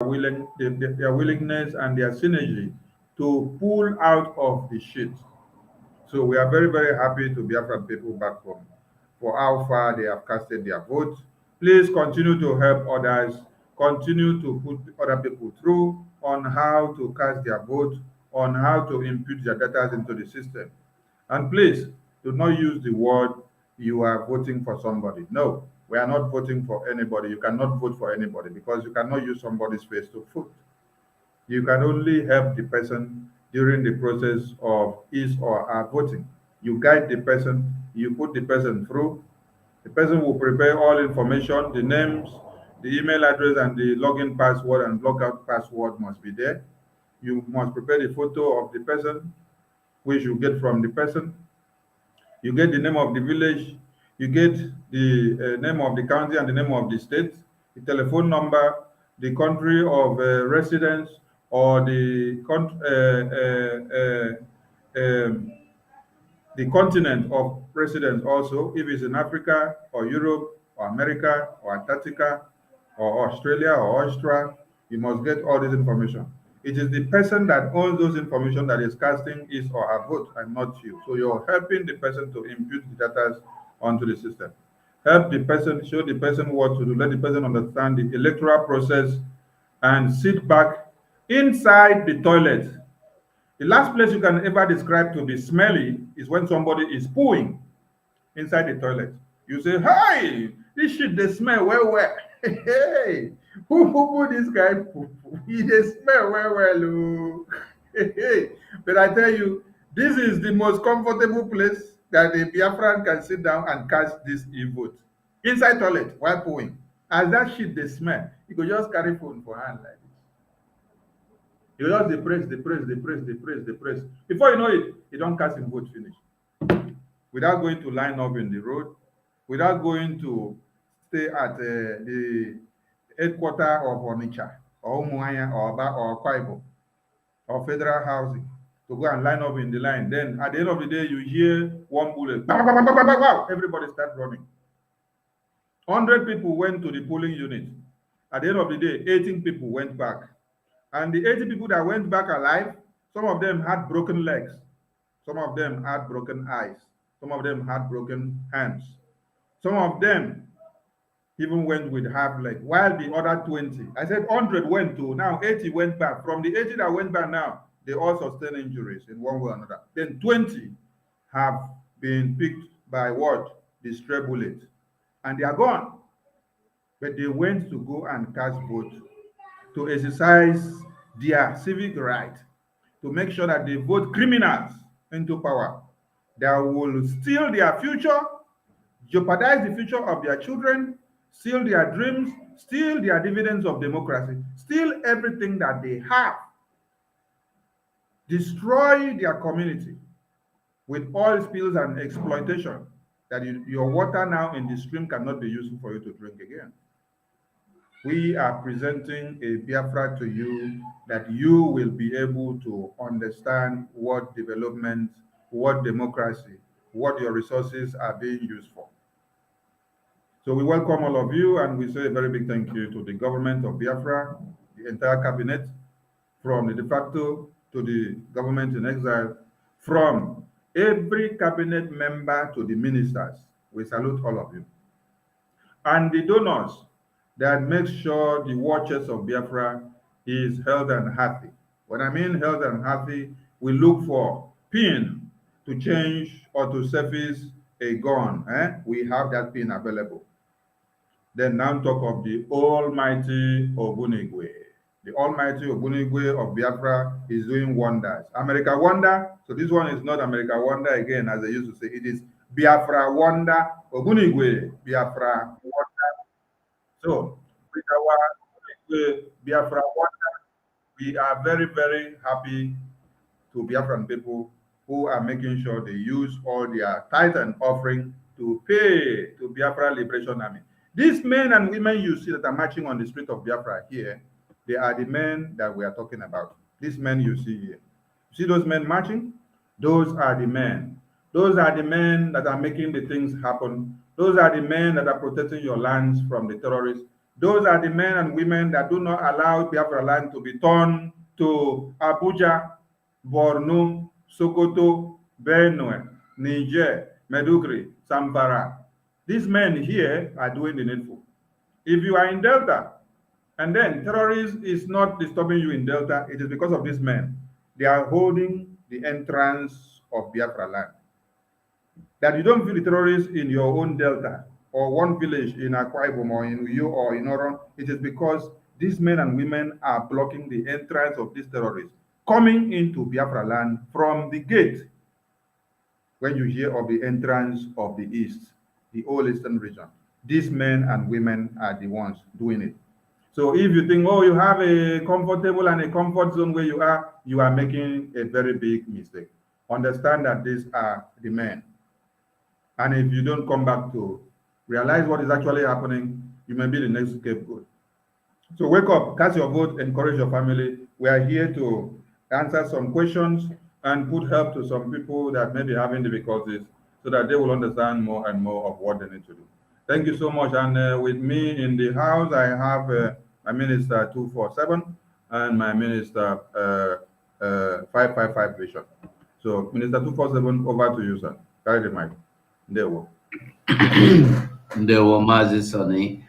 their willingness and their synergy to pull out of the shit. So we are very, very happy to Biafran people back home for how far they have casted their vote. Please continue to help others, continue to put other people through on how to cast their vote, on how to input their data into the system. And please do not use the word you are voting for somebody. No, we are not voting for anybody. You cannot vote for anybody because you cannot use somebody's face to vote. You can only help the person during the process of his or her voting. You guide the person, you put the person through. The person will prepare all information, the names, the email address, and the login password and logout password must be there. You must prepare the photo of the person, which you get from the person. You get the name of the village, you get the name of the county and the name of the state, the telephone number, the country of residence, or the continent of residence also, if it's in Africa or Europe or America or Antarctica or Australia or Austria, you must get all this information. It is the person that owns those information that is casting his or her vote and not you. So you're helping the person to impute the data onto the system. Help the person, show the person what to do, let the person understand the electoral process and sit back inside the toilet. The last place you can ever describe to be smelly is when somebody is pooing inside the toilet. You say, hey, this shit they smell well well. Hey, who this guy poo? He they smell well well. Oh. Hey. But I tell you, this is the most comfortable place that a Biafran can sit down and cast this e-vote. Inside toilet while pooing. As that shit they smell, you could just carry phone for hand like this. You just the press. Before you know it, you don't cast him vote finish. Without going to line up in the road, without going to stay at the headquarters of Onitsha or Umuahia or Aba or Kwaibo or Federal Housing to go and line up in the line. Then at the end of the day, you hear one bullet. Bah, bah, bah, bah, bah, bah, bah. Everybody start running. 100 people went to the polling unit. At the end of the day, 18 people went back. And the 80 people that went back alive, some of them had broken legs. Some of them had broken eyes. Some of them had broken hands. Some of them even went with half leg, while the other 20, I said 100 went to, now 80 went back. From the 80 that went back now, they all sustained injuries in one way or another. Then 20 have been picked by what? The stray bullet. And they are gone. But they went to go and cast vote to exercise their civic right, to make sure that they vote criminals into power that will steal their future, jeopardize the future of their children, steal their dreams, steal their dividends of democracy, steal everything that they have, destroy their community with oil spills and exploitation, that your water now in the stream cannot be useful for you to drink again. We are presenting a Biafra to you that you will be able to understand what development, what democracy, what your resources are being used for. So we welcome all of you, and we say a very big thank you to the government of Biafra, the entire cabinet, from the de facto to the government in exile, from every cabinet member to the ministers. We salute all of you. And the donors that make sure the war chest of Biafra is healthy and healthy. When I mean healthy and healthy, we look for pin to change or to surface a gun. We have that pin available. Then now talk of the almighty Ogunigwe. The almighty Ogunigwe of Biafra is doing wonders. America Wonder. So this one is not America Wonder again, as they used to say. It is Biafra Wonder Ogunigwe. Biafra Wonder. So with our Biafra Wonder, we are very, very happy to Biafran people who are making sure they use all their tithe and offering to pay to Biafra Liberation Army. These men and women you see that are marching on the street of Biafra here, they are the men that we are talking about. These men you see here. You see those men marching? Those are the men. Those are the men that are making the things happen. Those are the men that are protecting your lands from the terrorists. Those are the men and women that do not allow Biafra land to be torn to Abuja, Borno, Sokoto, Benue, Niger, Medugri, Zamfara. These men here are doing the needful. If you are in Delta, and then terrorism is not disturbing you in Delta, it is because of these men. They are holding the entrance of Biafra land. That you don't feel the terrorists in your own Delta or one village in Akwa Ibom or in Uyo or in Oron, it is because these men and women are blocking the entrance of these terrorists coming into Biafra land from the gate. When you hear of the entrance of the East, the old Eastern region, these men and women are the ones doing it. So if you think, oh, you have a comfortable and a comfort zone where you are making a very big mistake. Understand that these are the men. And if you don't come back to realize what is actually happening, you may be the next scapegoat. So wake up, cast your vote, encourage your family. We are here to answer some questions and put help to some people that may be having difficulties so that they will understand more and more of what they need to do. Thank you so much. And with me in the house, I have my minister 247 and my minister 555 Vision. So Minister 247, over to you, sir. Carry the mic. There we Ndewo Mazi Sonny.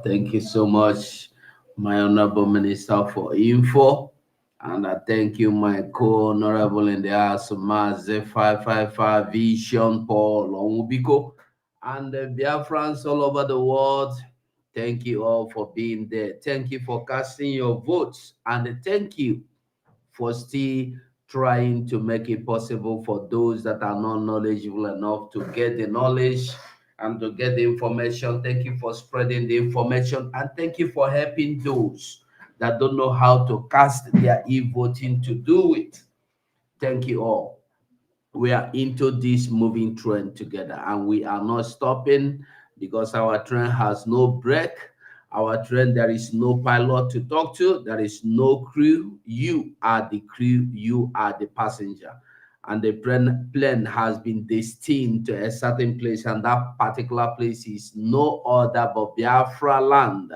Thank you so much, my honorable minister, for info. And I thank you, my co-honorable in the House, Mazi 555 Vision, Paul Onwubiko, and the Biafrans all over the world. Thank you all for being there. Thank you for casting your votes. And thank you for still trying to make it possible for those that are not knowledgeable enough to get the knowledge and to get the information. Thank you for spreading the information, and thank you for helping those that don't know how to cast their e-voting to do it. Thank you all. We are into this moving trend together, and we are not stopping because our train has no brake. Our train, there is no pilot to talk to, there is no crew. You are the crew, you are the passenger. And the plane has been destined to a certain place, and that particular place is no other but Biafra land.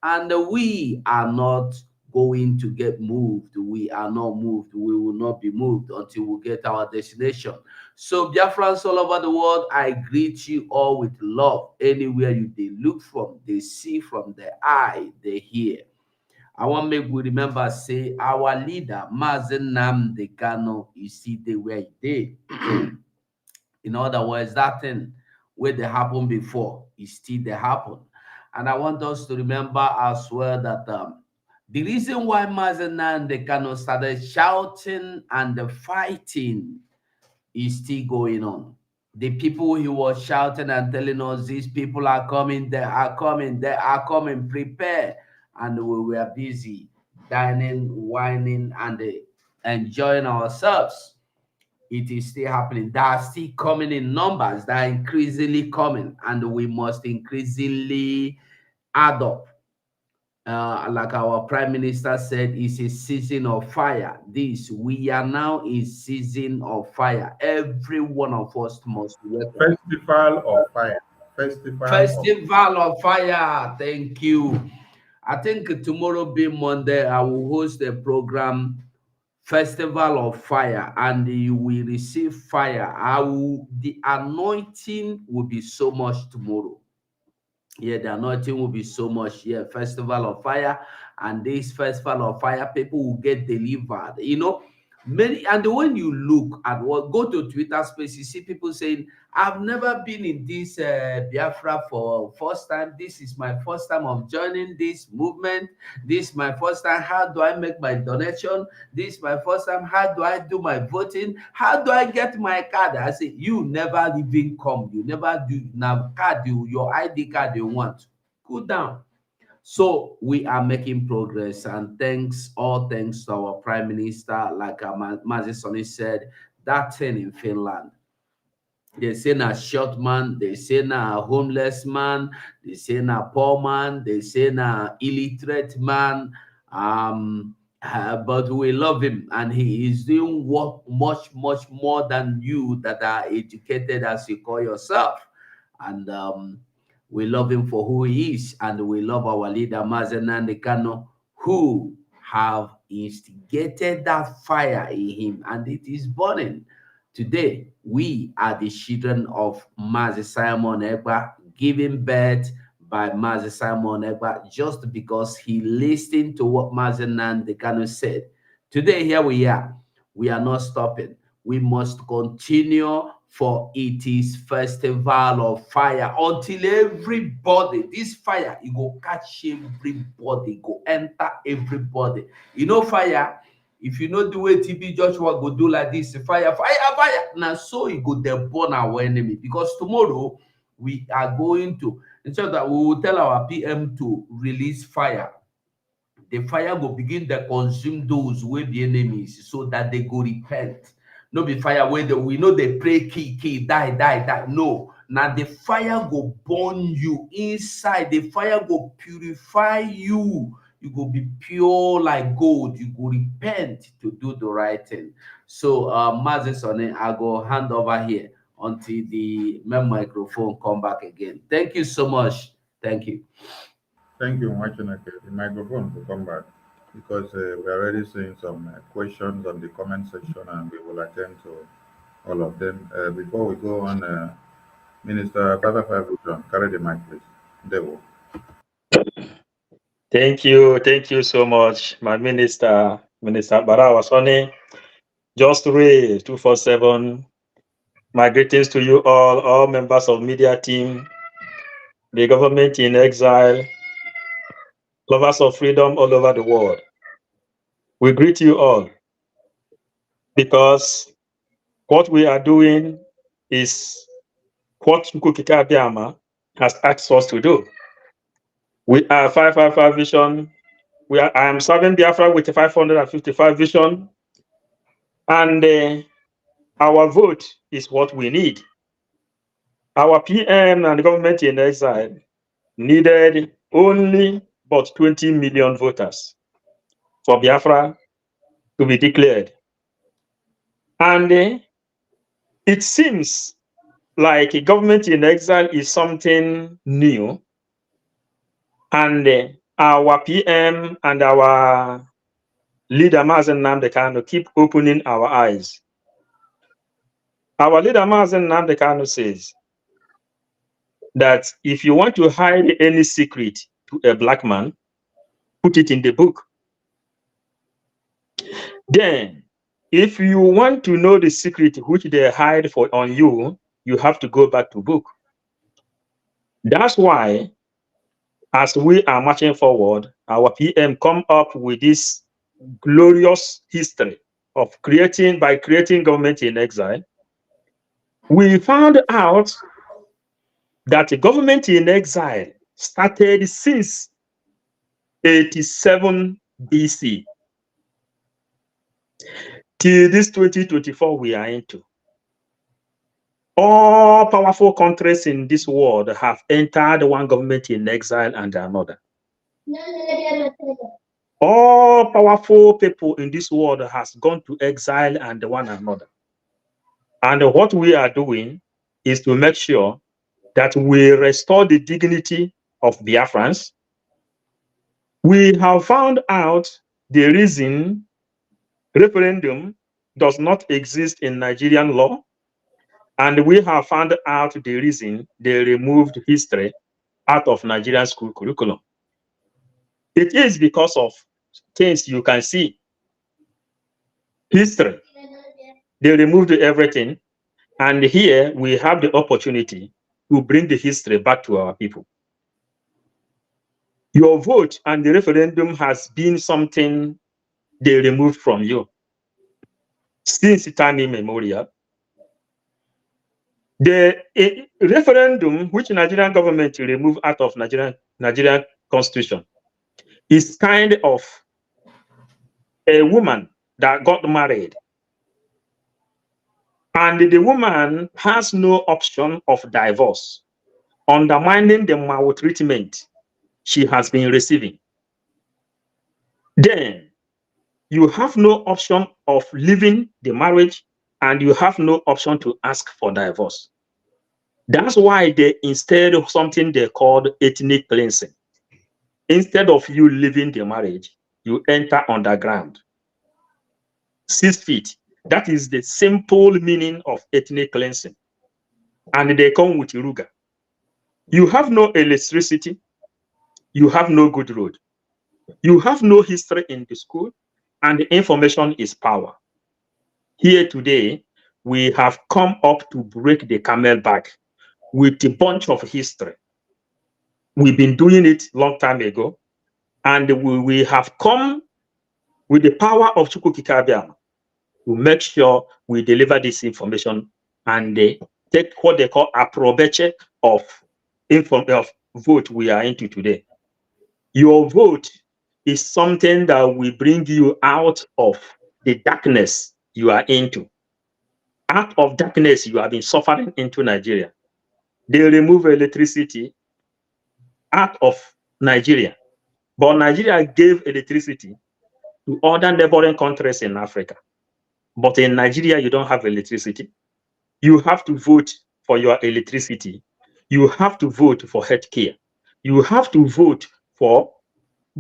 And we are not going to get moved. We are not moved. We will not be moved until we get our destination. So, Biafrans all over the world, I greet you all with love. Anywhere they look from, they see from the eye, they hear. I want to make we remember, say, our leader, Mazen Nnamdi Kanu, is still there where he did. In other words, that thing where they happened before is still they happen. And I want us to remember as well that the reason why Mazen Nnamdi Kanu started shouting and the fighting is still going on. The people he was shouting and telling us, these people are coming, they are coming, they are coming, prepare. And we were busy dining, whining, and enjoying ourselves. It is still happening. They are still coming in numbers. They are increasingly coming, and we must increasingly add up. Like our prime minister said, it's a season of fire. We are now in season of fire. Every one of us must work. Festival of fire. Festival of fire. Thank you. I think tomorrow being Monday, I will host a program, Festival of Fire, and you will receive fire. The anointing will be so much tomorrow. Yeah, the anointing will be so much. Yeah, Festival of Fire. And this Festival of Fire, people will get delivered. Many, and when you look at what, go to Twitter space, you see people saying, I've never been in this Biafra for first time. This is my first time of joining this movement. This is my first time. How do I make my donation? This is my first time. How do I do my voting? How do I get my card? I say, you never even come. You never do now card, your ID card you want. Cool down. So we are making progress, and all thanks to our prime minister, like Mazi Sonny said, that thing in Finland. They say na short man, they say na homeless man, they say na poor man, they say na illiterate man. But we love him, and he is doing work much more than you that are educated as you call yourself. And We love him for who he is, and we love our leader, Mazen Nnamdi Kanu, who have instigated that fire in him, and it is burning. Today, we are the children of Mazi Simon Ekpa, given birth by Mazi Simon Ekpa just because he listened to what Mazi Nnamdi Kanu said. Today, here we are. We are not stopping. We must continue, for it is festival of fire until everybody, this fire, it go catch everybody, go enter everybody. You know fire, if you know the way TB Joshua go do like this, fire, fire, fire. Now so it go dey burn our enemy, because tomorrow we are going to ensure that we will tell our PM to release fire. The fire will begin to consume those wey be enemies, so that they go repent. No be fire where we know they pray, kill, die, die, die. No, now the fire go burn you inside. The fire go purify you. You go be pure like gold. You go repent to do the right thing. So, Mazi Sonny, I go hand over here until the main microphone come back again. Thank you so much. Thank you. Thank you, Machineke. The microphone will come back because we're already seeing some questions on the comment section and we will attend to all of them. Before we go on, Minister 555, carry the mic, please. Devo. Thank you so much, my Minister Barawa Sonny. Just Ray 247. My greetings to you all members of media team, the government in exile, lovers of freedom all over the world. We greet you all because what we are doing is what Nkukika Abiyama has asked us to do. We are 555 vision. I am serving Biafra with a 555 vision, and our vote is what we need. Our PM and the government in exile needed only about 20 million voters for Biafra to be declared. And it seems like a government in exile is something new. And our PM and our leader, Mazen Nnamdi Kanu, keep opening our eyes. Our leader, Mazen Nnamdi Kanu, says that if you want to hide any secret to a black man, put it in the book. Then, if you want to know the secret which they hide on you, you have to go back to book. That's why, as we are marching forward, our PM come up with this glorious history of creating government in exile. We found out that the government in exile started since 87 BC till this 2024 we are into. All powerful countries in this world have entered one government in exile and another. All powerful people in this world has gone to exile and one another. And what we are doing is to make sure that we restore the dignity of Biafrans. We have found out the reason referendum does not exist in Nigerian law, and we have found out the reason they removed history out of Nigerian school curriculum. It is because of things you can see. History, they removed everything, and here we have the opportunity to bring the history back to our people. Your vote and the referendum has been something they removed from you since time immemorial. The referendum which Nigerian government removed out of Nigerian constitution is kind of a woman that got married, and the woman has no option of divorce, undermining the maltreatment she has been receiving. Then you have no option of leaving the marriage, and you have no option to ask for divorce. That's why they instead of something they called ethnic cleansing. Instead of you leaving the marriage, you enter underground. 6 feet. That is the simple meaning of ethnic cleansing. And they come with Ruga. You have no electricity. You have no good road. You have no history in the school. And the information is power. Here today, we have come up to break the camel back with a bunch of history. We've been doing it long time ago. And we have come with the power of Chukwukikabiam to make sure we deliver this information and they take what they call approbeche of vote we are into today. Your vote is something that will bring you out of the darkness you are into. Out of darkness you have been suffering into Nigeria. They remove electricity out of Nigeria. But Nigeria gave electricity to other neighboring countries in Africa. But in Nigeria, you don't have electricity. You have to vote for your electricity. You have to vote for healthcare. You have to vote for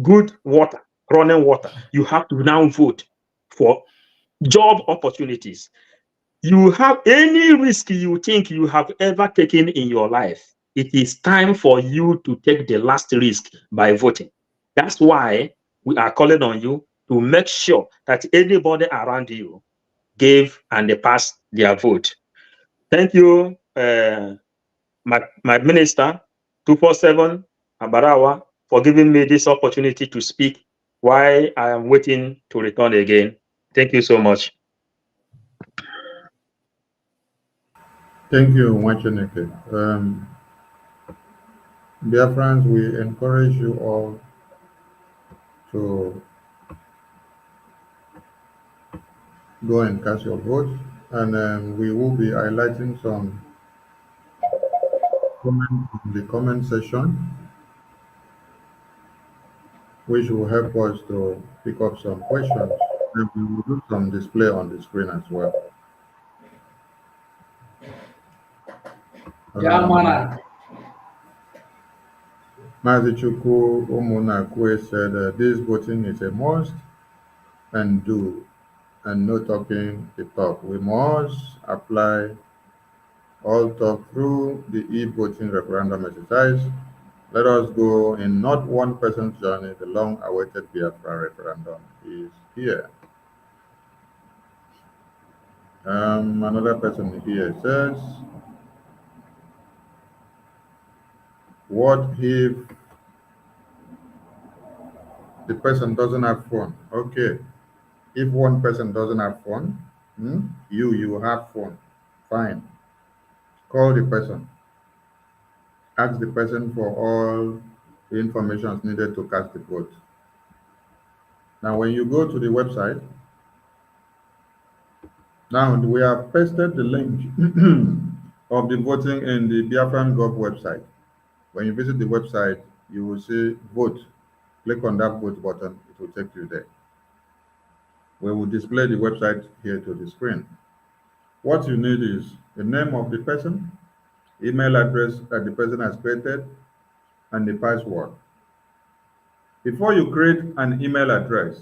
good water, running water. You have to now vote for job opportunities. You have any risk you think you have ever taken in your life, it is time for you to take the last risk by voting. That's why we are calling on you to make sure that anybody around you gave and they passed their vote. Thank you, my minister, 247 Abarawa, for giving me this opportunity to speak while I am waiting to return again. Thank you so much. Thank you, Mwacheneke. Biafrans, we encourage you all to go and cast your vote, and we will be highlighting some comments in the comment section, which will help us to pick up some questions, and we will do some display on the screen as well. Mazichuku Omonakwe said this voting is a must and do, and no talking the talk. We must apply all talk through the e-voting referendum exercise. Let us go in not one person's journey. The long-awaited Biafra referendum is here. Another person here says, what if the person doesn't have phone? Okay, if one person doesn't have phone, you have phone, fine. Call the person. Ask the person for all the information needed to cast the vote. Now, when you go to the website, now we have pasted the link of the voting in the Biafran Gov website. When you visit the website, you will see vote. Click on that vote button, it will take you there. We will display the website here to the screen. What you need is the name of the person, email address that the person has created, and the password. Before you create an email address,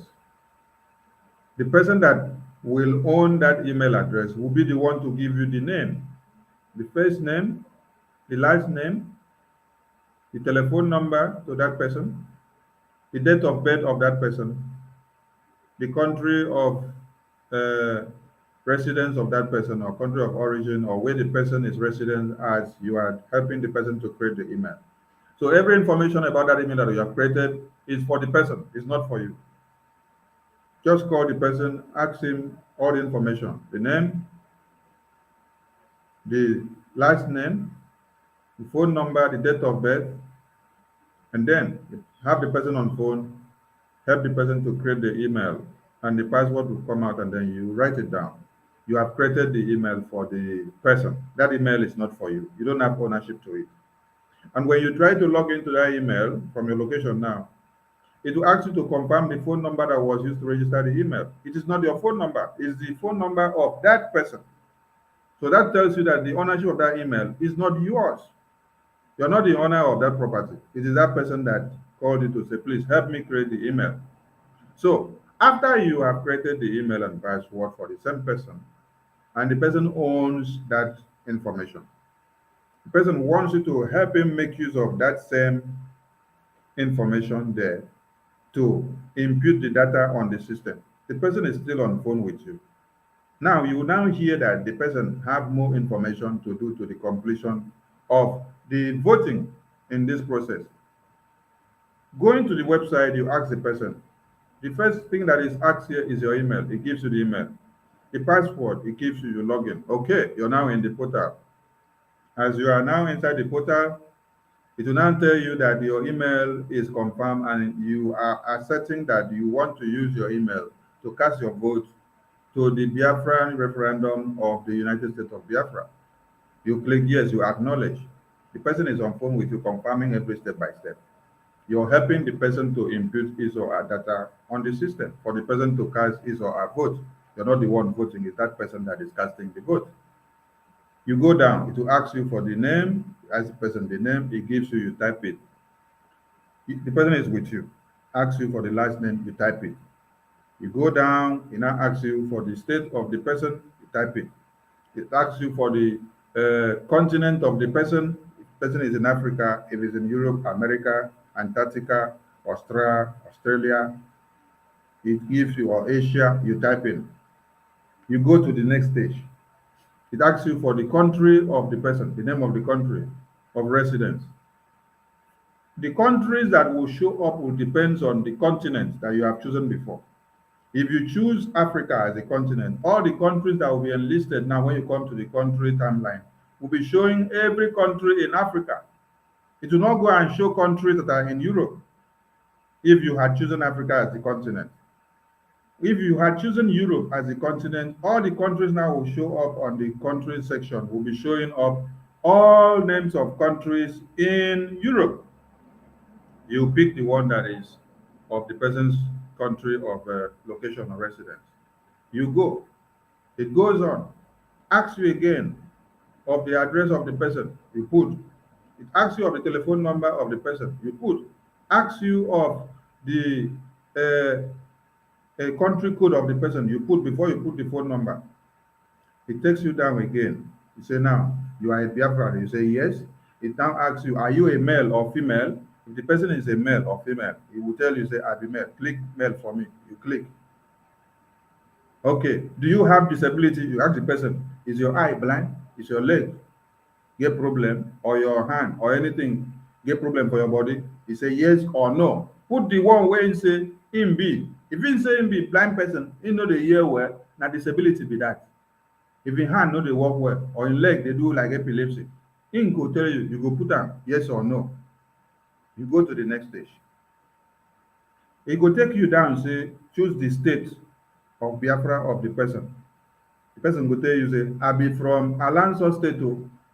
the person that will own that email address will be the one to give you the name, the first name, the last name, the telephone number to that person, the date of birth of that person, the country of residence of that person, or country of origin, or where the person is resident as you are helping the person to create the email. So every information about that email that you have created is for the person, it's not for you. Just call the person, ask him all the information, the name, the last name, the phone number, the date of birth, and then have the person on phone, help the person to create the email, and the password will come out, and then you write it down. You have created the email for the person. That email is not for you. You don't have ownership to it. And when you try to log into that email from your location now, it will ask you to confirm the phone number that was used to register the email. It is not your phone number. It's the phone number of that person. So that tells you that the ownership of that email is not yours. You're not the owner of that property. It is that person that called you to say, please help me create the email. So after you have created the email and password for the same person, and the person owns that information, the person wants you to help him make use of that same information there to impute the data on the system. The person is still on phone with you. Now, you will now hear that the person have more information to do to the completion of the voting in this process. Going to the website, you ask the person. The first thing that is asked here is your email. It gives you the email. The password, it gives you your login. Okay, you're now in the portal. As you are now inside the portal, it will now tell you that your email is confirmed and you are asserting that you want to use your email to cast your vote to the Biafran referendum of the United States of Biafra. You click yes, you acknowledge. The person is on phone with you, confirming every step by step. You're helping the person to input his or her data on the system for the person to cast his or her vote. You're not the one voting, it's that person that is casting the vote. You go down, it will ask you for the name, ask the person the name, it gives you, you type it. The person is with you, asks you for the last name, you type it. You go down, it now asks you for the state of the person, you type it. It asks you for the continent of the person. If the person is in Africa, if it's in Europe, America, Antarctica, Australia, it gives you, or Asia, you type in. You go to the next stage. It asks you for the country of the person, the name of the country of residence. The countries that will show up will depend on the continent that you have chosen before. If you choose Africa as a continent, all the countries that will be enlisted now when you come to the country timeline will be showing every country in Africa. It will not go and show countries that are in Europe if you had chosen Africa as the continent. If you had chosen Europe as a continent, all the countries now will show up on the country section, will be showing up all names of countries in Europe. You pick the one that is of the person's country of location or residence. You go. It goes on. Asks you again of the address of the person. You put. It asks you of the telephone number of the person. You put. Asks you of the country code of the person. You put before you put the phone number. It takes you down again. You say now, you are a Biafran. You say yes. It now asks you, are you a male or female? If the person is a male or female, it will tell you, say, I be male. Click male for me. You click. Okay. Do you have disability? You ask the person, is your eye blind? Is your leg get problem? Or your hand or anything get problem for your body? You say yes or no. Put the one where you say him be. If you say him be blind person, you know the year well, now disability be that. If in hand no they work well, or in leg they do like epilepsy, him go tell you, you go put am yes or no. You go to the next stage. It will take you down and say, choose the state of Biafra of the person. The person will tell you, say, I be from Alanso State,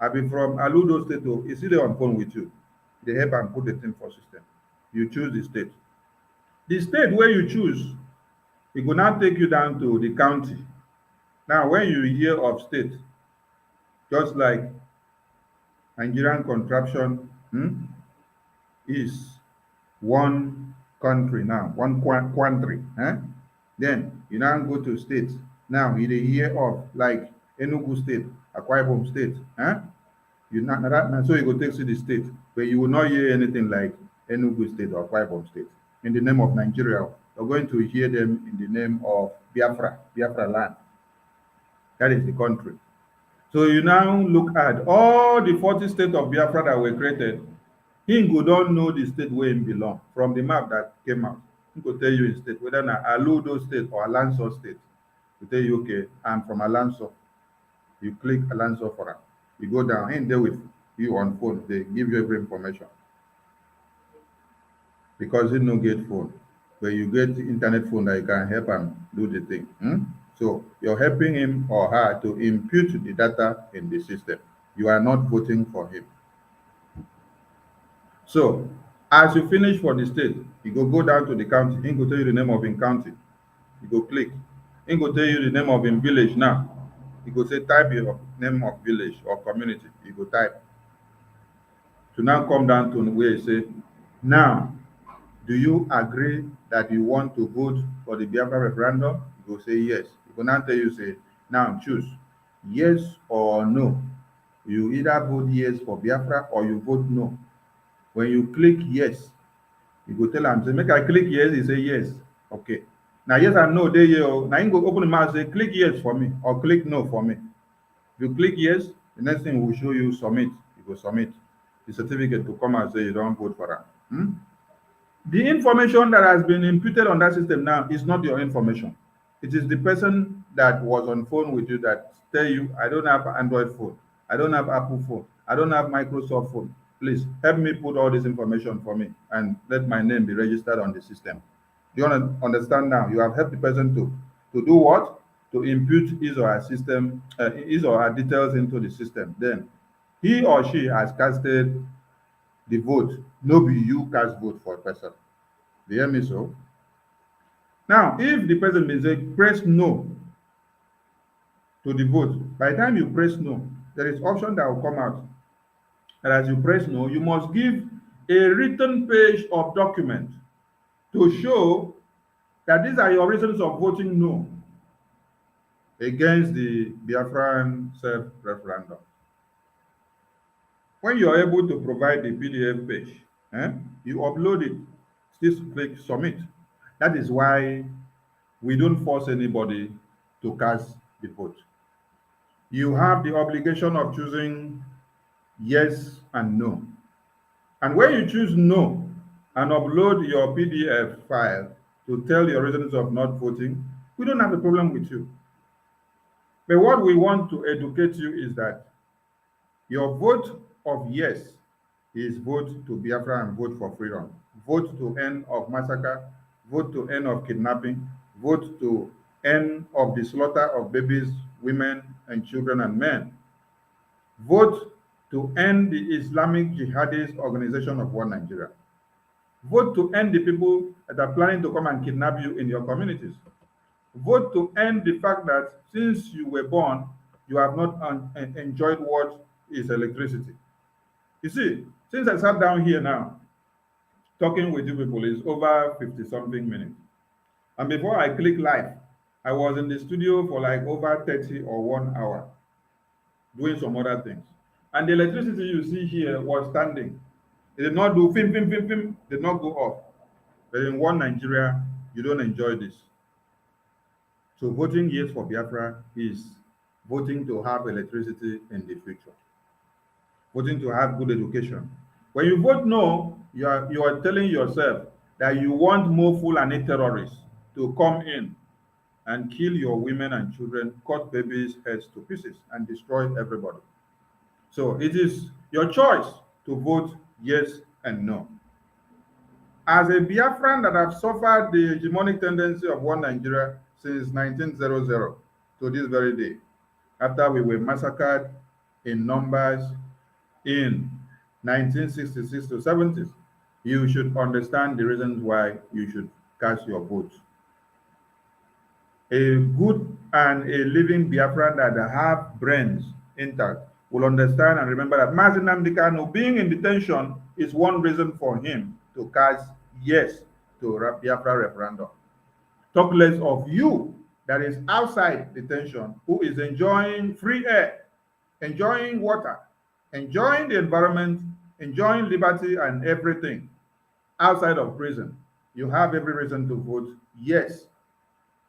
I be from Aludo State. Is he there on phone with you? They help and put the thing for system. You choose the state. The state where you choose, it will now take you down to the county. Now, when you hear of state, just like Nigerian contraption, is one country now, one country. Then you now go to states. Now you hear of like Enugu State, Akwa Ibom State. You now so you go take to the state, but you will not hear anything like Enugu State or Akwa Ibom State. In the name of Nigeria, you're going to hear them in the name of Biafra, Biafraland. That is the country. So you now look at all the 40 states of Biafra that were created. He go don't know the state where he belong from the map that came out. He go tell you in state, whether na Aludo State or Alanso State. He tell you, okay, I'm from Alanso. You click Alanso for him. You go down, in there with you on phone. They give you every information. Because he no get phone. But you get the internet phone that you can help him do the thing. So you're helping him or her to impute the data in the system. You are not voting for him. So, as you finish for the state, you go down to the county. He go tell you the name of him county. You go click. He go tell you the name of him village now. You go say type your name of village or community. You go type. To now come down to where you say, now, do you agree that you want to vote for the Biafra referendum? You go say yes. You go now tell you say, now choose yes or no. You either vote yes for Biafra or you vote no. When you click yes, you go tell am say make I click yes, he say yes. Okay. Now yes and no dey here. Now you go open the mouth say click yes for me or click no for me. If you click yes, the next thing will show you submit. You go submit the certificate to come and say you don't vote for am. The information that has been imputed on that system now is not your information. It is the person that was on phone with you that tell you, I don't have Android phone, I don't have Apple phone, I don't have Microsoft phone. Please help me put all this information for me and let my name be registered on the system. Do you understand now? You have helped the person to do what? To impute his or her system, his or her details into the system. Then he or she has casted the vote. No be you cast vote for a person. Do you hear me so? Now, if the person may say press no to the vote, by the time you press no, there is option that will come out. And as you press no, you must give a written page of document to show that these are your reasons of voting no against the Biafran self-referendum. When you are able to provide the PDF page, you upload it, just click submit. That is why we don't force anybody to cast the vote. You have the obligation of choosing yes and no. And when you choose no and upload your PDF file to tell your reasons of not voting, we don't have a problem with you. But what we want to educate you is that your vote of yes is vote to Biafra and vote for freedom. Vote to end of massacre, vote to end of kidnapping, vote to end of the slaughter of babies, women, and children and men. Vote to end the Islamic jihadist organization of One Nigeria. Vote to end the people that are planning to come and kidnap you in your communities. Vote to end the fact that since you were born, you have not enjoyed what is electricity. You see, since I sat down here now, talking with you people is over 50-something minutes. And before I click live, I was in the studio for like over 30 or 1 hour doing some other things. And the electricity you see here was standing. It did not do film, did not go off. But in One Nigeria, you don't enjoy this. So voting yes for Biafra is voting to have electricity in the future, voting to have good education. When you vote no, you are telling yourself that you want more Fulani terrorists to come in and kill your women and children, cut babies' heads to pieces, and destroy everybody. So it is your choice to vote yes and no. As a Biafran that have suffered the hegemonic tendency of One Nigeria since 1900 to this very day, after we were massacred in numbers in 1966 to 70s, you should understand the reasons why you should cast your vote. A good and a living Biafran that have brains intact will understand and remember that Mazi Nnamdi Kanu being in detention is one reason for him to cast yes to Biafra referendum. Talk less of you that is outside detention, who is enjoying free air, enjoying water, enjoying the environment, enjoying liberty and everything outside of prison. You have every reason to vote yes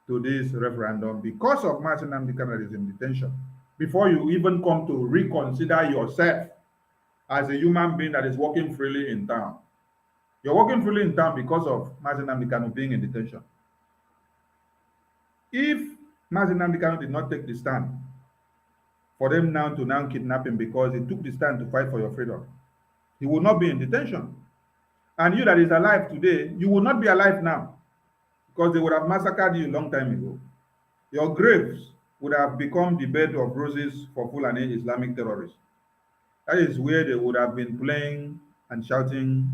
to this referendum because of Mazi Nnamdi Kanu is in detention. Before you even come to reconsider yourself as a human being that is walking freely in town. You're walking freely in town because of Mazi Nnamdi Kanu being in detention. If Mazi Nnamdi Kanu did not take the stand for them now to kidnap him because he took the stand to fight for your freedom, he will not be in detention. And you that is alive today, you will not be alive now because they would have massacred you a long time ago. Your graves would have become the bed of roses for Fulani Islamic terrorists. That is where they would have been playing and shouting,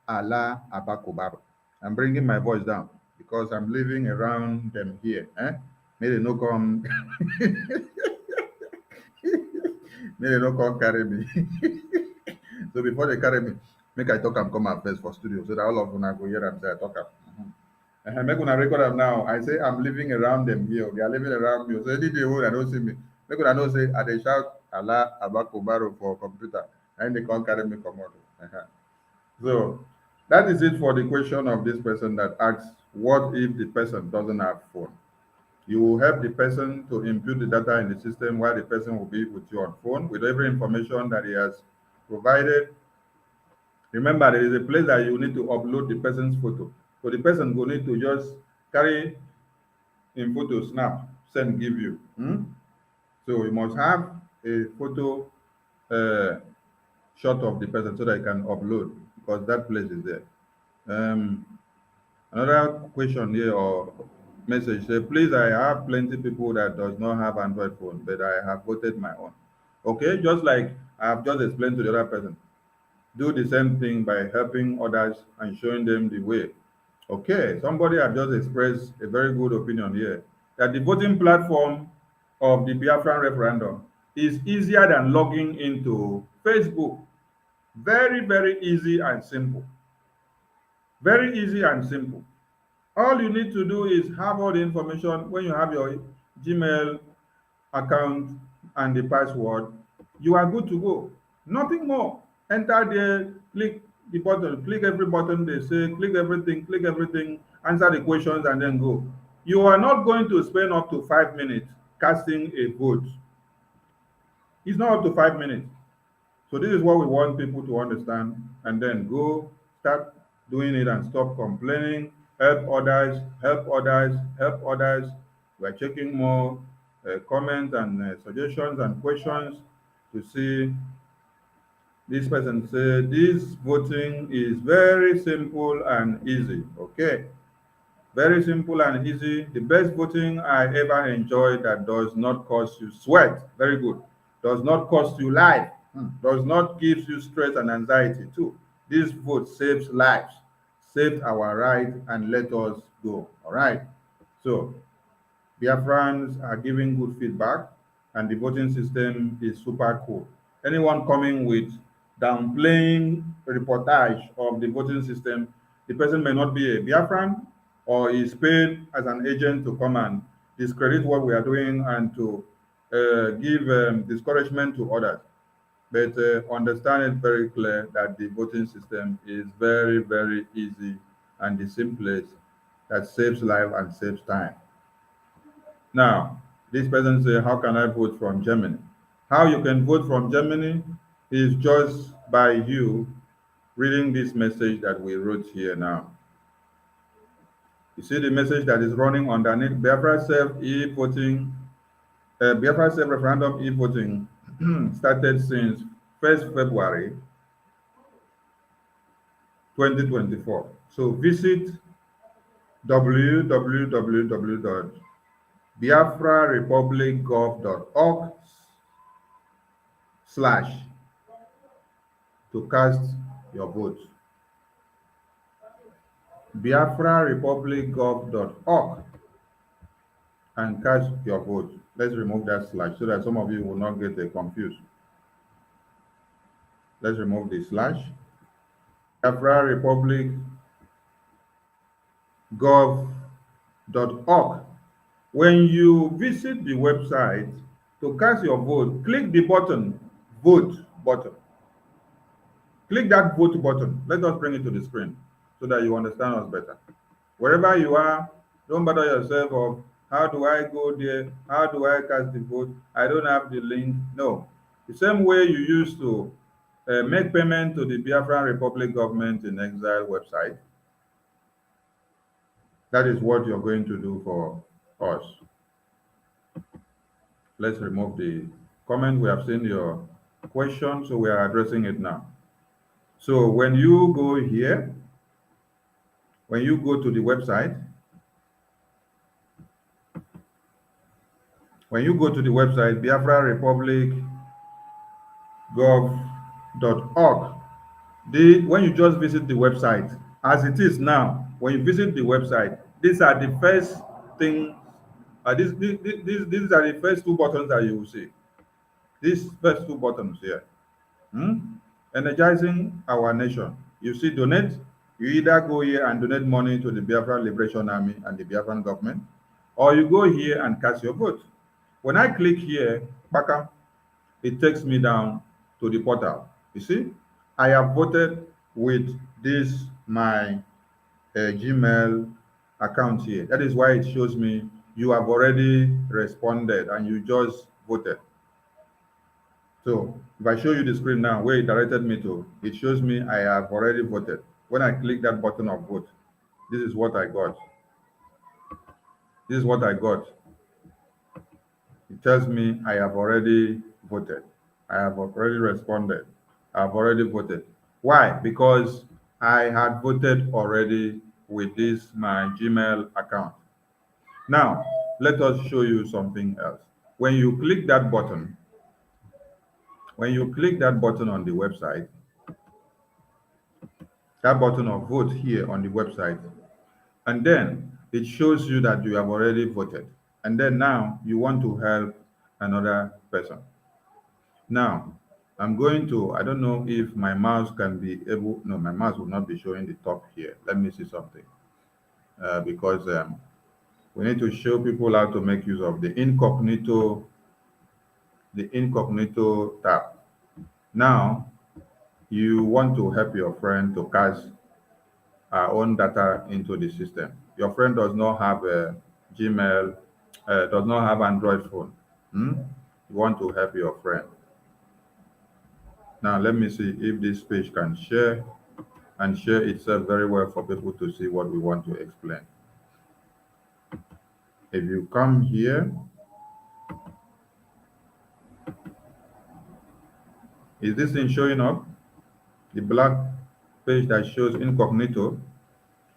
Allah Abakobar. I'm bringing my voice down because I'm living around them here. May they no come. May they don't come carry me. So before they carry me, make I talk am come out first for studio so that all of una go hear am say I talk am. Make una record am now. I say I'm living around them here. They are living around me. So any day when I don't see me, make una know say I dey shout Allah Abakobaro for computer. And they can't carry me come out. So that is it for the question of this person that asks, what if the person doesn't have phone? You will help the person to input the data in the system while the person will be with you on phone with every information that he has provided. Remember, there is a place that you need to upload the person's photo. So the person will need to just carry in photo snap, send, give you. So you must have a photo shot of the person so that you can upload because that place is there. Another question here or message say, please, I have plenty people that does not have Android phone, but I have voted my own. Okay, just like I have just explained to the other person, do the same thing by helping others and showing them the way. Okay, somebody has just expressed a very good opinion here that the voting platform of the Biafran referendum is easier than logging into Facebook. Very, very easy and simple. Very easy and simple. All you need to do is have all the information when you have your Gmail account and the password. You are good to go. Nothing more. Enter there, click the button, click every button they say, click everything, answer the questions, and then go. You are not going to spend up to 5 minutes casting a vote. It's not up to 5 minutes. So this is what we want people to understand, and then go start doing it and stop complaining. Help others, help others, help others. We're checking more comments and suggestions and questions to see. This person said this voting is very simple and easy. Okay, very simple and easy. The best voting I ever enjoyed that does not cost you sweat. Very good. Does not cost you life. Does not give you stress and anxiety too. This vote saves lives, saved our right, and let us go. All right. So Biafrans are giving good feedback, and the voting system is super cool. Anyone coming with downplaying reportage of the voting system, the person may not be a Biafran or is paid as an agent to come and discredit what we are doing and to give discouragement to others. But understand it very clear that the voting system is very, very easy and the simplest that saves life and saves time. Now, this person says, how can I vote from Germany? How you can vote from Germany is just by you reading this message that we wrote here now. You see the message that is running underneath Biafra self e-voting, Biafra self referendum e-voting started since 1st February 2024. So visit www.biafrarepublicgov.org/ to cast your vote. biafrarepublicgov.org and cast your vote. Let's remove that slash so that some of you will not get confused. Let's remove the slash. biafrarepublicgov.org. When you visit the website to cast your vote, click the button, vote button. Click that vote button. Let us bring it to the screen so that you understand us better. Wherever you are, don't bother yourself of how do I go there? How do I cast the vote? I don't have the link. No. The same way you used to make payment to the Biafran Republic Government in Exile website, that is what you're going to do for us. Let's remove the comment. We have seen your question, so we are addressing it now. So when you go here, when you go to the website, biafrarepublicgov.org, when you just visit the website, as it is now, when you visit the website, these are the first things, these are the first two buttons that you will see. These first two buttons here. Energizing our nation. You see donate. You either go here and donate money to the Biafran Liberation Army and the Biafran government, or you go here and cast your vote. When I click here, baka, it takes me down to the portal. You see, I have voted with this my Gmail account here. That is why it shows me you have already responded and you just voted. So if I show you the screen now where it directed me to, it shows me I have already voted. When I click that button of vote, this is what I got. This is what I got. It tells me I have already voted. I have already responded. I have already voted. Why? Because I had voted already with this my Gmail account. Now, let us show you something else. When you click that button, on the website, that button of vote here on the website, and then it shows you that you have already voted. And then now you want to help another person. Now, I'm going to, I don't know if my mouse can be able, no, my mouse will not be showing the top here. Let me see something. Because we need to show people how to make use of the incognito tab. Now, you want to help your friend to cast our own data into the system. Your friend does not have a Gmail, does not have Android phone. You want to help your friend. Now, let me see if this page can share and share itself very well for people to see what we want to explain. If you come here, is this thing showing up? The black page that shows incognito?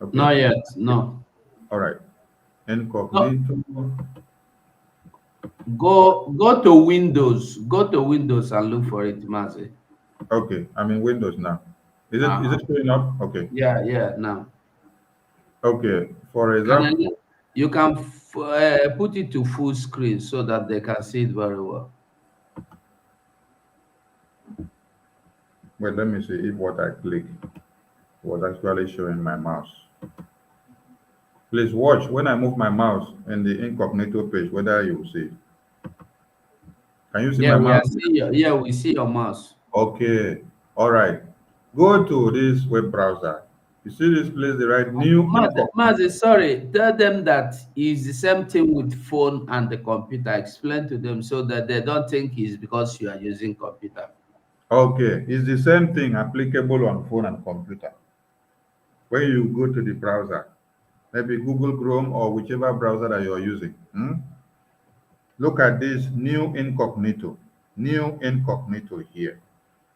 Okay. Not yet, no. All right. Incognito. Go to Windows. Go to Windows and look for it, Mazi. Okay, I'm in Windows now. Is it showing up? Okay. Yeah, now. Okay, for example, you can put it to full screen so that they can see it very well. Wait, let me see if what I click was actually showing my mouse. Please watch when I move my mouse in the incognito page, whether you see it. Can you see my mouse? Yeah, we see your mouse. Okay, all right. Go to this web browser. You see this place, the right new. Mazi, sorry, tell them that it's the same thing with phone and the computer. Explain to them so that they don't think it's because you are using computer. Okay, it's the same thing applicable on phone and computer. When you go to the browser, maybe Google Chrome or whichever browser that you're using, look at this new incognito here.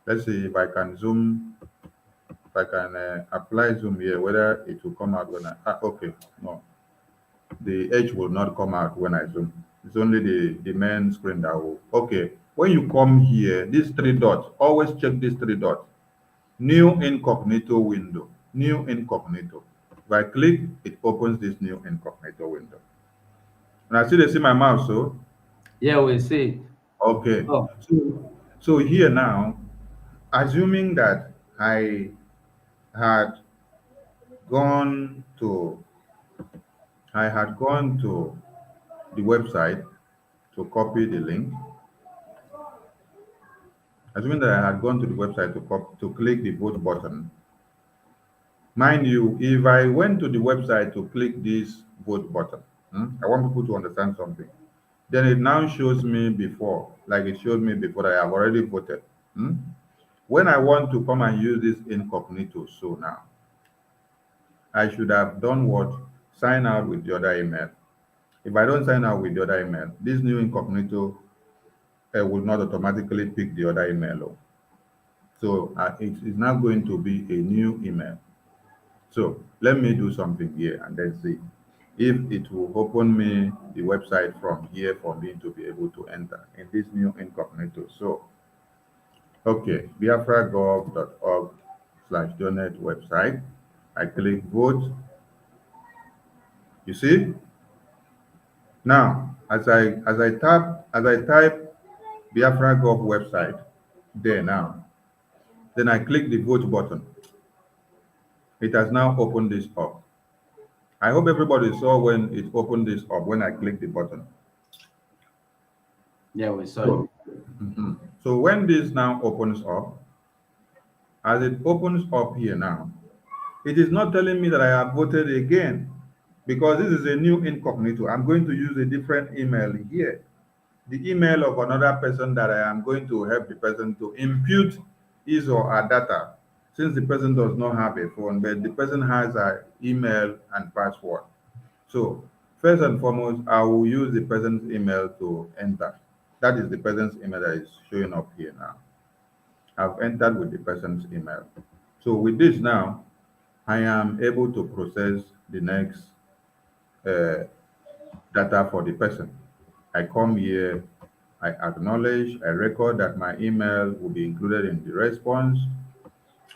Let's see if I can zoom, if I can apply zoom here, whether it will come out when I, okay, no. The edge will not come out when I zoom. It's only the main screen that will, okay. When you come here, these three dots, always check these three dots. New incognito window, new incognito. If I click, it opens this new incognito window. And I see my mouse, so? Yeah, we see. Okay. Oh. So here now, assuming that I had gone to the website to copy the link. Assuming that I had gone to the website to click the vote button. Mind you, if I went to the website to click this vote button, I want people to understand something. Then it now shows me before, like it showed me before that I have already voted. When I want to come and use this incognito, so now, I should have done what? Sign out with the other email. If I don't sign out with the other email, this new incognito will not automatically pick the other email. So it is now going to be a new email. So let me do something here and then see if it will open me the website from here for me to be able to enter in this new incognito. So, okay, biafragov.org/donate website. I click vote. You see? Now, as I type Biafra Gov website there now. Then I click the vote button. It has now opened this up. I hope everybody saw when it opened this up, when I clicked the button. Yeah, we saw So, it. so when this now opens up, as it opens up here now, it is not telling me that I have voted again because this is a new incognito. I'm going to use a different email here. The email of another person that I am going to help the person to impute his or her data, since the person does not have a phone, but the person has an email and password. So first and foremost, I will use the person's email to enter. That is the person's email that is showing up here now. I've entered with the person's email. So with this now, I am able to process the next data for the person. I come here, I acknowledge, I record that my email will be included in the response.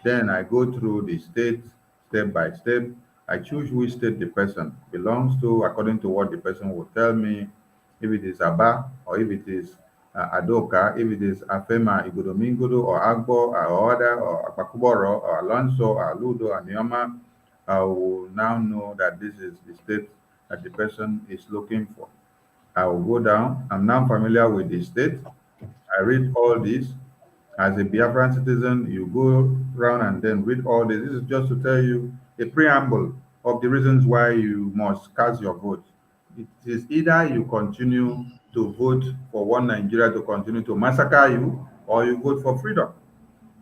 Then I go through the state step by step. I choose which state the person belongs to according to what the person will tell me. If it is Aba, or if it is Adoka, if it is Afema, Igodomingodo, or Agbo, or Oda, or Akbakuboro, or Alonso, or Ludo, and Nioma, I will now know that this is the state that the person is looking for. I will go down. I'm now familiar with the state. I read all this. As a Biafran citizen, you go around and then read all this. This is just to tell you a preamble of the reasons why you must cast your vote. It is either you continue to vote for one Nigeria to continue to massacre you, or you vote for freedom.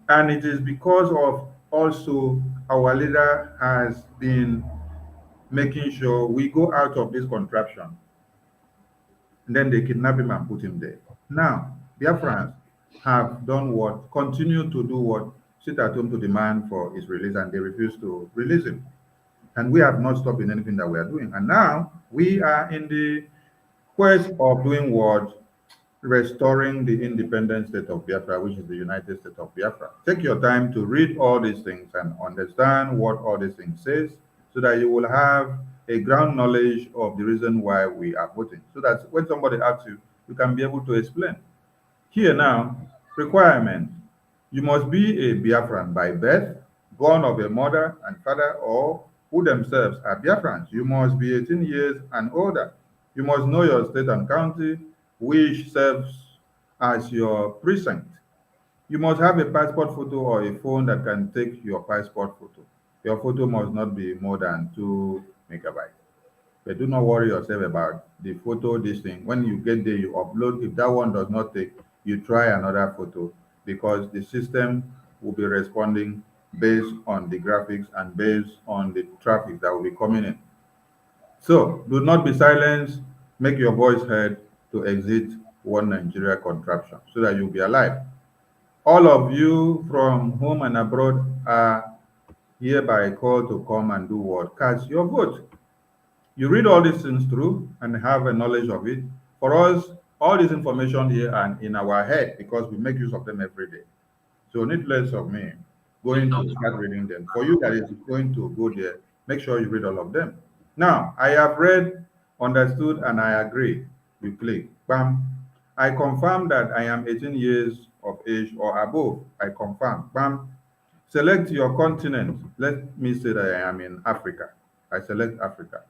And it is because of also our leader has been making sure we go out of this contraption. And then they kidnap him and put him there. Now, Biafrans have done what? Continue to do what? Sit at home to demand for his release, and they refuse to release him. And we have not stopped in anything that we are doing. And now we are in the quest of doing what? Restoring the independent state of Biafra, which is the United States of Biafra. Take your time to read all these things and understand what all these things says, so that you will have a ground knowledge of the reason why we are voting, so that when somebody asks you, you can be able to explain. Here now, requirement. You must be a Biafran by birth, born of a mother and father, or who themselves are Biafrans. You must be 18 years and older. You must know your state and county, which serves as your precinct. You must have a passport photo or a phone that can take your passport photo. Your photo must not be more than 2 megabytes. But do not worry yourself about the photo, this thing. When you get there, you upload. If that one does not take, you try another photo, because the system will be responding based on the graphics and based on the traffic that will be coming in. So do not be silenced. Make your voice heard to exit one Nigeria contraption so that you'll be alive. All of you from home and abroad are hereby called to come and do what? Cast your vote. You read all these things through and have a knowledge of it. For us, all this information here and in our head, because we make use of them every day. So need less of me going to start reading them. For you that is going to go there, make sure you read all of them. Now, I have read, understood, and I agree. You click, bam. I confirm that I am 18 years of age or above. I confirm, bam. Select your continent. Let me say that I am in Africa. I select Africa.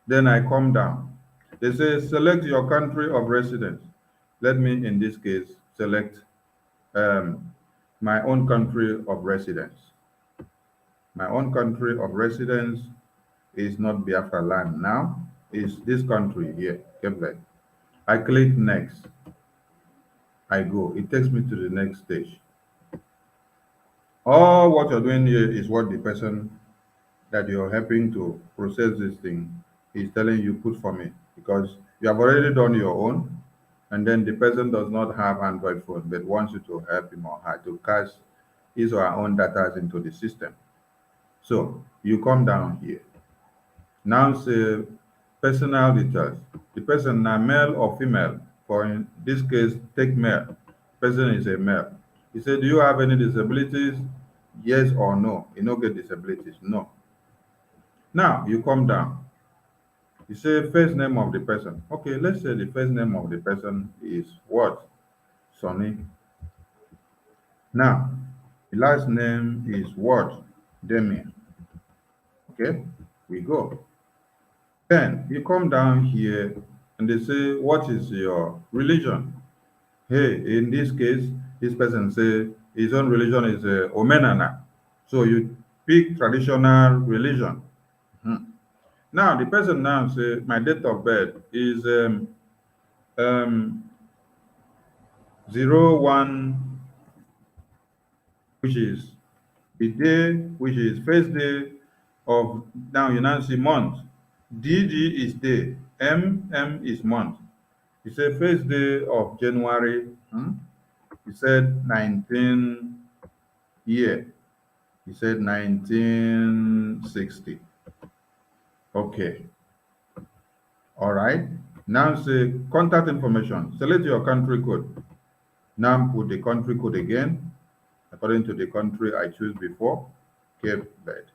Then I come down. They say select your country of residence. Let me, in this case, select my own country of residence. My own country of residence is not Biafra land now, it's this country here, Cape Verde. I click next. I go. It takes me to the next stage. All what you're doing here is what the person that you're helping to process this thing is telling you put for me, because you have already done your own, and then the person does not have Android phone but wants you to help him or her to cast his or her own data into the system. So you come down here. Now say personal details. The person now male or female. For in this case, take male. Person is a male. He said, do you have any disabilities? Yes or no. You don't get disabilities. No. Now you come down. You say first name of the person. Okay, let's say the first name of the person is what? Sonny. Now, the last name is what? Damien. Okay, we go. Then you come down here and they say, what is your religion? Hey, in this case, this person say his own religion is Omenana. So you pick traditional religion. Now the person now say my date of birth is um 01, which is the day, which is first day of, now you now see month. DG is day, MM is month. You say first day of January. You said 19 year. You said 1960. Okay. All right. Now say contact information. Select your country code. Now put the country code again, according to the country I choose before, Cape Verde.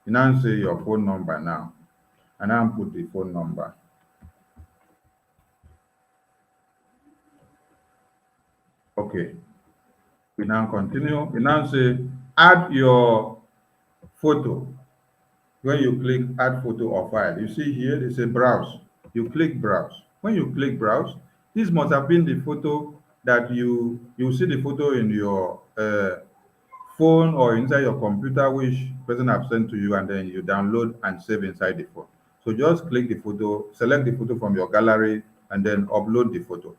You now say your phone number now, and now put the phone number. Okay. We now continue. You now say add your photo. When you click add photo or file, you see here they say browse. You click browse. When you click browse, this must have been the photo that you see the photo in your phone or inside your computer, which person have sent to you, and then you download and save inside the phone. So just click the photo, select the photo from your gallery, and then upload the photo.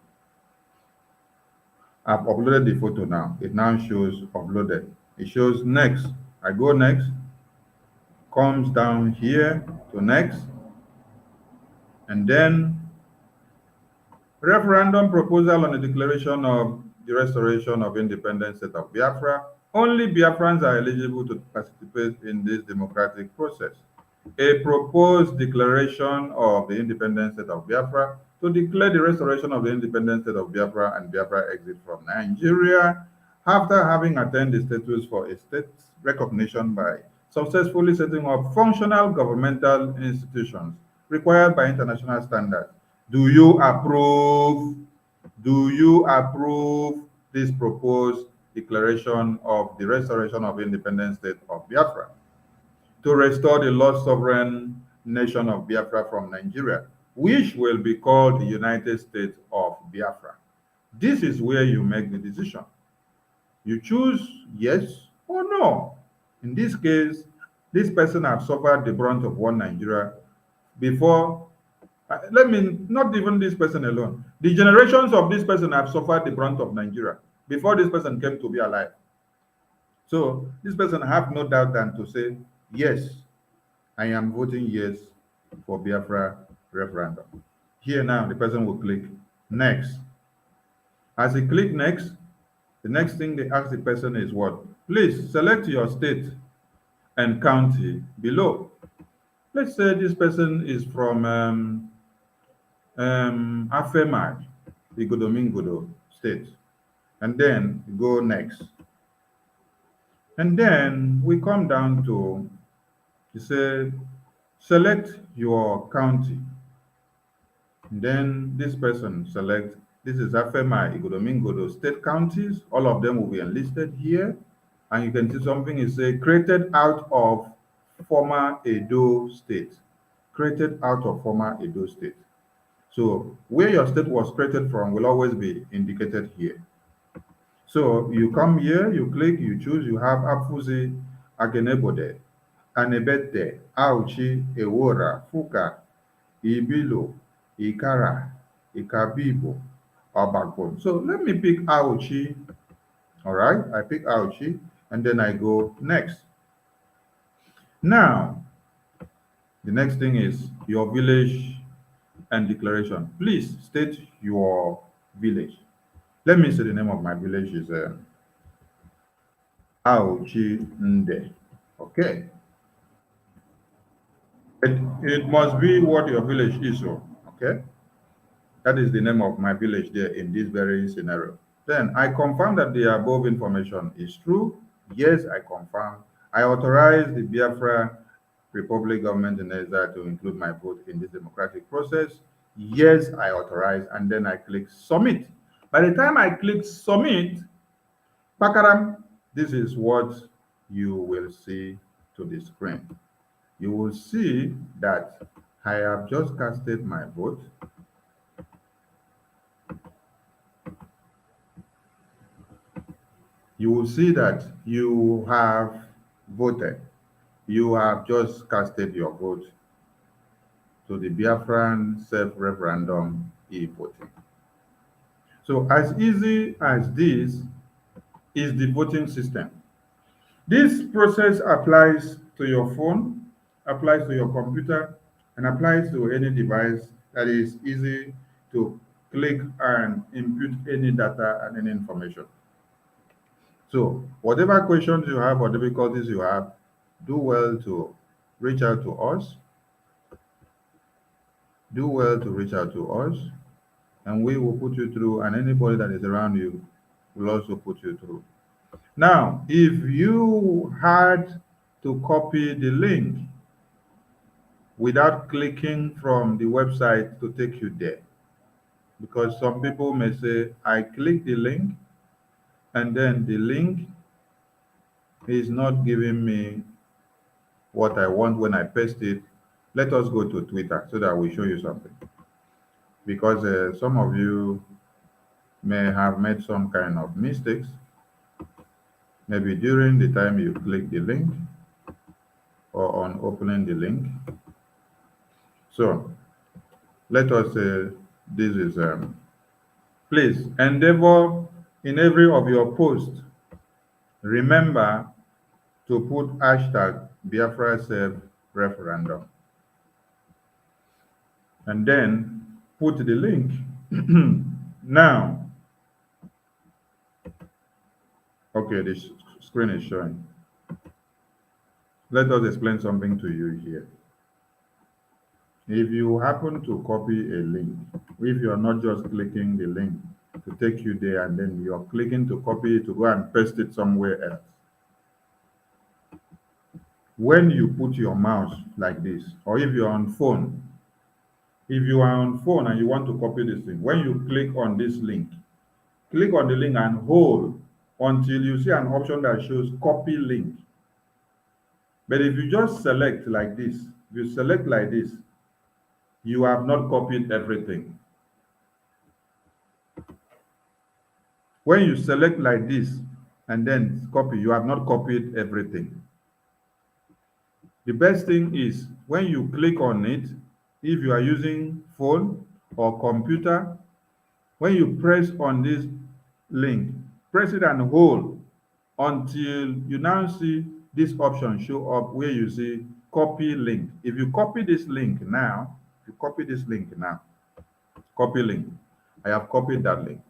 I've uploaded the photo now. It now shows uploaded. It shows next. I go next, comes down here to next, and then referendum proposal on the declaration of the restoration of independent state of Biafra. Only Biafrans are eligible to participate in this democratic process. A proposed declaration of the independent state of Biafra to declare the restoration of the independent state of Biafra and Biafra exit from Nigeria after having attained the status for a state recognition by successfully setting up functional governmental institutions required by international standards. Do you approve? Do you approve this proposed declaration of the restoration of independent state of Biafra to restore the lost sovereign nation of Biafra from Nigeria, which will be called the United States of Biafra? This is where you make the decision. You choose yes or no. In this case, this person has suffered the brunt of one Nigeria before. Let me, not even this person alone. The generations of this person have suffered the brunt of Nigeria before this person came to be alive. So this person have no doubt than to say, yes, I am voting yes for Biafra referendum. Here now, the person will click next. As he click next, the next thing they ask the person is what? Please select your state and county below. Let's say this person is from Afemai, Igodomingodo state, and then go next. And then we come down to, you say, select your county. And then this person select, this is Afemai, Igodomingodo state counties. All of them will be enlisted here. And you can see something is created out of former Edo state. Created out of former Edo state. So where your state was created from will always be indicated here. So you come here, you click, you choose, you have Afuzi, Agenebode, Anebete, Auchi, Ewora, Fuka, Ibilo, Ikara, Ikabibo, or Backbone. So let me pick Auchi. All right, I pick Auchi, and then I go next. Now, the next thing is your village and declaration. Please state your village. Let me say the name of my village is Auchi Nde. Okay. It must be what your village is. Okay. That is the name of my village there in this very scenario. Then I confirm that the above information is true. Yes, I confirm. I authorize the Biafra Republic government in Nigeria to include my vote in this democratic process. Yes, I authorize, and then I click submit. By the time I click submit, pakaram, this is what you will see to the screen. You will see that I have just casted my vote. You will see that you have voted. You have just casted your vote to the Biafran self-referendum e-voting. So as easy as this is the voting system. This process applies to your phone, applies to your computer, and applies to any device that is easy to click and input any data and any information. So whatever questions you have or difficulties you have, do well to reach out to us. Do well to reach out to us, and we will put you through, and anybody that is around you will also put you through. Now, if you had to copy the link without clicking from the website to take you there, because some people may say, I click the link, and then the link is not giving me what I want when I paste it. Let us go to Twitter so that we show you something. Because some of you may have made some kind of mistakes, maybe during the time you click the link or on opening the link. So let us say this is, please endeavor in every of your posts, remember to put hashtag Biafra self-referendum. And then put the link. Now, okay, this screen is showing. Let us explain something to you here. If you happen to copy a link, if you're not just clicking the link to take you there and then you're clicking to copy it to go and paste it somewhere else, when you put your mouse like this, or if you're on phone, if you are on phone and you want to copy this thing, when you click on this link, click on the link and hold until you see an option that shows copy link. But if you just select like this, if you select like this, you have not copied everything. When you select like this and then copy, you have not copied everything. The best thing is when you click on it, if you are using phone or computer, when you press on this link, press it and hold until you now see this option show up where you see copy link. If you copy this link now, copy link. I have copied that link.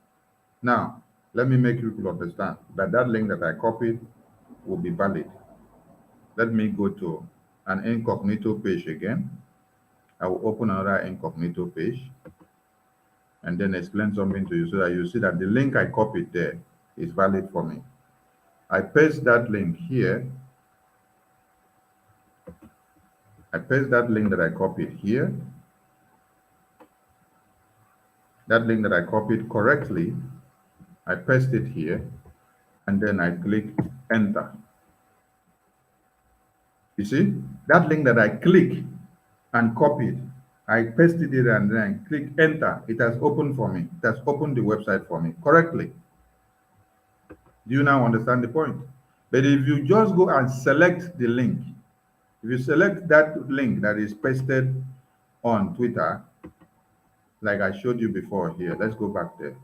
Now, let me make you understand that that link that I copied will be valid. Let me go to an incognito page again. I will open another incognito page and then explain something to you so that you see that the link I copied there is valid for me. I paste that link here. I paste that link that I copied here. That link that I copied correctly, I paste it here, and then I click enter. You see, that link that I click and copied, I pasted it and then I click enter. It has opened for me. It has opened the website for me correctly. Do you now understand the point? But if you just go and select the link, if you select that link that is pasted on Twitter, like I showed you before here, let's go back there.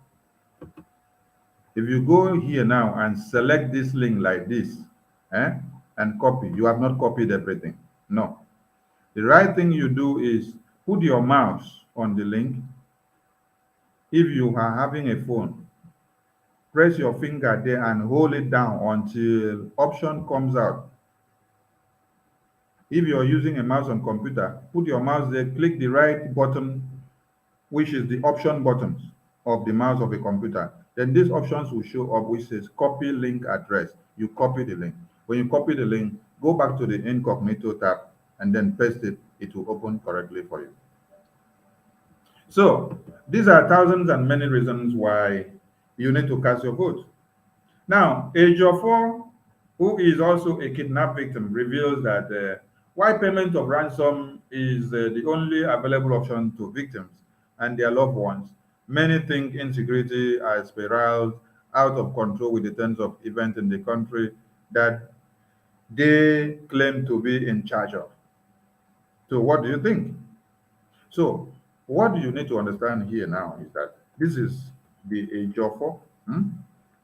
If you go here now and select this link like this, and copy, you have not copied everything. No. The right thing you do is put your mouse on the link. If you are having a phone, press your finger there and hold it down until option comes out. If you're using a mouse on computer, put your mouse there, click the right button, which is the option buttons of the mouse of a computer. Then these options will show up, which says copy link address. You copy the link. When you copy the link, go back to the incognito tab and then paste it. It will open correctly for you. So these are thousands and many reasons why you need to cast your vote. Now, Ejiofor, who is also a kidnap victim, reveals that while payment of ransom is the only available option to victims and their loved ones, many think insecurity has spiraled out of control with the tens of events in the country that they claim to be in charge of. So, what do you think? So, what you need to understand here now is that this is the Ejiofor,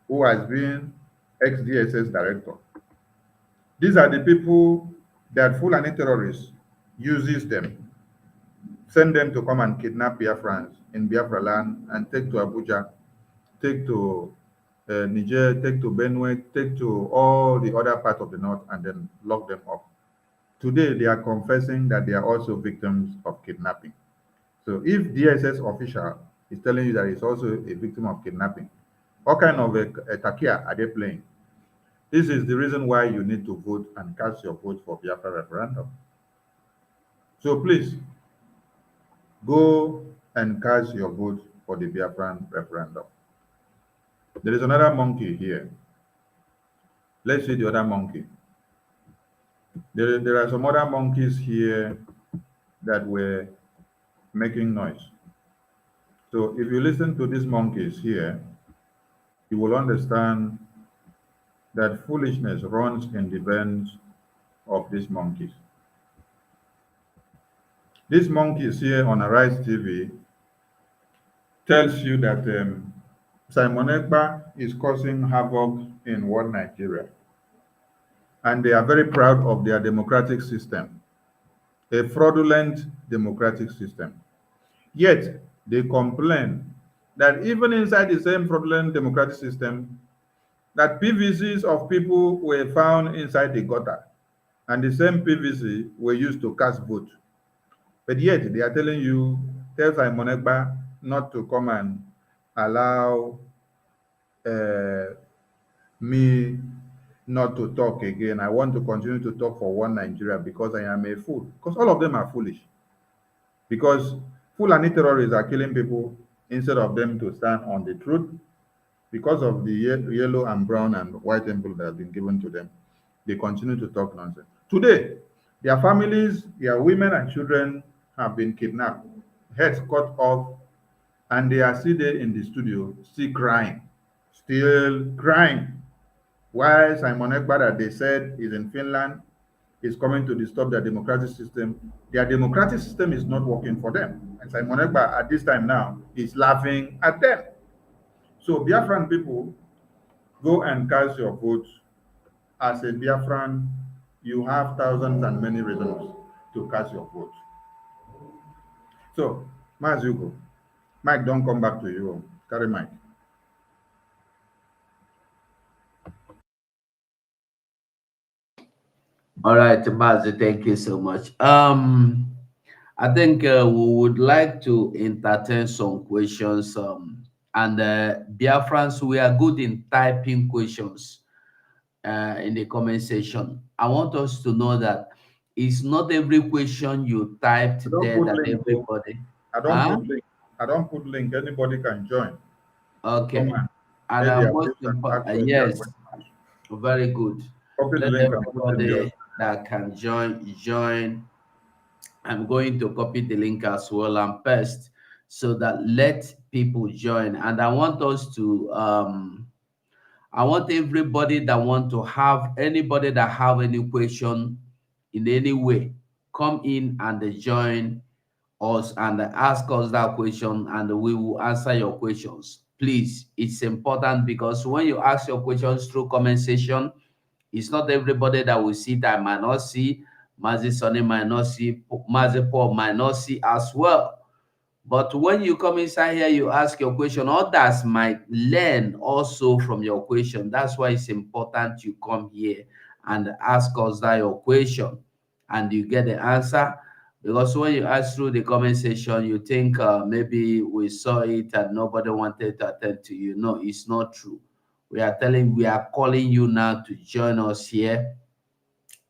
who has been ex-DSS director. These are the people that Fulani terrorists uses them, send them to come and kidnap Biafrans in Biafra land and take to Abuja, take to Niger, take to Benue, take to all the other parts of the north, and then lock them up. Today, they are confessing that they are also victims of kidnapping. So if DSS official is telling you that he's also a victim of kidnapping, what kind of a takia are they playing? This is the reason why you need to vote and cast your vote for Biafra referendum. So please, go and cast your vote for the Biafran referendum. There is another monkey here. Let's see the other monkey. There are some other monkeys here that were making noise. So if you listen to these monkeys here, you will understand that foolishness runs in the veins of these monkeys. These monkeys here on Arise TV tells you that Simon Ekpa is causing havoc in one Nigeria. And they are very proud of their democratic system, a fraudulent democratic system. Yet, they complain that even inside the same fraudulent democratic system, that PVCs of people were found inside the gutter, and the same PVC were used to cast vote. But yet, they are telling you, tell Simon Ekpa not to come and allow me not to talk again. I want to continue to talk for one Nigeria because I am a fool. Because all of them are foolish. Because Fulani terrorists are killing people instead of them to stand on the truth. Because of the yellow and brown and white envelope that have been given to them, they continue to talk nonsense. Today, their families, their women and children have been kidnapped, heads cut off, and they are still there in the studio, still crying. Why Simon Ekpa, that they said is in Finland, is coming to disturb their democratic system. Their democratic system is not working for them. And Simon Ekpa at this time now is laughing at them. So Biafran people, go and cast your vote. As a Biafran, you have thousands and many reasons to cast your vote. So, Mazuko, Mike, don't come back to you. Carry Mike. All right, Mazi, thank you so much. I think we would like to entertain some questions. And Biafrans, we are good in typing questions in the comment section. I want us to know that it's not every question you typed there that everybody. I don't put link. Anybody can join. Okay. And most important, yes, very good. Copy the Let link everybody that can join. I'm going to copy the link as well and paste so that let people join. And I want us to I want everybody that want to have anybody that have any question in any way, come in and join us and ask us that question, and we will answer your questions. Please, it's important because when you ask your questions through comment section, it's not everybody that will see that might not see. Mazi Sonny might not see, Mazi Paul might not see as well. But when you come inside here, you ask your question, others might learn also from your question. That's why it's important you come here and ask us that your question and you get the answer. Because when you ask through the comment section, you think maybe we saw it and nobody wanted to attend to you. No, it's not true. We are calling you now to join us here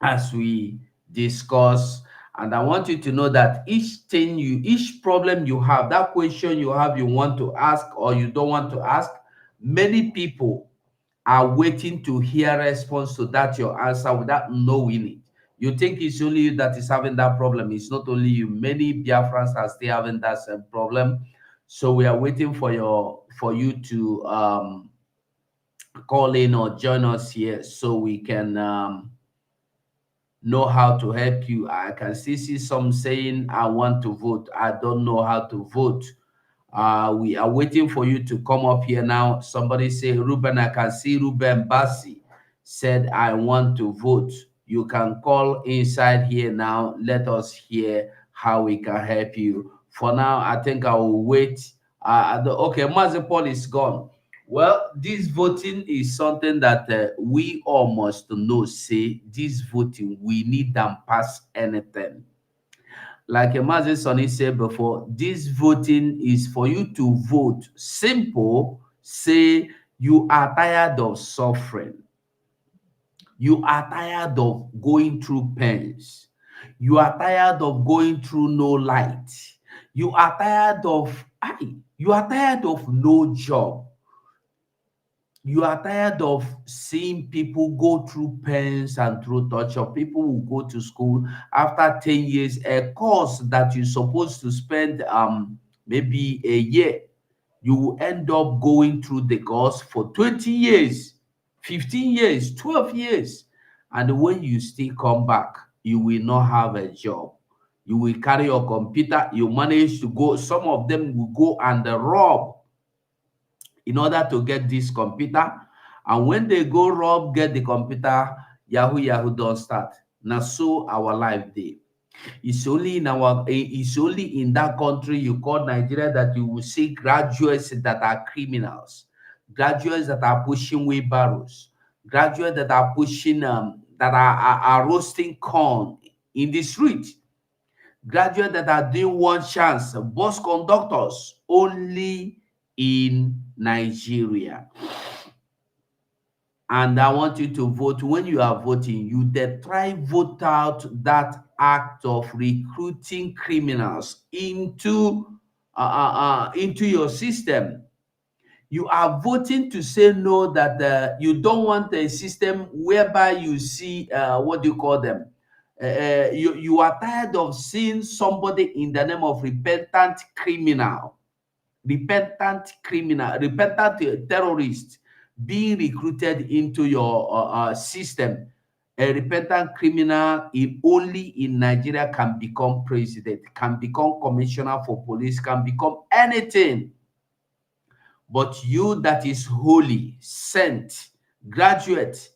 as we discuss. And I want you to know that each problem you have, that question you have, you want to ask or you don't want to ask, Many people are waiting to hear response to that your answer without knowing it. You think it's only you that is having that problem. It's not only you. Many Biafrans are still having that same problem. So we are waiting for you to call in or join us here so we can know how to help you. I can still see some saying, I want to vote. I don't know how to vote. We are waiting for you to come up here now. Somebody say, Ruben, I can see Ruben Bassi said, I want to vote. You can call inside here now. Let us hear how we can help you. For now, I think I will wait. Okay, Mazepol is gone. Well, this voting is something that we all must know. Say, this voting, we need them pass anything. Like Mazi Sonny said before, this voting is for you to vote. Simple. Say you are tired of suffering. You are tired of going through pains. You are tired of going through no light. You are tired of no job. You are tired of seeing people go through pains and through torture. People will go to school after 10 years, a course that you're supposed to spend maybe a year. You will end up going through the course for 20 years, 15 years, 12 years. And when you still come back, you will not have a job. You will carry your computer. You manage to go, some of them will go and rob in order to get this computer. And when they go rob, get the computer, Yahoo don't start. Now so our life day. It's only in that country you call Nigeria that you will see graduates that are criminals, graduates that are pushing wheelbarrows, graduates that are pushing that are roasting corn in the street, graduates that are doing one chance, bus conductors, only in Nigeria. And I want you to vote. When you are voting, you try vote out that act of recruiting criminals into your system. You are voting to say no, that you don't want a system whereby you see what do you call them? You are tired of seeing somebody in the name of repentant terrorist being recruited into your system. A repentant criminal only in Nigeria can become president, can become commissioner for police, can become anything. But you that is holy, sent, graduate,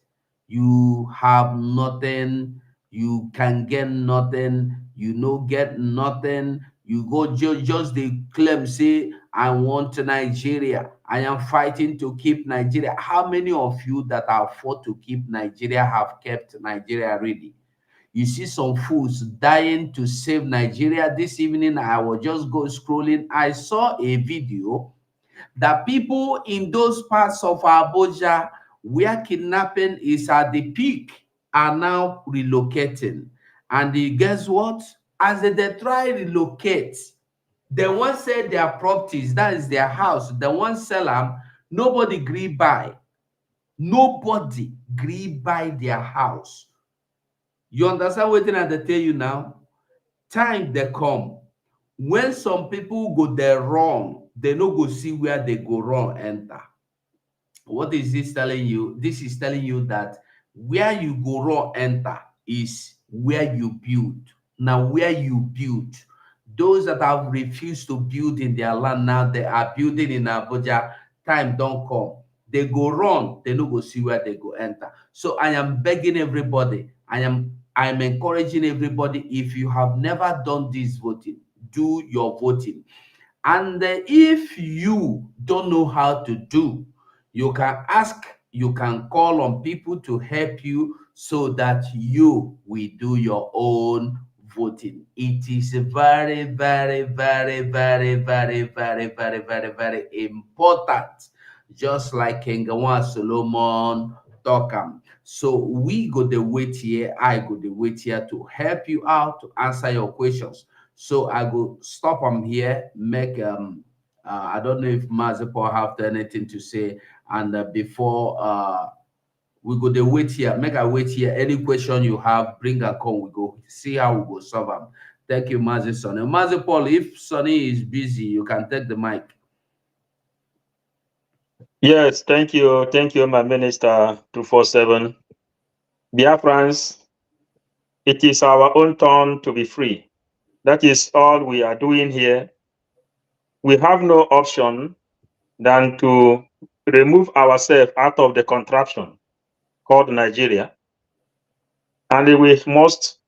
you have nothing, you can get nothing, you no get nothing. You go just the claim, say, I want Nigeria. I am fighting to keep Nigeria. How many of you that have fought to keep Nigeria have kept Nigeria really? You see some fools dying to save Nigeria. This evening, I was just scrolling. I saw a video that people in those parts of Abuja where kidnapping is at the peak are now relocating. And guess what? As they try relocate, they want sell their properties, that is their house, they want sell them, nobody agree buy. Nobody agree buy their house. You understand what I tell you now? Time they come. When some people go there wrong, they no go see where they go wrong enter. What is this telling you? This is telling you that where you go wrong enter is where you build. Now, where you build, those that have refused to build in their land now, they are building in Abuja. Time don't come. They go wrong, they no go see where they go enter. So I am begging everybody. I'm encouraging everybody. If you have never done this voting, do your voting. And if you don't know how to do, you can ask, you can call on people to help you so that you will do your own voting. It is very, very, very, very, very, very, very, very, very important. Just like King Solomon Tokam. So we go the wait here, I go the wait here to help you out to answer your questions. So I go stop them here, make I don't know if Mazepo have anything to say. And before we go the wait here, make a wait here. Any question you have, bring a call. We go see how we go solve them. Thank you, Mazi Sonny. Mazi Paul, if Sonny is busy, you can take the mic. Yes, thank you, my minister 247. Biafrans, it is our own turn to be free. That is all we are doing here. We have no option than to remove ourselves out of the contraption called Nigeria, and we must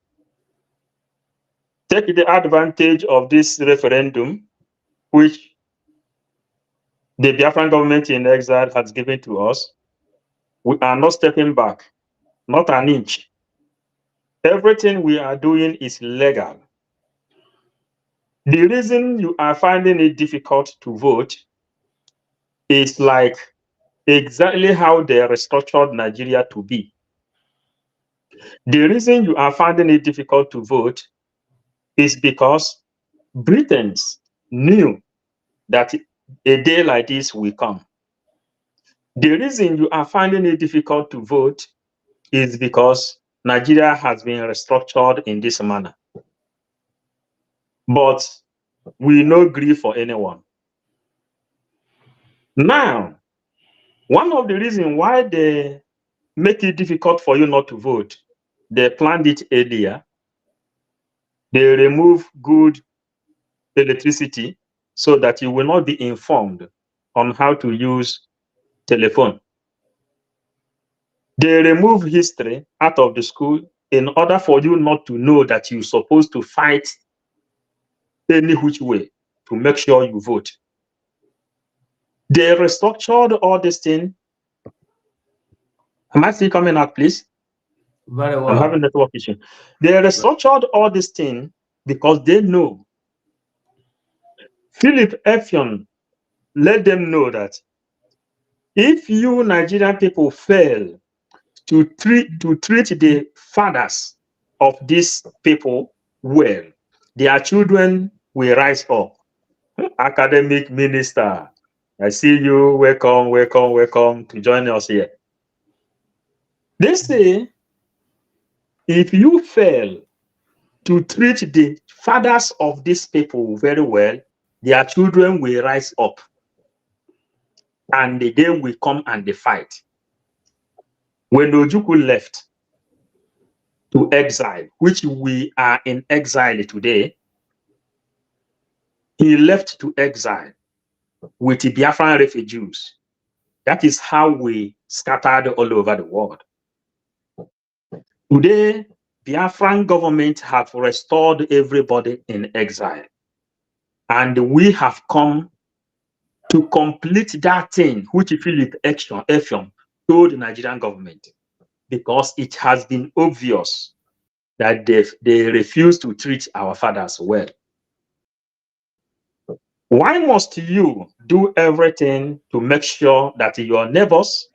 take the advantage of this referendum, which the Biafran government in exile has given to us. We are not stepping back, not an inch. Everything we are doing is legal. The reason you are finding it difficult to vote is like exactly how they restructured Nigeria to be. The reason you are finding it difficult to vote is because Britons knew that a day like this will come. The reason you are finding it difficult to vote is because Nigeria has been restructured in this manner. But we no grief for anyone. Now, one of the reasons why they make it difficult for you not to vote, they planned it earlier. They remove good electricity so that you will not be informed on how to use telephone. They remove history out of the school in order for you not to know that you're supposed to fight any which way to make sure you vote. They restructured all this thing. Am I still coming out, please? Very well. I'm having network issue. They restructured all this thing because they know. Philip Effion let them know that if you Nigerian people fail to treat the fathers of these people well, their children will rise up. Academic minister, I see you. Welcome, welcome, welcome to join us here. They say if you fail to treat the fathers of these people very well, their children will rise up and they will come and they fight. When Ojukwu left to exile, which we are in exile today, he left to exile with the Biafran refugees. That is how we scattered all over the world. Today, Biafran government have restored everybody in exile. And we have come to complete that thing which Philip Effion told the Nigerian government, because it has been obvious that they refuse to treat our fathers well. Why must you do everything to make sure that your neighbors,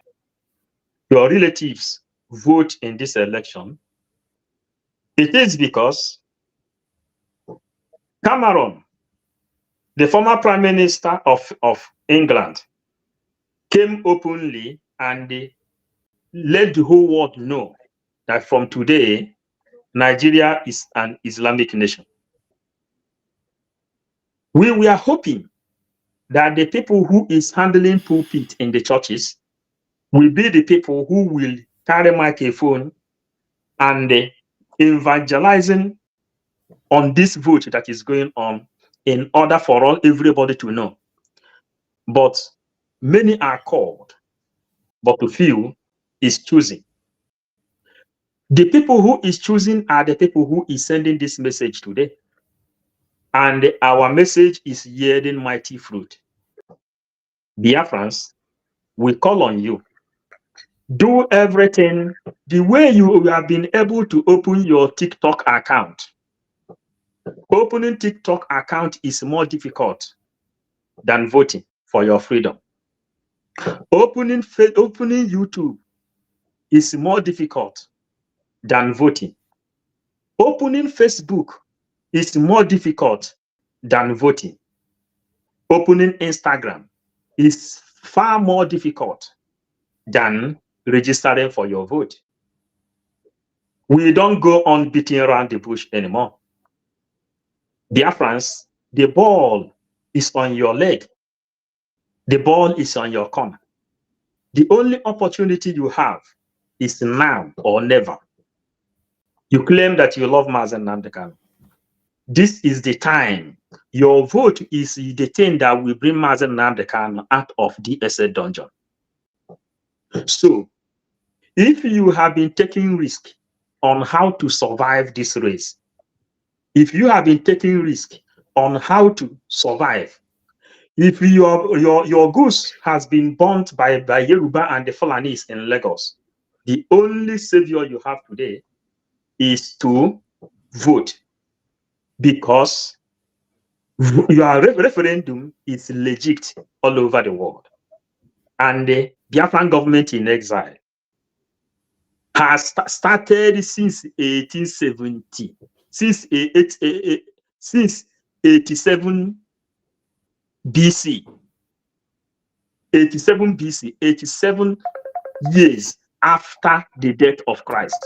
your relatives vote in this election? It is because Cameron, the former Prime Minister of England, came openly and let the whole world know that from today, Nigeria is an Islamic nation. We were hoping that the people who is handling pulpit in the churches will be the people who will carry microphone and evangelizing on this vote that is going on in order for everybody to know. But many are called, but a few is choosing. The people who is choosing are the people who is sending this message today. And our message is yielding mighty fruit. Biafrans, we call on you. Do everything the way you have been able to open your TikTok account. Opening TikTok account is more difficult than voting for your freedom. Opening YouTube is more difficult than voting. Opening Facebook is more difficult than voting. opening Instagram is far more difficult than registering for your vote. We don't go on beating around the bush anymore. Biafrans, the ball is on your leg. The ball is on your corner. The only opportunity you have is now or never. You claim that you love Mazen Namdekan. This is the time. Your vote is the thing that will bring Mazen Namdekan out of DSA dungeon. So, if you have been taking risk on how to survive this race, if you have been taking risk on how to survive, if your goose has been burnt by Yoruba and the Fulanis in Lagos, the only savior you have today is to vote, because your referendum is legit all over the world. And the Biafran government in exile has started since 1870, since 87 BC. 87 BC, 87 years after the death of Christ.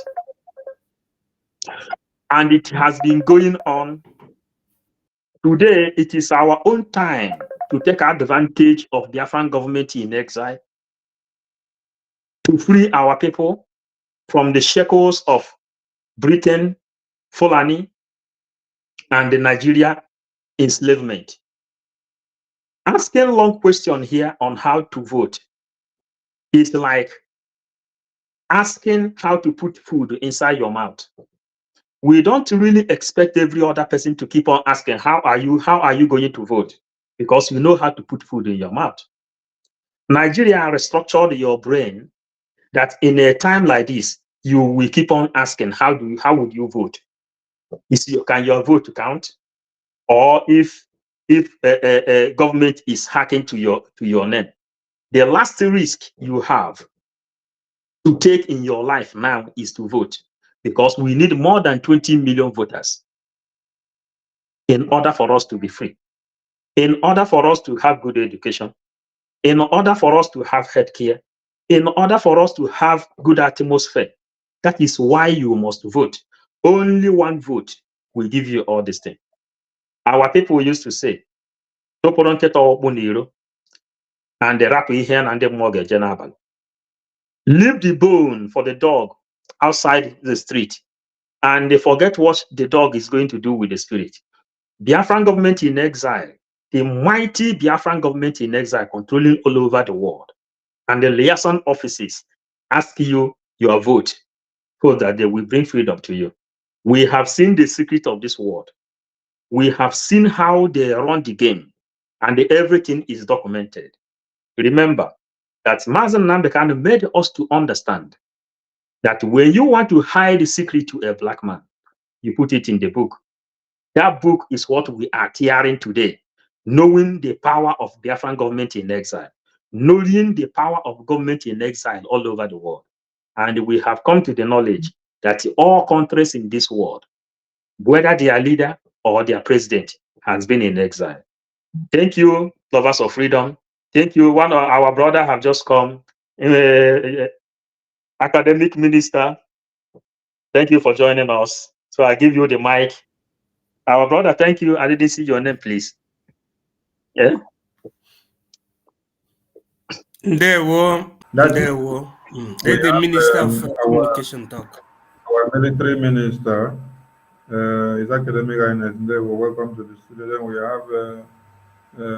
And it has been going on. Today, it is our own time to take advantage of Biafran government in exile to free our people from the shackles of Britain, Fulani, and the Nigeria enslavement. Asking a long question here on how to vote is like asking how to put food inside your mouth. We don't really expect every other person to keep on asking, how are you going to vote? Because you know how to put food in your mouth. Nigeria restructured your brain that in a time like this, you will keep on asking, how would you vote? Can your vote count? Or if government is hacking to your name? The last risk you have to take in your life now is to vote, because we need more than 20 million voters in order for us to be free, in order for us to have good education, in order for us to have healthcare, in order for us to have good atmosphere. That is why you must vote. Only one vote will give you all these things. Our people used to say, and the rap here and the mortgage general. Leave the bone for the dog outside the street, and they forget what the dog is going to do with the spirit. Biafran government in exile, the mighty Biafran government in exile, controlling all over the world, and the liaison offices ask you your vote so that they will bring freedom to you. We have seen the secret of this world. We have seen how they run the game, and everything is documented. Remember that Mazen Namdekan made us to understand that when you want to hide the secret to a black man, you put it in the book. That book is what we are tearing today, knowing the power of Biafran government in exile, knowing the power of government in exile all over the world. And we have come to the knowledge that all countries in this world, whether their leader or their president, has been in exile. Thank you, lovers of freedom. Thank you. One of our brother have just come, academic minister. Thank you for joining us. So I give you the mic. Our brother, thank you. I didn't see your name, please. Yeah. Ndewo. Let The Minister of Communication talk. Our military minister is Academic Highness. Welcome to the studio. Then we have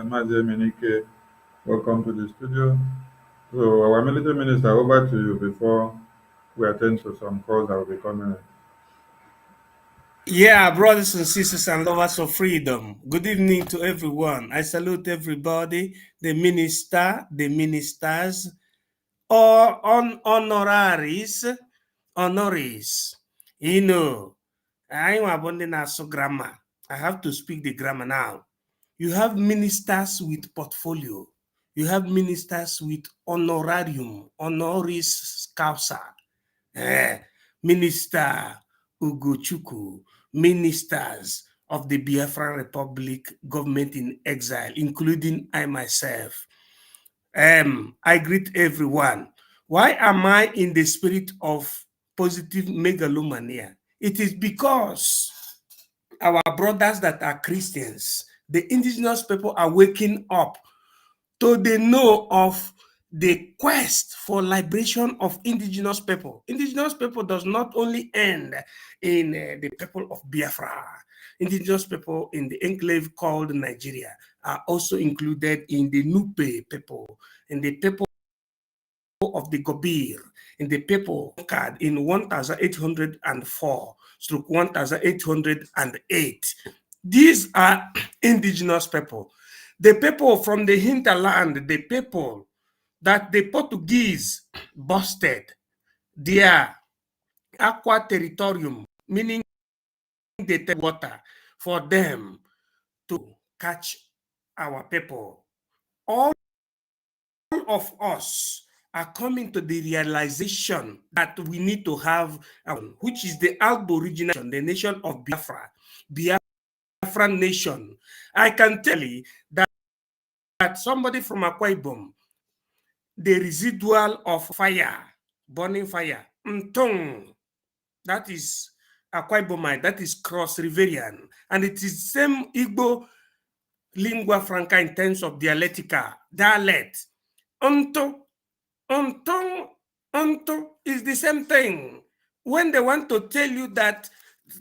Mazi Menike. Welcome to the studio. So our military minister, over to you before we attend to some calls that will be coming. Yeah, brothers and sisters and lovers of freedom. Good evening to everyone. I salute everybody, the minister, the ministers, or honoraries. You know, I'm abundant grammar. I have to speak the grammar now. You have ministers with portfolio. You have ministers with honorarium, honoris causa. Minister Ugochukwu, ministers of the Biafran Republic government in exile, including I myself. I greet everyone. Why am I in the spirit of positive megalomania? It is because our brothers that are Christians, the indigenous people, are waking up to the know of the quest for liberation of indigenous people. Indigenous people does not only end in the people of Biafra. Indigenous people in the enclave called Nigeria are also included in the Nupe people, in the people of the Gobir, in the people card in 1804 stroke 1808. These are indigenous people. The people from the hinterland, the people that the Portuguese busted their aqua territorium, meaning the water, for them to catch our people. All of us are coming to the realization that we need to have, which is the Aboriginal, the nation of Biafra, Biafran nation. I can tell you that somebody from Akwa Ibom, the residual of fire, burning fire, that is Akwa Ibomite, that is cross-Riverian, and it is same Igbo lingua franca in terms of dialect. Onto is the same thing. When they want to tell you that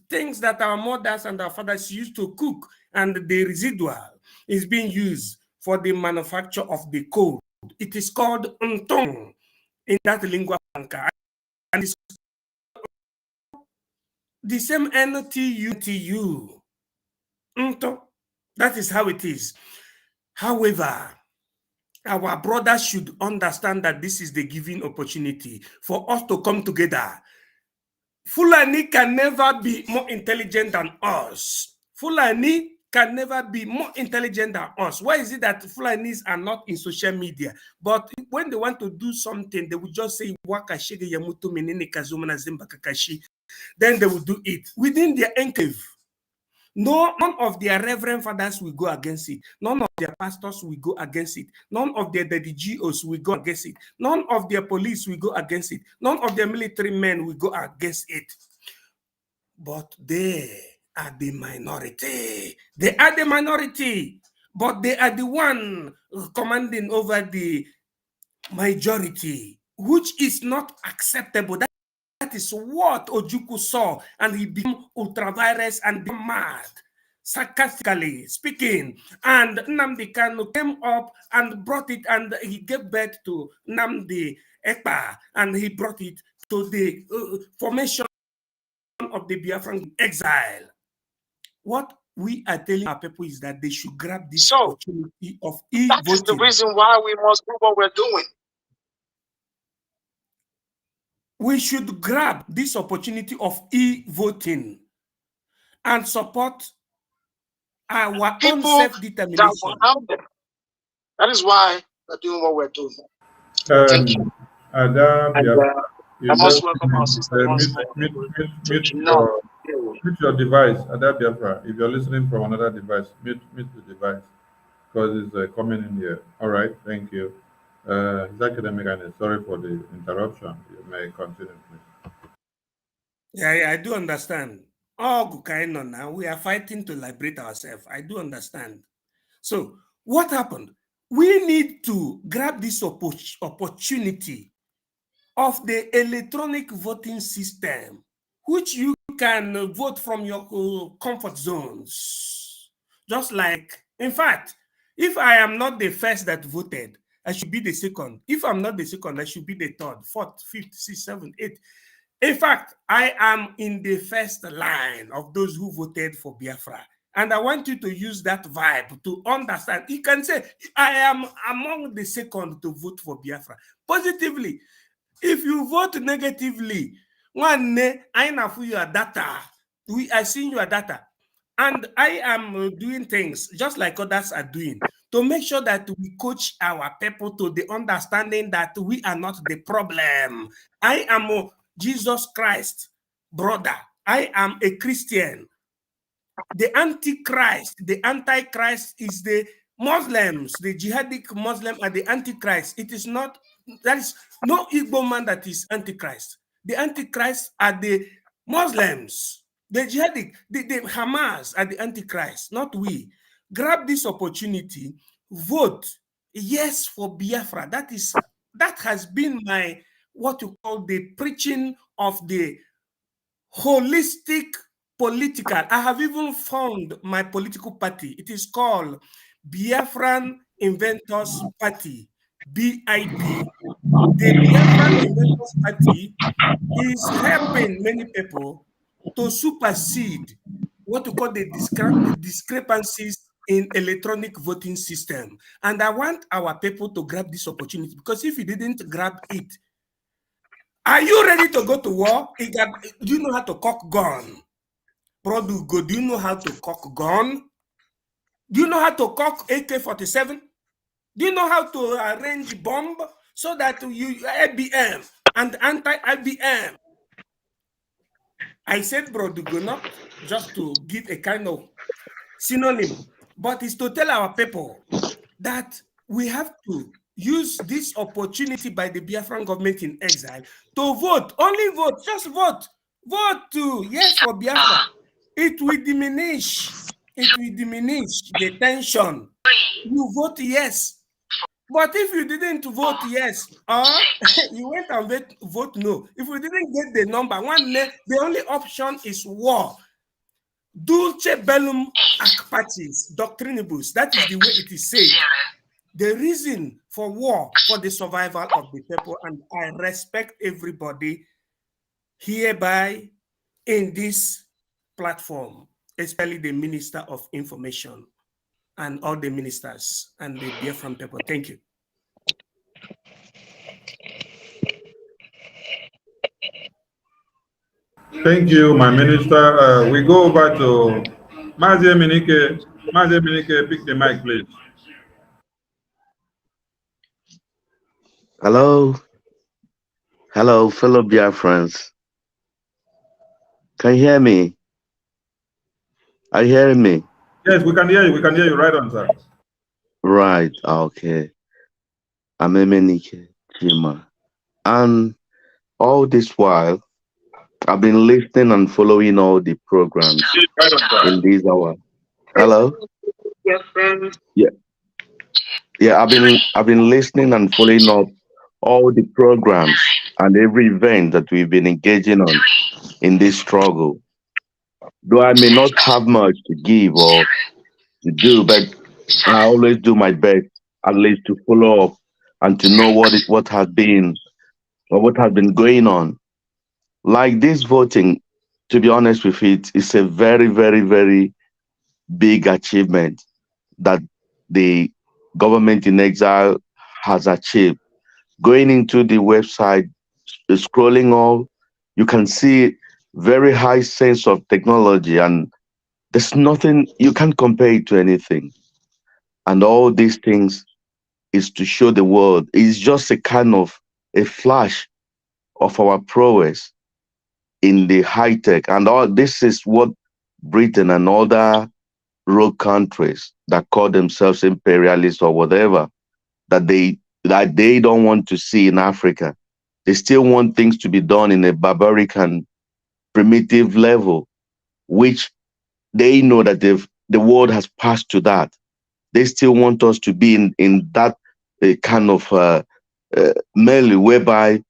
things that our mothers and our fathers used to cook and the residual is being used for the manufacture of the code, it is called untong in that lingua franca. And it's the same NTU. That is how it is. However, our brothers should understand that this is the given opportunity for us to come together. Fulani can never be more intelligent than us. Fulani can never be more intelligent than us. Why is it that Fulanis are not in social media? But when they want to do something, they will just say, then they will do it within their enclave. None of their reverend fathers will go against it. None of their pastors will go against it. None of their DGOs will go against it. None of their police will go against it. None of their military men will go against it. But they are the minority. They are the minority. But they are the one commanding over the majority, which is not acceptable. That is what Ojukwu saw, and he became ultra-virus and mad, sarcastically speaking. And Nnamdi Kanu came up and brought it, and he gave birth to Nnamdi Ekpa, and he brought it to the formation of the Biafran exile. What we are telling our people is that they should grab this opportunity of e-voting. That is the reason why we must do what we're doing. We should grab this opportunity of e-voting and support our own self-determination. That is why we're doing what we're doing. Thank you. I must welcome our sister. Mute your device, Ada Biafra. If you're listening from another device, mute the device because it's coming in here. All right, thank you. His academic and sorry for the interruption. You may continue, please. Yeah, I do understand. Oh, now we are fighting to liberate ourselves. I do understand. So, what happened? We need to grab this opportunity of the electronic voting system, which you can vote from your comfort zones. Just like, in fact, if I am not the first that voted, I should be the second. If I'm not the second, I should be the third, fourth, fifth, sixth, seventh, eighth. In fact, I am in the first line of those who voted for Biafra. And I want you to use that vibe to understand. You can say, I am among the second to vote for Biafra. Positively. If you vote negatively, one day, I know your data. We are seeing your data. And I am doing things just like others are doing to make sure that we coach our people to the understanding that we are not the problem. I am Jesus Christ, brother. I am a Christian. The Antichrist is the Muslims, the jihadic Muslim are the Antichrist. It is not, that is no Igbo man that is Antichrist. The Antichrist are the Muslims, the jihadic, the Hamas are the Antichrist, not we. Grab this opportunity, vote yes for Biafra. That has been my, what you call the preaching of the holistic political. I have even found my political party. It is called Biafran Inventors Party, BIP. The Biafran Inventors Party is helping many people to supersede what we call the discrepancies in electronic voting system. And I want our people to grab this opportunity, because if you didn't grab it, are you ready to go to war? Do you know how to cock gun? Produgo, do you know how to cock gun? Do you know how to cock AK-47? Do you know how to arrange bomb so that you IBM and anti-IBM? I said Produgo not just to give a kind of synonym, but it's to tell our people that we have to use this opportunity by the Biafran government in exile to vote. Only vote, just vote. Vote to yes for Biafra. It will diminish the tension. You vote yes. But if you didn't vote yes, or you went and vote no, if you didn't get the number, the only option is war. Dulce bellum ac pacis, doctrinibus. That is the way it is said. The reason for war, for the survival of the people, and I respect everybody hereby in this platform, especially the Minister of Information and all the ministers and the Biafran people. Thank you. Thank you, my minister. We go over to Mazi Minike. Mazi Minike, pick the mic, please. Hello. Hello, fellow Biafrans. Can you hear me? Are you hearing me? Yes, we can hear you. We can hear you right on, sir. Right. Okay. I'm Emenike Chima. And all this while, I've been listening and following all the programs in this hour. Hello? Yeah. Yeah, I've been listening and following up all the programs and every event that we've been engaging on in this struggle. Though I may not have much to give or to do, but I always do my best at least to follow up and to know what has been going on. Like this voting, to be honest with it, it's a very, very, very big achievement that the government in exile has achieved. Going into the website, scrolling all, you can see very high sense of technology, and there's nothing, you can't compare it to anything. And all these things is to show the world. It's just a kind of a flash of our prowess in the high tech. And all this is what Britain and other rogue countries that call themselves imperialists or whatever, that they don't want to see in Africa. They still want things to be done in a barbaric and primitive level, which they know that the world has passed to that. They still want us to be in that kind of melee whereby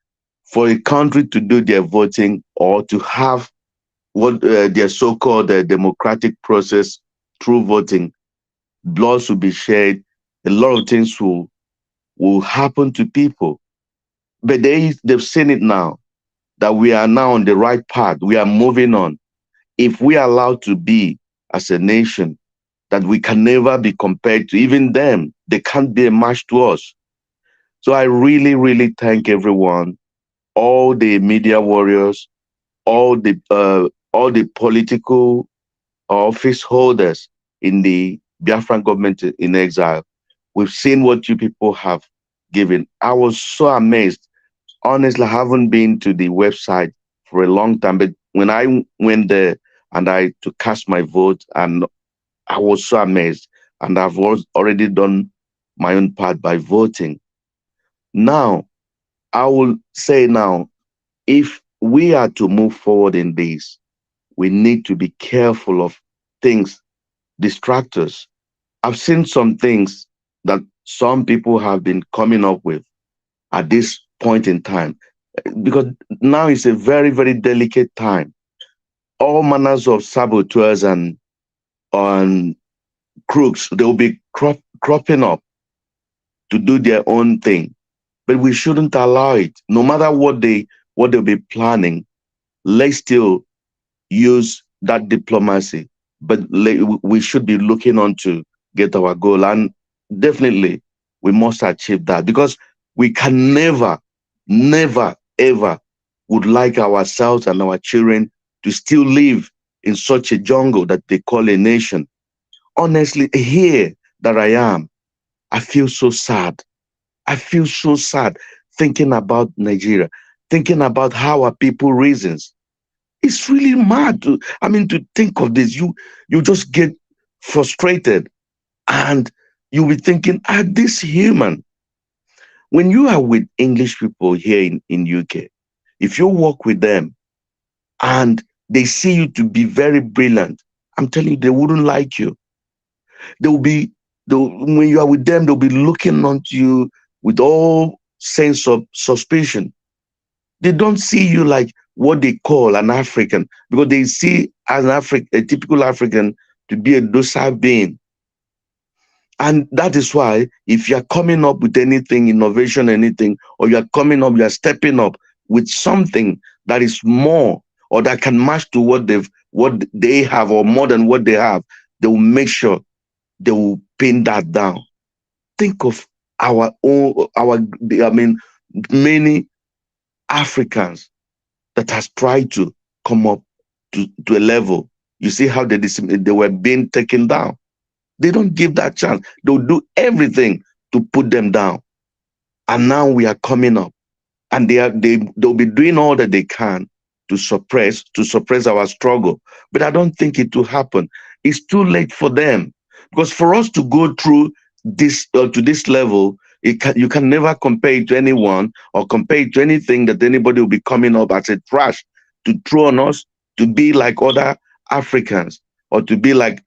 for a country to do their voting or to have what their so-called democratic process through voting, blood will be shed, a lot of things will happen to people. But they've seen it now, that we are now on the right path. We are moving on. If we are allowed to be as a nation, that we can never be compared to even them, they can't be a match to us. So I really, really thank everyone, all the media warriors, all the political office holders in the Biafran government in exile. We've seen what you people have given. I was so amazed. Honestly, I haven't been to the website for a long time, but when I went there, and to cast my vote, and I was so amazed. And I've already done my own part by voting. Now, I will say now, if we are to move forward in this, we need to be careful of things, distractors. I've seen some things that some people have been coming up with at this point in time, because now is a very, very delicate time. All manners of saboteurs and crooks, they will be cropping up to do their own thing. But we shouldn't allow it. No matter what they'll be planning, let's still use that diplomacy. But we should be looking on to get our goal. And definitely we must achieve that, because we can never, ever would like ourselves and our children to still live in such a jungle that they call a nation. Honestly, here that I am, I feel so sad. I feel so sad thinking about Nigeria, thinking about how our people reasons. It's really mad to think of this. You just get frustrated, and you'll be thinking, are this human? When you are with English people here in UK, if you work with them and they see you to be very brilliant, I'm telling you, they wouldn't like you. When you are with them, they'll be looking onto you with all sense of suspicion. They don't see you like what they call an African, because they see as a typical African to be a docile being. And that is why, if you're coming up with anything, innovation, anything, or you're stepping up with something that is more, or that can match to what they have, or more than what they have, they will make sure they will pin that down. Think of many Africans that has tried to come up to a level. You see how they were being taken down. They don't give that chance. They'll do everything to put them down. And now we are coming up, and they'll be doing all that they can to suppress our struggle. But I don't think it will happen. It's too late for them, because for us to go through this to this level, you can never compare it to anyone, or compare it to anything that anybody will be coming up as a trash to throw on us, to be like other Africans, or to be like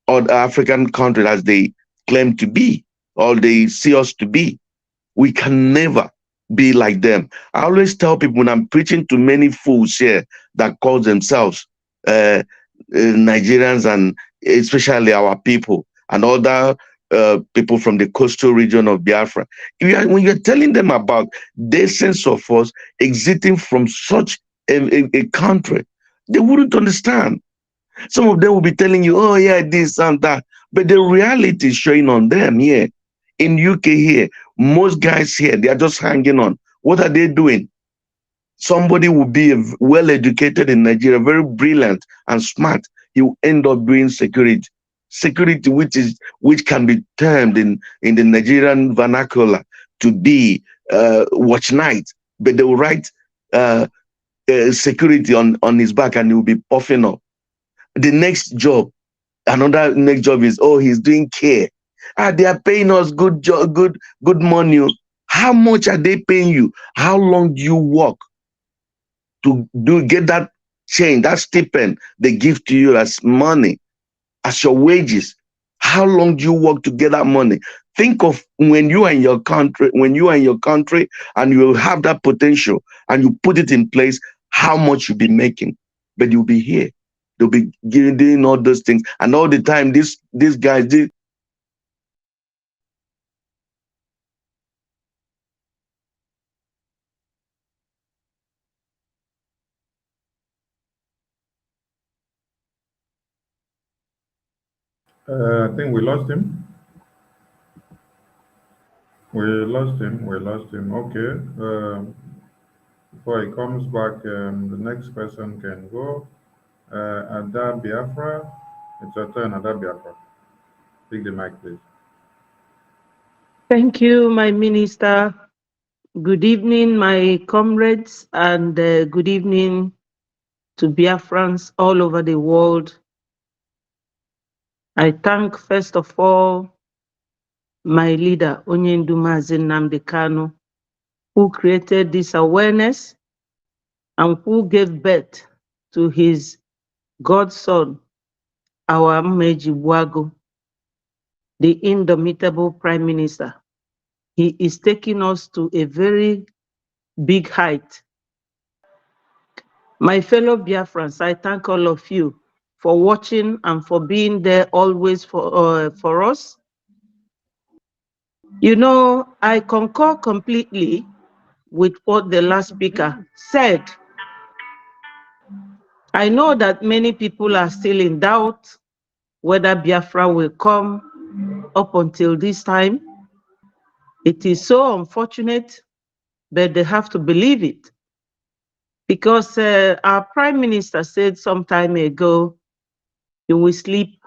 other African countries as they claim to be, or they see us to be. We can never be like them. I always tell people, when I'm preaching to many fools here that call themselves Nigerians, and especially our people and other people from the coastal region of Biafra, when you're telling them about the sense of us exiting from such a country, they wouldn't understand. Some of them will be telling you, oh yeah, this and that, but the reality is showing on them here. In UK here, most guys here, they are just hanging on. What are they doing? Somebody will be well-educated in Nigeria, very brilliant and smart. He will end up doing security, which can be termed in the Nigerian vernacular to be watch night, but they will write security on his back, and he will be puffing up. Another next job is, oh, he's doing care. They are paying us good money. How much are they paying you? How long do you work to get that change, that stipend they give to you as money, as your wages? How long do you work to get that money? Think of when you are in your country, and you have that potential and you put it in place, how much you'll be making. But you'll be here. They'll be doing all those things, and all the time these guys did. I think we lost him. We lost him. Okay. Before he comes back, the next person can go. Ada Biafra. It's your turn, Ada Biafra. Take the mic, please. Thank you, my minister. Good evening, my comrades, and good evening to Biafrans all over the world. I thank, first of all, my leader, Onyendu Mazi Nnamdi Kanu, who created this awareness and who gave birth to his godson, our Meji Buago, the indomitable Prime Minister. He is taking us to a very big height. My fellow Biafrans, I thank all of you for watching and for being there always for us. You know, I concur completely with what the last speaker said. I know that many people are still in doubt whether Biafra will come up until this time. It is so unfortunate, but they have to believe it. Because our Prime Minister said some time ago, you will sleep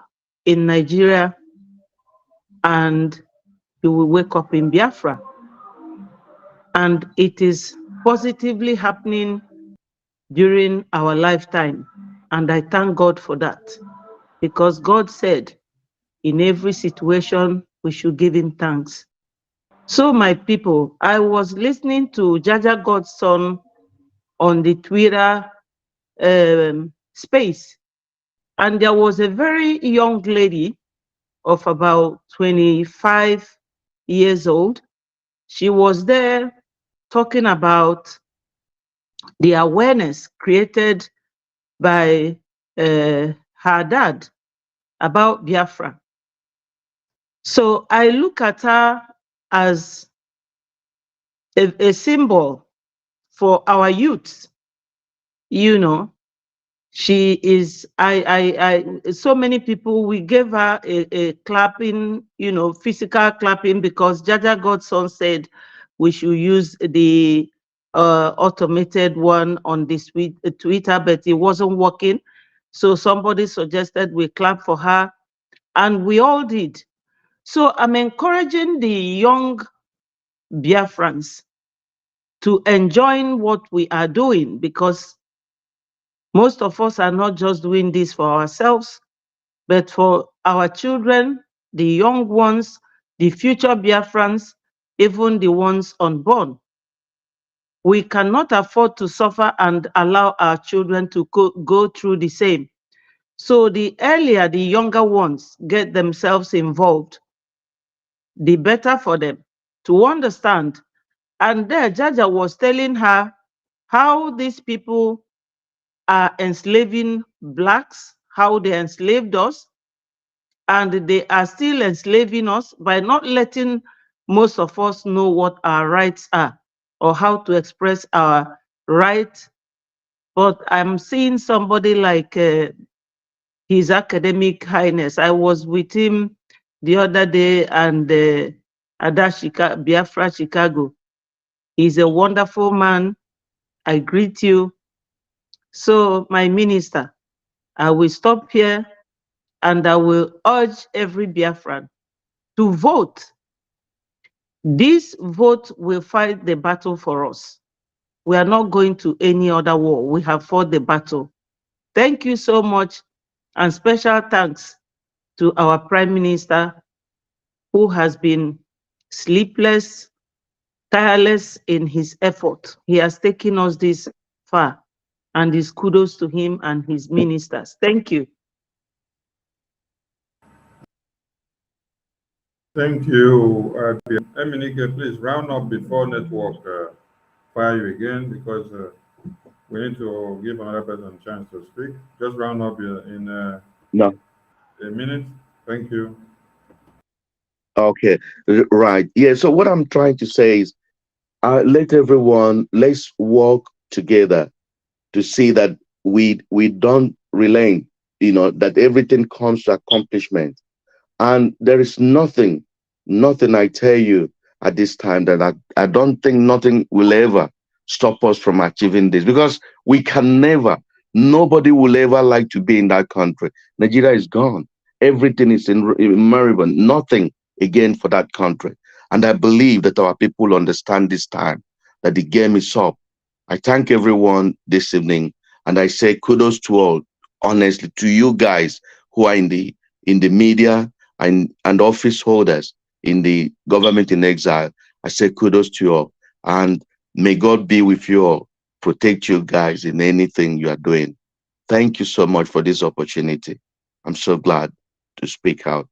in Nigeria and you will wake up in Biafra. And it is positively happening during our lifetime. And I thank God for that. Because God said, in every situation, we should give him thanks. So my people, I was listening to Jaja Godson on the Twitter space. And there was a very young lady of about 25 years old. She was there talking about the awareness created by her dad about Biafra. So I look at her as a symbol for our youth. You know, she is, so many people, we gave her a clapping, you know, physical clapping, because Jaja Godson said we should use the automated one on this Twitter, but it wasn't working. So somebody suggested we clap for her, and we all did. So I'm encouraging the young Biafrans to enjoy what we are doing, because most of us are not just doing this for ourselves, but for our children, the young ones, the future Biafrans, even the ones unborn. We cannot afford to suffer and allow our children to go through the same. So the earlier the younger ones get themselves involved, the better for them to understand. And there, Jaja was telling her how these people are enslaving blacks, how they enslaved us, and they are still enslaving us by not letting most of us know what our rights are or how to express our rights. But I'm seeing somebody like His Academic Highness. I was with him the other day, and Biafra Chicago. He's a wonderful man. I greet you. So, my minister, I will stop here, and I will urge every Biafran to vote. This vote will fight the battle for us. We are not going to any other war. We have fought the battle. Thank you so much, and special thanks to our Prime Minister, who has been sleepless, tireless in his effort. He has taken us this far, and it's kudos to him and his ministers. Thank you. Thank you, Eminike. Please round up before network fire you again, because we need to give another person a chance to speak. Just round up in No. a minute. Thank you. Okay, right. Yeah, so what I'm trying to say is, let's work together to see that we don't relent, that everything comes to accomplishment. And there is nothing I tell you at this time that I don't think nothing will ever stop us from achieving this, because we can never, nobody will ever like to be in that country. Nigeria is gone. Everything is in moribund. Nothing again for that country. And I believe that our people understand this time that the game is up. I thank everyone this evening. And I say kudos to all, honestly, to you guys who are in the media and office holders in the government in exile. I say kudos to you all. And may God be with you all, protect you guys in anything you are doing. Thank you so much for this opportunity. I'm so glad to speak out.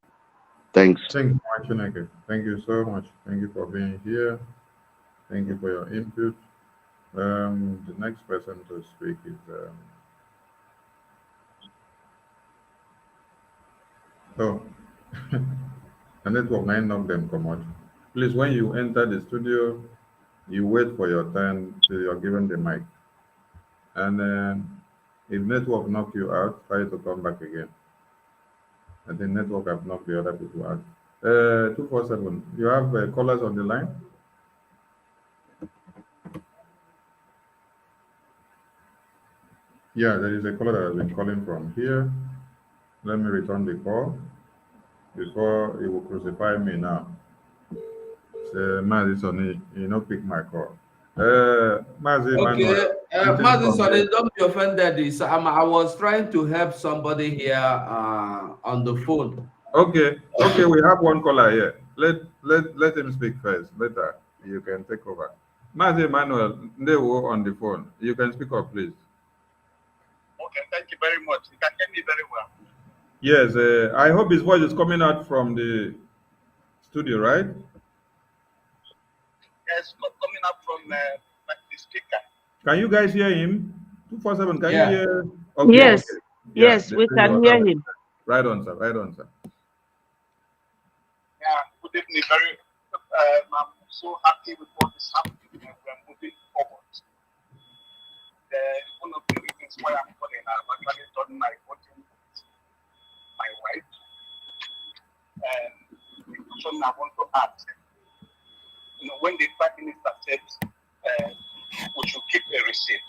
Thanks. Thank you, Chineke. Thank you so much. Thank you for being here. Thank you for your input. The next person to speak is oh, the network nine knock them come out. Please, when you enter the studio, you wait for your turn till you're given the mic. And if network knock you out, try to come back again. And the network have knocked the other people out. 247, you have callers on the line? Yeah, there is a caller that has been calling from here. Let me return the call before he will crucify me now. Mazi Sonny, you know, pick my call. Mazi Okay, Manuel. Mazi Sonny, don't be offended. I was trying to help somebody here on the phone. Okay, we have one caller here. Let him speak first. Later, you can take over. Mazi Manuel, they were on the phone. You can speak up, please. Okay, thank you very much. You can hear me very well. Yes, I hope his voice is coming out from the studio, right? Yes, coming up from the speaker. Can you guys hear him? 247, can Yeah. you hear? Okay, Yes, okay. yes, we can hear him. Right on, sir. Right on, sir. Yeah, good evening. I'm so happy with what is happening, and we're moving forward. One of the reasons why I'm calling, I've actually done my voting with my wife. And the question I want to ask, when the Prime Minister said we should keep a receipt,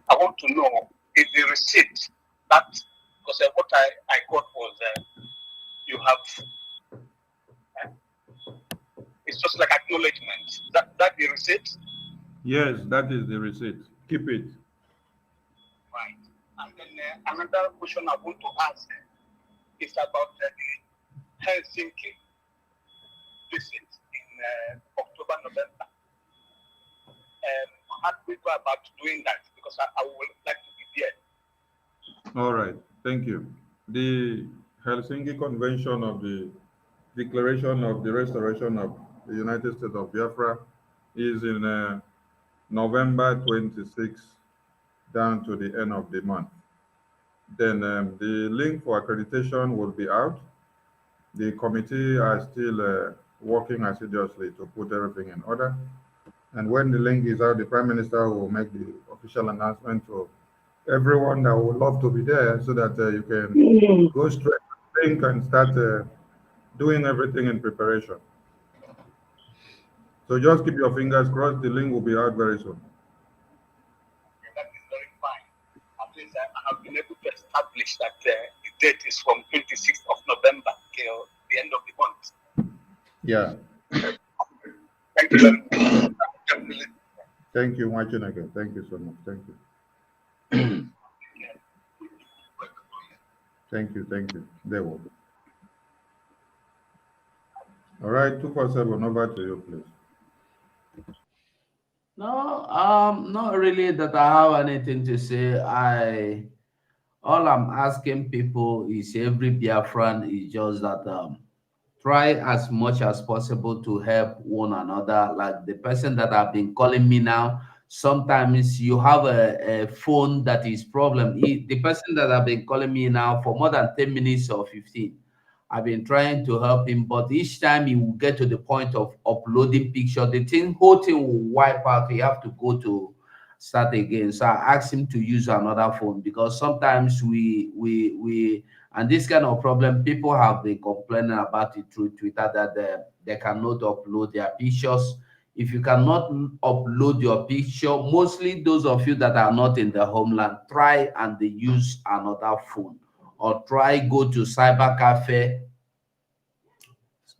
I want to know if the receipt that, because what I got was you have, it's just like acknowledgement. That the receipt? Yes, that is the receipt. Keep it. Right. And then another question I want to ask is about the Helsinki visit in October, November. How do we go about doing that? Because I would like to be there. All right. Thank you. The Helsinki Convention of the Declaration of the Restoration of the United States of Biafra is in November 26th down to the end of the month. Then the link for accreditation will be out. The committee are still working assiduously to put everything in order. And when the link is out, the Prime Minister will make the official announcement to everyone that would love to be there so that you can go straight to the link and start doing everything in preparation. So just keep your fingers crossed. The link will be out very soon. Okay, that is very fine. At least I have been able to establish that the date is from 26th of November till the end of the month. Yeah. Thank you very much. Thank you, Machineke. Thank you so much. Thank you. Thank you. There will be. All right, 247, over to you, please. No, not really that I have anything to say. All I'm asking people is every Biafran is just that try as much as possible to help one another. Like the person that have been calling me now, sometimes you have a phone that is problem. The person that have been calling me now for more than 10 minutes or 15, I've been trying to help him, but each time he will get to the point of uploading picture, whole thing will wipe out. You have to go to start again. So I asked him to use another phone because sometimes and this kind of problem, people have been complaining about it through Twitter that they cannot upload their pictures. If you cannot upload your picture, mostly those of you that are not in the homeland, try and they use another phone or try go to cyber cafe.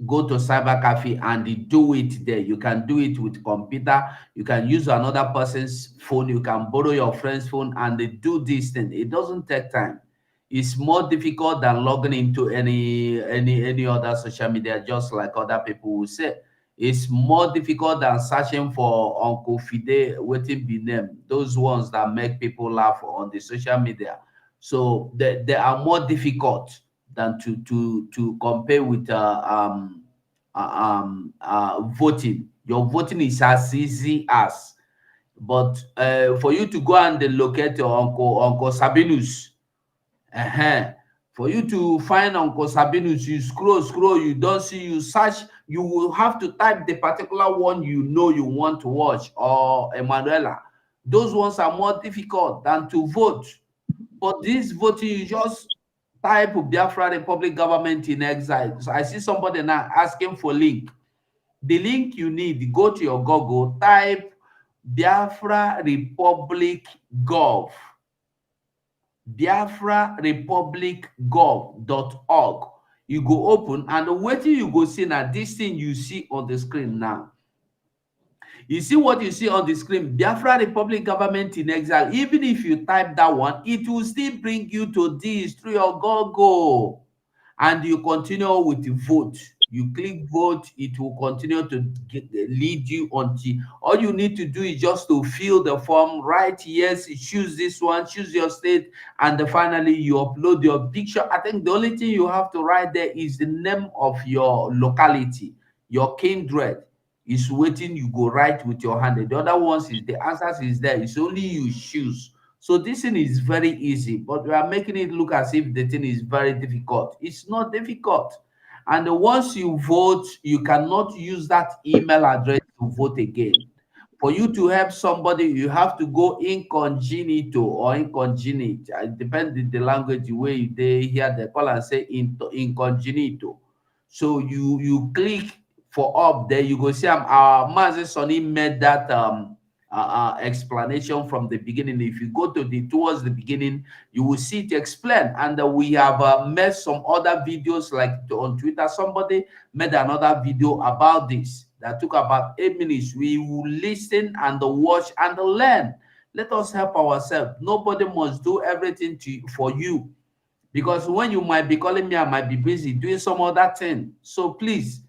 go to cyber cafe and do it there. You can do it with computer. You can use another person's phone. You can borrow your friend's phone and they do this thing. It doesn't take time. It's more difficult than logging into any other social media, just like other people will say. It's more difficult than searching for Uncle Fide, waiting be name. Those ones that make people laugh on the social media. So they are more difficult than to compare with voting. Your voting is as easy as, but for you to go and locate your Uncle Sabinus, for you to find Uncle Sabinus, you scroll, you don't see, you search, you will have to type the particular one you know you want to watch, or Emanuela. Those ones are more difficult than to vote. But this voting, you just type Biafra Republic Government in Exile. So I see somebody now asking for link. The link you need, go to your Google, type Biafra Republic Gov. biafrarepublicgov.org. You go open, and waiting you go see now this thing you see on the screen now. You see what you see on the screen, Biafra Republic Government in Exile. Even if you type that one, it will still bring you to this through your Google, and you continue with the vote. You click vote, it will continue to lead you until all you need to do is just to fill the form, write yes, choose this one, choose your state, and finally you upload your picture. I think the only thing you have to write there is the name of your locality, your kindred is waiting. You go write with your hand. The other ones is the answers is there. It's only you choose. So this thing is very easy, but we are making it look as if the thing is very difficult. It's not difficult. And once you vote, you cannot use that email address to vote again. For you to help somebody, you have to go incognito or incognito. It depends on the language, the way they hear the call and say incognito. So you click for up there, you go see our Mazi Sonny made that explanation from the beginning. If you go to towards the beginning, you will see it explained. And we have made some other videos, like on Twitter, somebody made another video about this that took about 8 minutes. We will listen and watch and learn. Let us help ourselves. Nobody must do everything for you, because when you might be calling me, I might be busy doing some other thing. So please,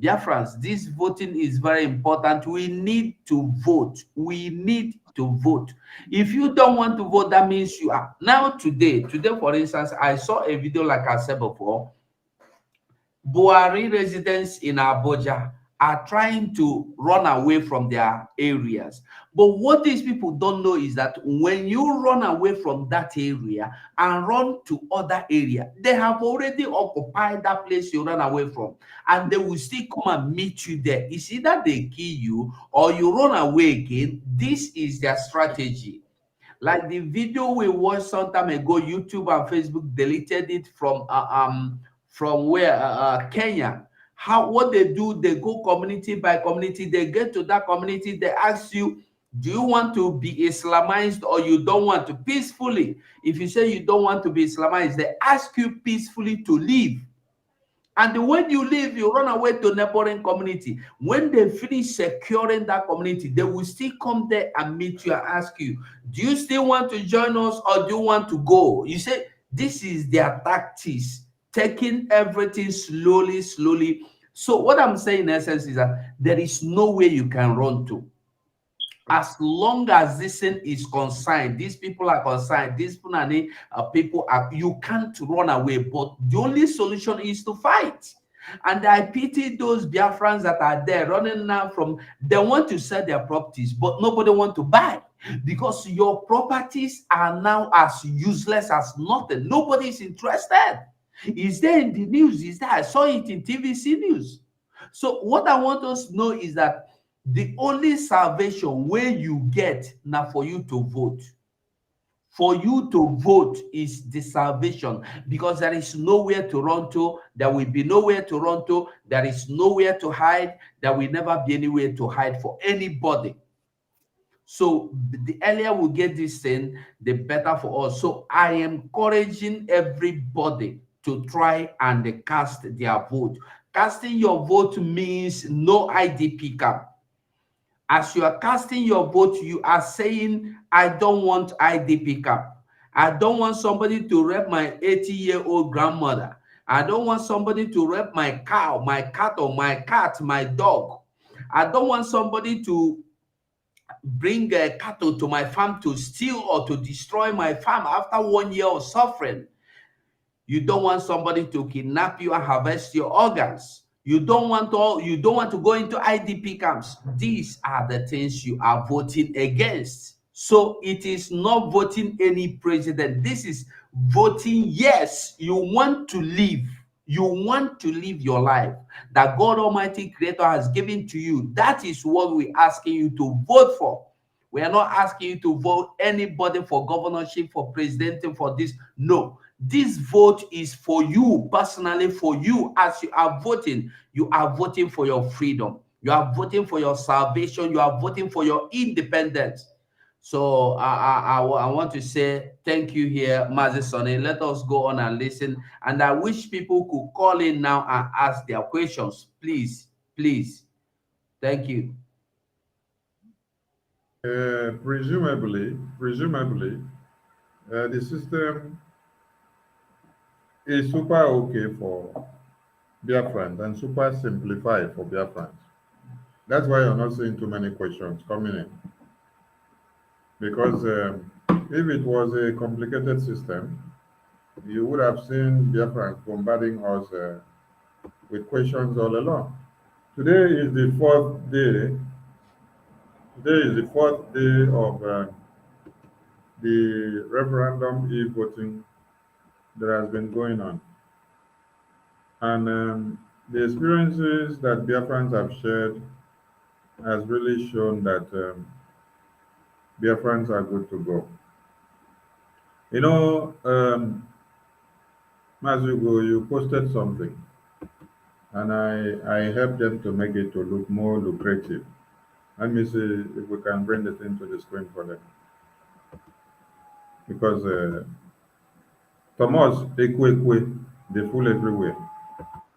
Biafrans, this voting is very important. We need to vote. We need to vote. If you don't want to vote, that means you are. Now today, for instance, I saw a video, like I said before, Buhari residents in Abuja are trying to run away from their areas. But what these people don't know is that when you run away from that area and run to other area, they have already occupied that place you run away from, and they will still come and meet you there. It's either they kill you or you run away again. This is their strategy. Like the video we watched some time ago, YouTube and Facebook deleted it from where Kenya. What they do, they go community by community. They get to that community, they ask you, do you want to be Islamized or you don't want to? Peacefully. If you say you don't want to be Islamized, they ask you peacefully to leave. And when you leave, you run away to neighboring community. When they finish securing that community, they will still come there and meet you and ask you, do you still want to join us or do you want to go? You say, this is their tactics, taking everything slowly. So what I'm saying in essence is that there is no way you can run to. As long as this thing is concerned, these people are concerned, these people are, you can't run away. But the only solution is to fight. And I pity those Biafrans that are there running now from, they want to sell their properties, but nobody want to buy, because your properties are now as useless as nothing. Nobody is interested. Is there in the news? Is there? I saw it in TVC news. So what I want us to know is that the only salvation where you get now for you to vote. For you to vote is the salvation, because there is nowhere to run to. There will be nowhere to run to. There is nowhere to hide. There will never be anywhere to hide for anybody. So the earlier we get this thing, the better for us. So I am encouraging everybody to try and cast their vote. Casting your vote means no IDP camp. As you are casting your vote, you are saying, I don't want IDP camp. I don't want somebody to rape my 80-year-old grandmother. I don't want somebody to rape my cow, my cattle, my cat, my dog. I don't want somebody to bring cattle to my farm to steal or to destroy my farm after 1 year of suffering. You don't want somebody to kidnap you and harvest your organs. You don't want to go into IDP camps. These are the things you are voting against. So it is not voting any president. This is voting yes, you want to live. You want to live your life that God Almighty Creator has given to you. That is what we're asking you to vote for. We are not asking you to vote anybody for governorship, for president, for this. No. This vote is for you, personally for you. As you are voting for your freedom. You are voting for your salvation. You are voting for your independence. So I want to say thank you here, Mazi Sonny. Let us go on and listen. And I wish people could call in now and ask their questions. Please, please. Thank you. Presumably, the system is super okay for Biafrans and super simplified for Biafrans. That's why you're not seeing too many questions coming in. Because if it was a complicated system, you would have seen Biafrans bombarding us with questions all along. Today is the fourth day. Today is the fourth day of the referendum e-voting that has been going on. And the experiences that Biafrans have shared has really shown that Biafrans are good to go. You know, Mazugo, you posted something, and I helped them to make it to look more lucrative. Let me see if we can bring it into the screen for them. Because Thomas, Ekwekwe, they fool everywhere.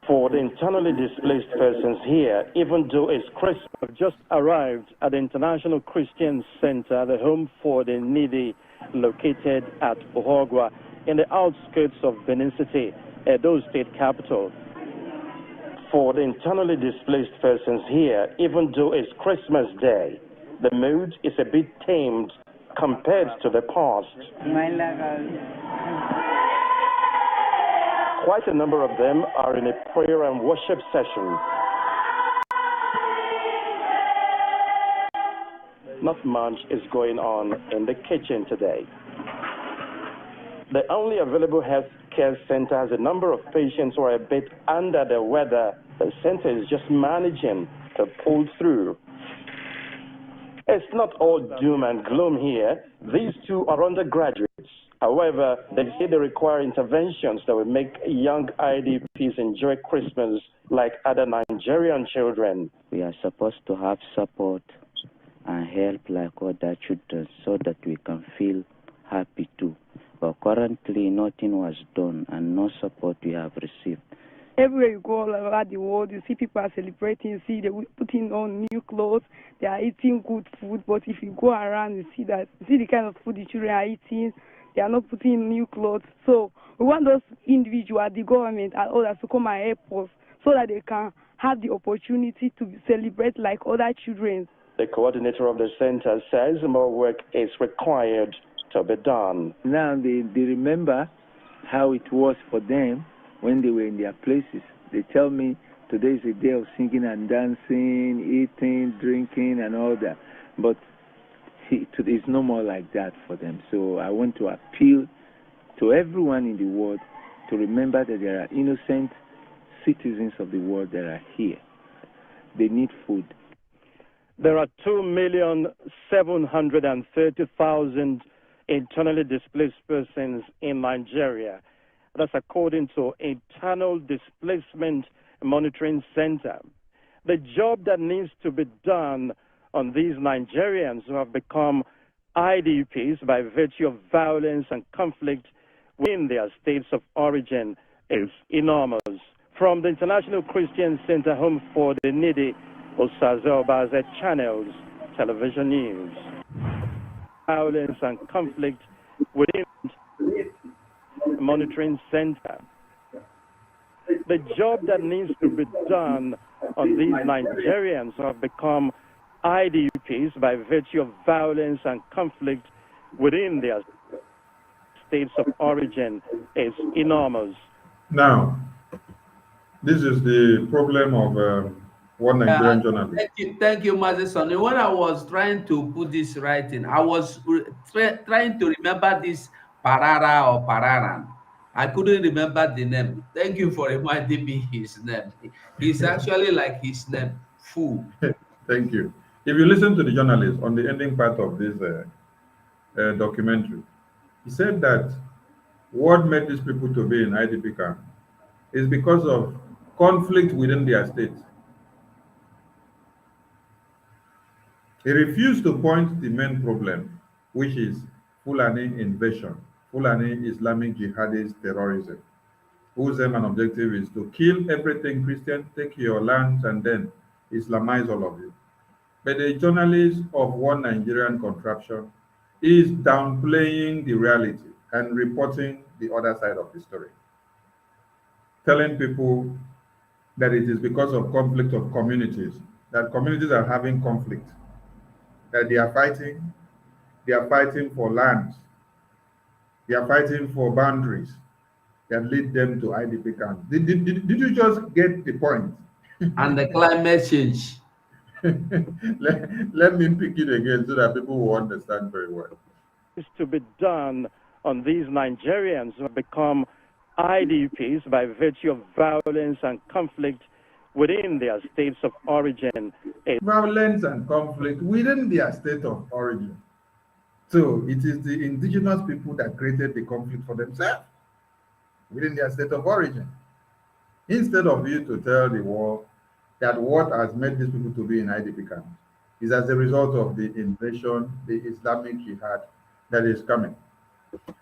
For the internally displaced persons here, even though it's Christmas, I've just arrived at the International Christian Center, the home for the needy, located at Ohogwa, in the outskirts of Benin City, Edo State capital. For the internally displaced persons here, even though it's Christmas Day, the mood is a bit tamed compared to the past. Quite a number of them are in a prayer and worship session. Not much is going on in the kitchen today. The only available health care center has a number of patients who are a bit under the weather. The center is just managing to pull through. It's not all doom and gloom here. These two are undergraduates. However, they say they require interventions that will make young IDPs enjoy Christmas like other Nigerian children. We are supposed to have support and help like other children so that we can feel happy too. But currently, nothing was done and no support we have received. Everywhere you go all over the world, you see people are celebrating, you see they're putting on new clothes, they are eating good food. But if you go around, you see the kind of food the children are eating, they are not putting in new clothes. So we want those individuals, the government and others to come and help us so that they can have the opportunity to celebrate like other children. The coordinator of the center says more work is required to be done. Now they remember how it was for them when they were in their places. They tell me today is a day of singing and dancing, eating, drinking and all that. But it's no more like that for them. So I want to appeal to everyone in the world to remember that there are innocent citizens of the world that are here. They need food. There are 2,730,000 internally displaced persons in Nigeria. That's according to Internal Displacement Monitoring Center. The job that needs to be done on these Nigerians who have become IDPs by virtue of violence and conflict within their states of origin is enormous. From From the International Christian Center Home for the Needy, Osazobaze Channels Television News. Violence and conflict within the monitoring center. The job that needs to be done on these Nigerians who have become IDPs by virtue of violence and conflict within their states of origin is enormous. Now, this is the problem of one Nigerian journalist. Thank you, Mazi Sonny. When I was trying to put this right in, I was trying to remember this Parara or Pararan. I couldn't remember the name. Thank you for reminding me his name. He's actually like his name, Fu. Thank you. If you listen to the journalist on the ending part of this documentary, he said that what made these people to be in IDP camp is because of conflict within their state. He refused to point the main problem, which is Fulani invasion, Fulani Islamic jihadist terrorism, whose aim and objective is to kill everything Christian, take your lands, and then Islamize all of you. But the journalist of one Nigerian contraption is downplaying the reality and reporting the other side of the story, telling people that it is because of conflict of communities, that communities are having conflict, that they are fighting for lands, they are fighting for boundaries that lead them to IDP camps. Did you just get the point? And the climate change. let me pick it again so that people will understand very well. Is to be done on these Nigerians who have become IDPs by virtue of violence and conflict within their states of origin. Violence and conflict within their state of origin. So it is the indigenous people that created the conflict for themselves within their state of origin. Instead of you to tell the world that what has made these people to be in IDP camps is as a result of the invasion, the Islamic jihad that is coming.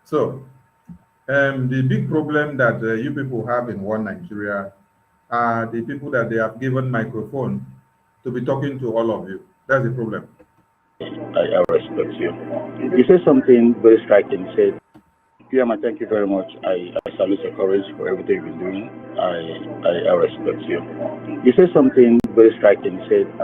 So the big problem that you people have in one Nigeria are the people that they have given microphone to be talking to all of you. That's the problem. I respect you. You said something very striking. You said, Kiyama, thank you very much. I salute your courage for everything you've been doing. I respect you. You said something very striking. You said,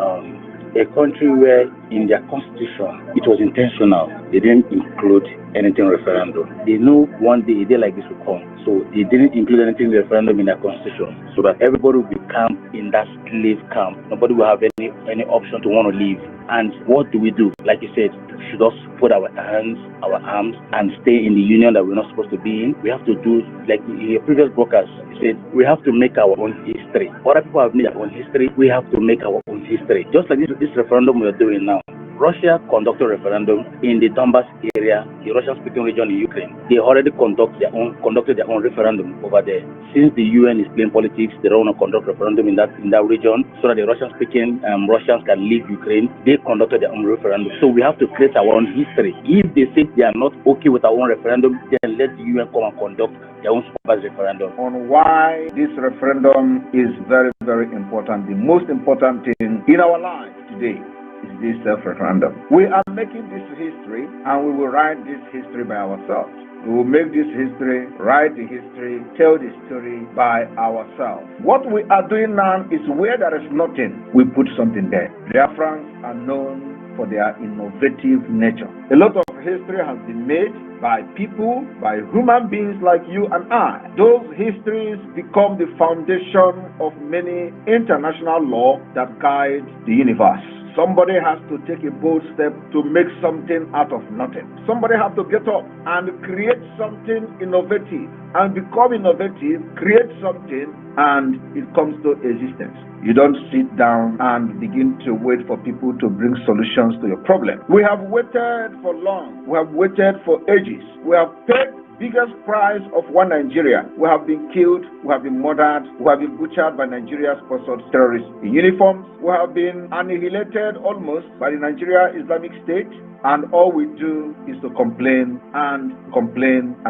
a country where in their constitution it was intentional, they didn't include anything referendum. They know one day a day like this will come, so they didn't include anything referendum in their constitution, so that everybody will be camped in that slave camp. Nobody will have any option to want to leave. And what do? Like you said, should us put our hands, our arms, and stay in the union that we're not supposed to be in? We have to do, like your previous broadcast, you said, we have to make our own history. Other people have made their own history. We have to make our own history. Just like this referendum we're doing now. Russia conducted a referendum in the Donbas area, the Russian-speaking region in Ukraine. They already conducted their own referendum over there. Since the UN is playing politics, they don't want to conduct referendum in that region so that the Russian-speaking Russians can leave Ukraine. They conducted their own referendum. So we have to create our own history. If they say they are not okay with our own referendum, then let the UN come and conduct their own supervised referendum. On why this referendum is very, very important, the most important thing in our lives today is this referendum. We are making this history, and we will write this history by ourselves. We will make this history, write the history, tell the story by ourselves. What we are doing now is where there is nothing, we put something there. Biafrans are known for their innovative nature. A lot of history has been made by people, by human beings like you and I. Those histories become the foundation of many international law that guide the universe. Somebody has to take a bold step to make something out of nothing. Somebody has to get up and create something innovative and become innovative, create something, and it comes to existence. You don't sit down and begin to wait for people to bring solutions to your problem. We have waited for long. We have waited for ages. We have paid biggest price of one Nigeria. We have been killed, we have been murdered, we have been butchered by Nigeria-sponsored terrorists in uniforms. We have been annihilated almost by the Nigeria Islamic State, and all we do is to complain, and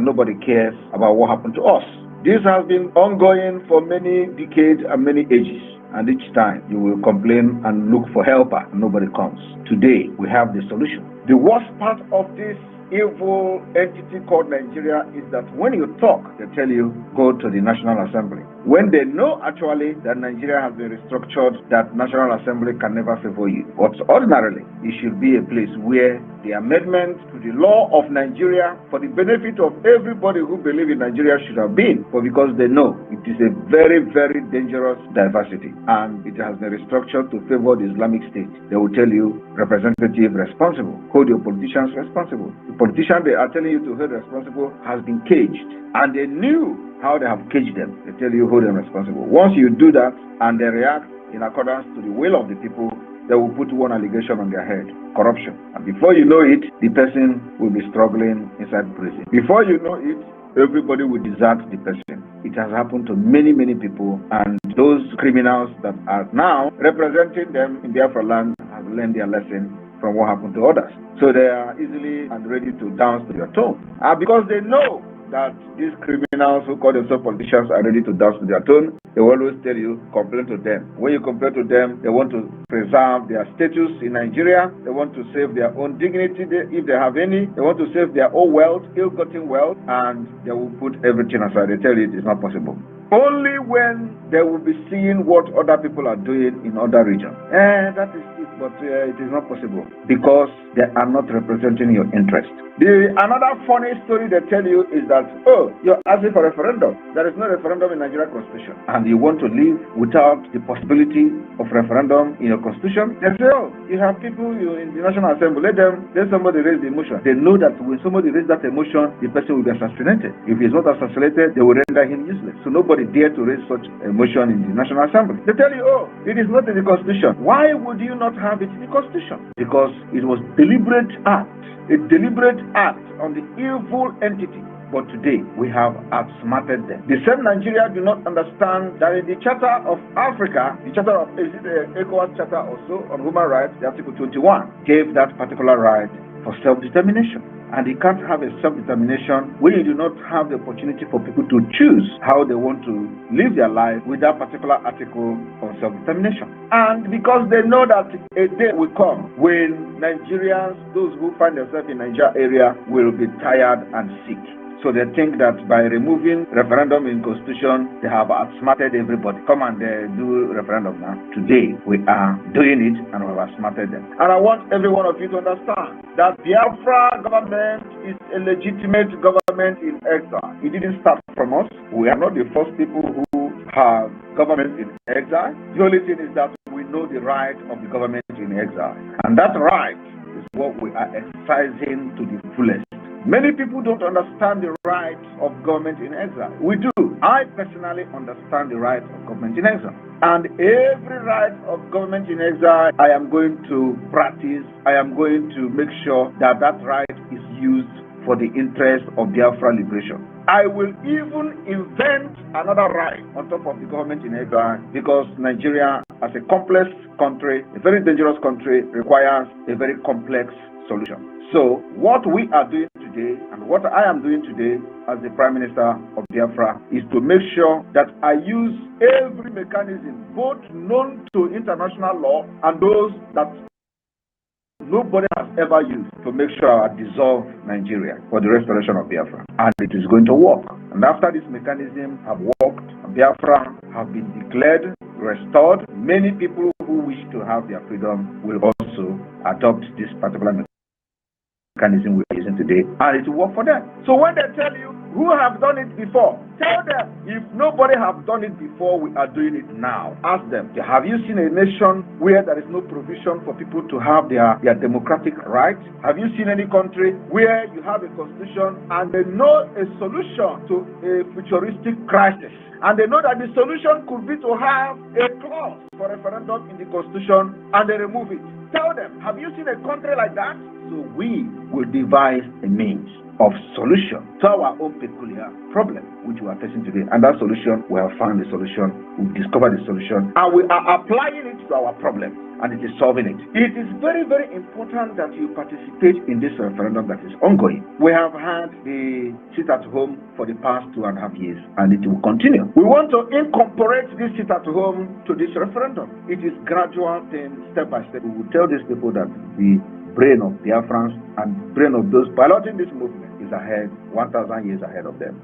nobody cares about what happened to us. This has been ongoing for many decades and many ages. And each time you will complain and look for helper, and nobody comes. Today we have the solution. The worst part of this evil entity called Nigeria is that when you talk, they tell you go to the National Assembly. When they know actually that Nigeria has been restructured, that National Assembly can never favor you. But ordinarily, it should be a place where the amendment to the law of Nigeria for the benefit of everybody who believes in Nigeria should have been, but because they know it is a very, very dangerous diversity and it has been restructured to favor the Islamic State, they will tell you representative responsible, hold your politicians responsible. The politician they are telling you to hold responsible has been caged, and they knew how they have caged them. They tell you hold them responsible. Once you do that and they react in accordance to the will of the people, they will put one allegation on their head, corruption. And before you know it, the person will be struggling inside prison. Before you know it, everybody will desert the person. It has happened to many, many people, and those criminals that are now representing them in Biafra land have learned their lesson from what happened to others. So they are easily and ready to dance to their tone. Because they know that these criminals who call themselves politicians are ready to dance to their tone, they will always tell you, complain to them. When you complain to them, they want to preserve their status in Nigeria. They want to save their own dignity if they have any. They want to save their own wealth, ill-gotten wealth, and they will put everything aside. They tell you it is not possible. Only when they will be seeing what other people are doing in other regions. That is it, but it is not possible because they are not representing your interest. Another funny story they tell you is that, oh, you're asking for a referendum. There is no referendum in Nigeria Constitution. And you want to live without the possibility of referendum in your Constitution? They say, oh, you have people in the National Assembly, let somebody raise the emotion. They know that when somebody raises that emotion, the person will be assassinated. If he's not assassinated, they will render him useless. So nobody dare to raise such emotion in the National Assembly. They tell you, oh, it is not in the Constitution. Why would you not have it in the Constitution? Because it was deliberate act. A deliberate act on the evil entity. But today, we have outsmarted them. The same Nigeria do not understand that in the Charter of Africa, the Charter of, is it the ECOWAS Charter also on human rights, the Article 21, gave that particular right for self-determination. And you can't have a self-determination when you do not have the opportunity for people to choose how they want to live their life with that particular article of self-determination. And because they know that a day will come when Nigerians, those who find themselves in Nigeria area, will be tired and sick. So they think that by removing referendum in Constitution, they have outsmarted everybody. Come and do referendum now. Today, we are doing it and we have outsmarted them. And I want every one of you to understand that Biafra government is a legitimate government in exile. It didn't start from us. We are not the first people who have government in exile. The only thing is that we know the right of the government in exile. And that right is what we are exercising to the fullest. Many people don't understand the rights of government in exile. We do. I personally understand the rights of government in exile. And every right of government in exile, I am going to practice. I am going to make sure that that right is used for the interest of Biafra liberation. I will even invent another right on top of the government in exile because Nigeria, as a complex country, a very dangerous country, requires a very complex solution. So what we are doing today and what I am doing today as the Prime Minister of Biafra is to make sure that I use every mechanism, both known to international law and those that nobody has ever used, to make sure I dissolve Nigeria for the restoration of Biafra. And it is going to work. And after this mechanism have worked, Biafra have been declared restored. Many people who wish to have their freedom will also adopt this particular mechanism we're using today, and it will work for them. So when they tell you who have done it before, tell them if nobody have done it before, we are doing it now. Ask them, have you seen a nation where there is no provision for people to have their democratic rights? Have you seen any country where you have a constitution and they know a solution to a futuristic crisis? And they know that the solution could be to have a clause for referendum in the constitution and they remove it. Tell them, have you seen a country like that? So we will devise a means of solution to our own peculiar problem which we are facing today. And that solution, we have found the solution, we've discovered the solution, and we are applying it to our problem. and it is solving it. It is very, very important that you participate in this referendum that is ongoing. We have had the sit at home for the past 2.5 years, and it will continue. We want to incorporate this sit at home to this referendum. It is gradual thing, step by step. We will tell these people that the brain of Biafrans and brain of those piloting this movement is ahead, 1,000 years ahead of them.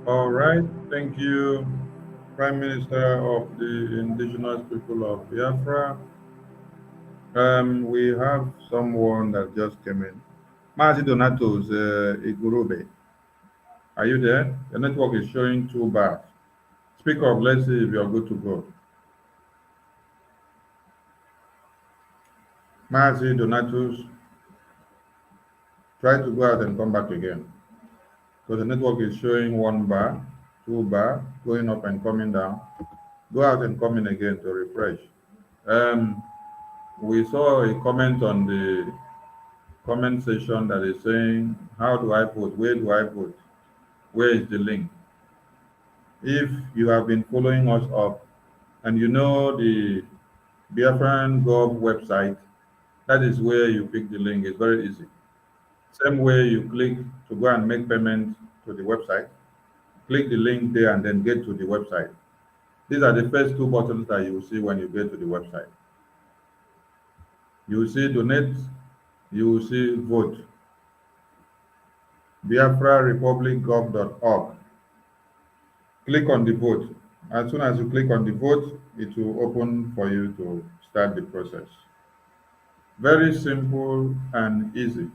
All right, thank you, Prime Minister of the indigenous people of Biafra. We have someone that just came in. Mazi Donatos Igurube. Are you there? Your network is showing 2 bars. Speak up, let's see if you're good to go. Mazi Donatos, try to go out and come back again. So the network is showing 1 bar, 2 bar, going up and coming down. Go out and come in again to refresh. We saw a comment on the comment section that is saying, how do I vote? Where do I vote? Where is the link? If you have been following us up and you know the Biafran Gov website, that is where you pick the link. It's very easy. Same way you click to go and make payment to the website, click the link there and then get to the website. These are the first 2 buttons that you will see when you get to the website. You will see donate, you will see vote. BiafraRepublicGov.org. Click on the vote. As soon as you click on the vote, it will open for you to start the process. Very simple and easy.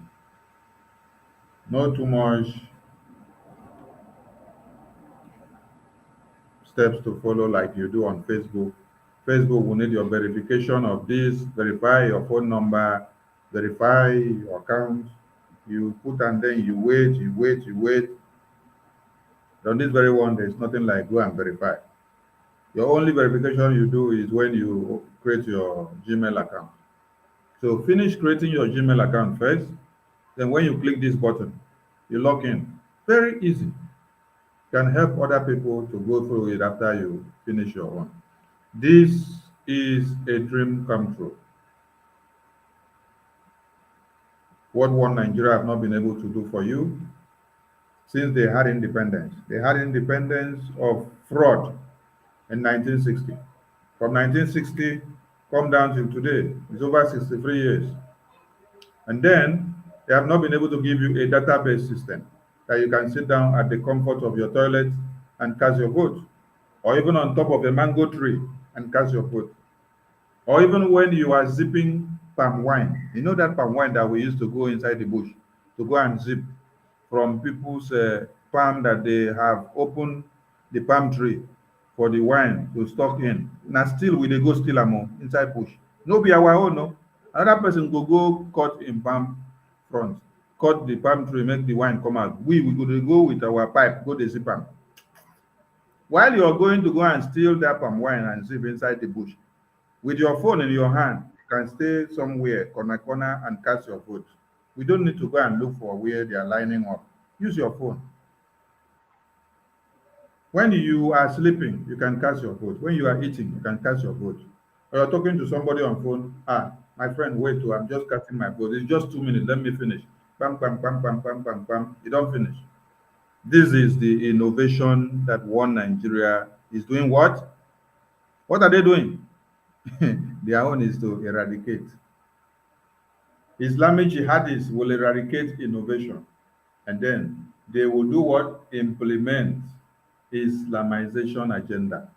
Not too much steps to follow like you do on Facebook. Facebook will need your verification of this, verify your phone number, verify your account. You put and then you wait. On this very one, there's nothing like go and verify. Your only verification you do is when you create your Gmail account. So finish creating your Gmail account first. Then when you click this button, you log in. Very easy. Can help other people to go through it after you finish your own. This is a dream come true. What one Nigeria have not been able to do for you since they had independence. They had independence of fraud in 1960. From 1960, come down to today, it's over 63 years. And then they have not been able to give you a database system that you can sit down at the comfort of your toilet and cast your vote, or even on top of a mango tree and cast your vote, or even when you are zipping palm wine. You know that palm wine that we used to go inside the bush to go and zip from people's palm that they have opened the palm tree for the wine to stock in. Now still we dey go steal am inside bush. No be our own, no. Another person go cut in palm front, cut the palm tree, make the wine come out. We go with our pipe, go dey zip am. While you are going to go and steal that palm wine and zip inside the bush, with your phone in your hand, you can stay somewhere, corner, and cast your vote. We don't need to go and look for where they are lining up. Use your phone. When you are sleeping, you can cast your vote. When you are eating, you can cast your vote. Or you're talking to somebody on phone, my friend, wait, I'm just casting my vote. It's just 2 minutes, let me finish. Bam, bam, bam, bam, bam, bam, bam. You don't finish. This is the innovation that one Nigeria is doing what? What are they doing? Their own is to eradicate. Islamic jihadists will eradicate innovation. And then they will do what? Implement Islamization agenda,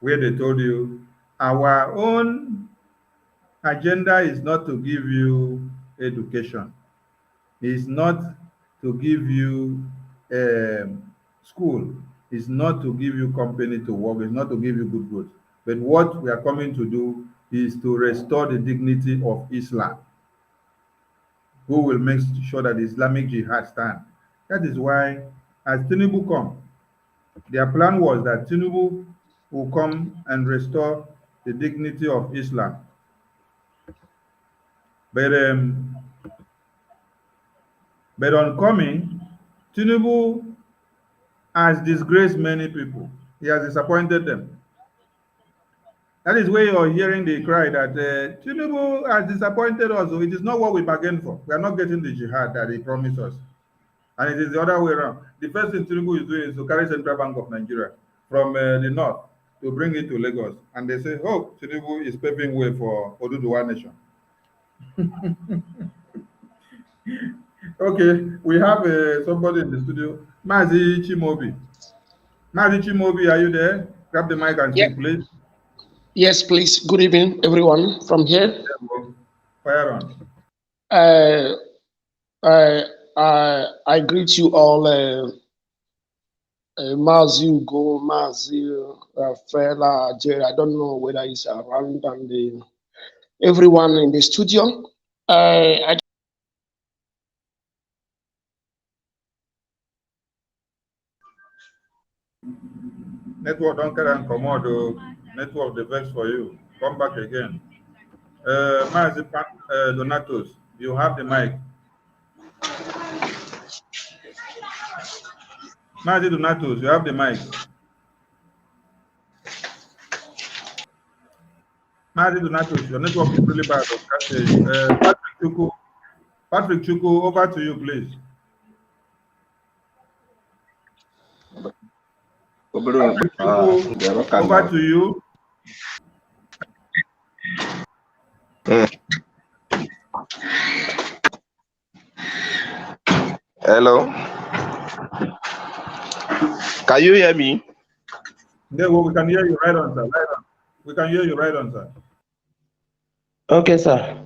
where they told you, our own agenda is not to give you education. It's not to give you school. It's not to give you company to work. It's not to give you good goods. But what we are coming to do is to restore the dignity of Islam, who will make sure that the Islamic Jihad stand. That is why, as Tinubu come, their plan was that Tinubu will come and restore the dignity of Islam. But on coming, Tinubu has disgraced many people. He has disappointed them. That is where you're hearing the cry that Tinubu has disappointed us. So it is not what we bargained for. We are not getting the jihad that he promised us. And it is the other way around. The first thing Tinubu is doing is to carry Central Bank of Nigeria from the north to bring it to Lagos. And they say, oh, Tinubu is paving way for Oduduwa nation. Okay, we have somebody in the studio. Mazi Chimobi. Mazi Chimobi, are you there? Grab the mic and speak, please. Yes, please. Good evening, everyone from here. Fire on. I greet you all, Mazi Ugo, Mazi Fela, Jerry. I don't know whether it's around, and everyone in the studio. Network don't carry and commode. Network the best for you. Come back again. Mazi Donatos, you have the mic. Mazi Donatos, you have the mic. Mazi Donatos, your network is really bad. Patrick Chuku, over to you, please. Over to you. Hello. Can you hear me? Yeah, well, we can hear you right on, sir. Right on. We can hear you right on, sir. Okay, sir.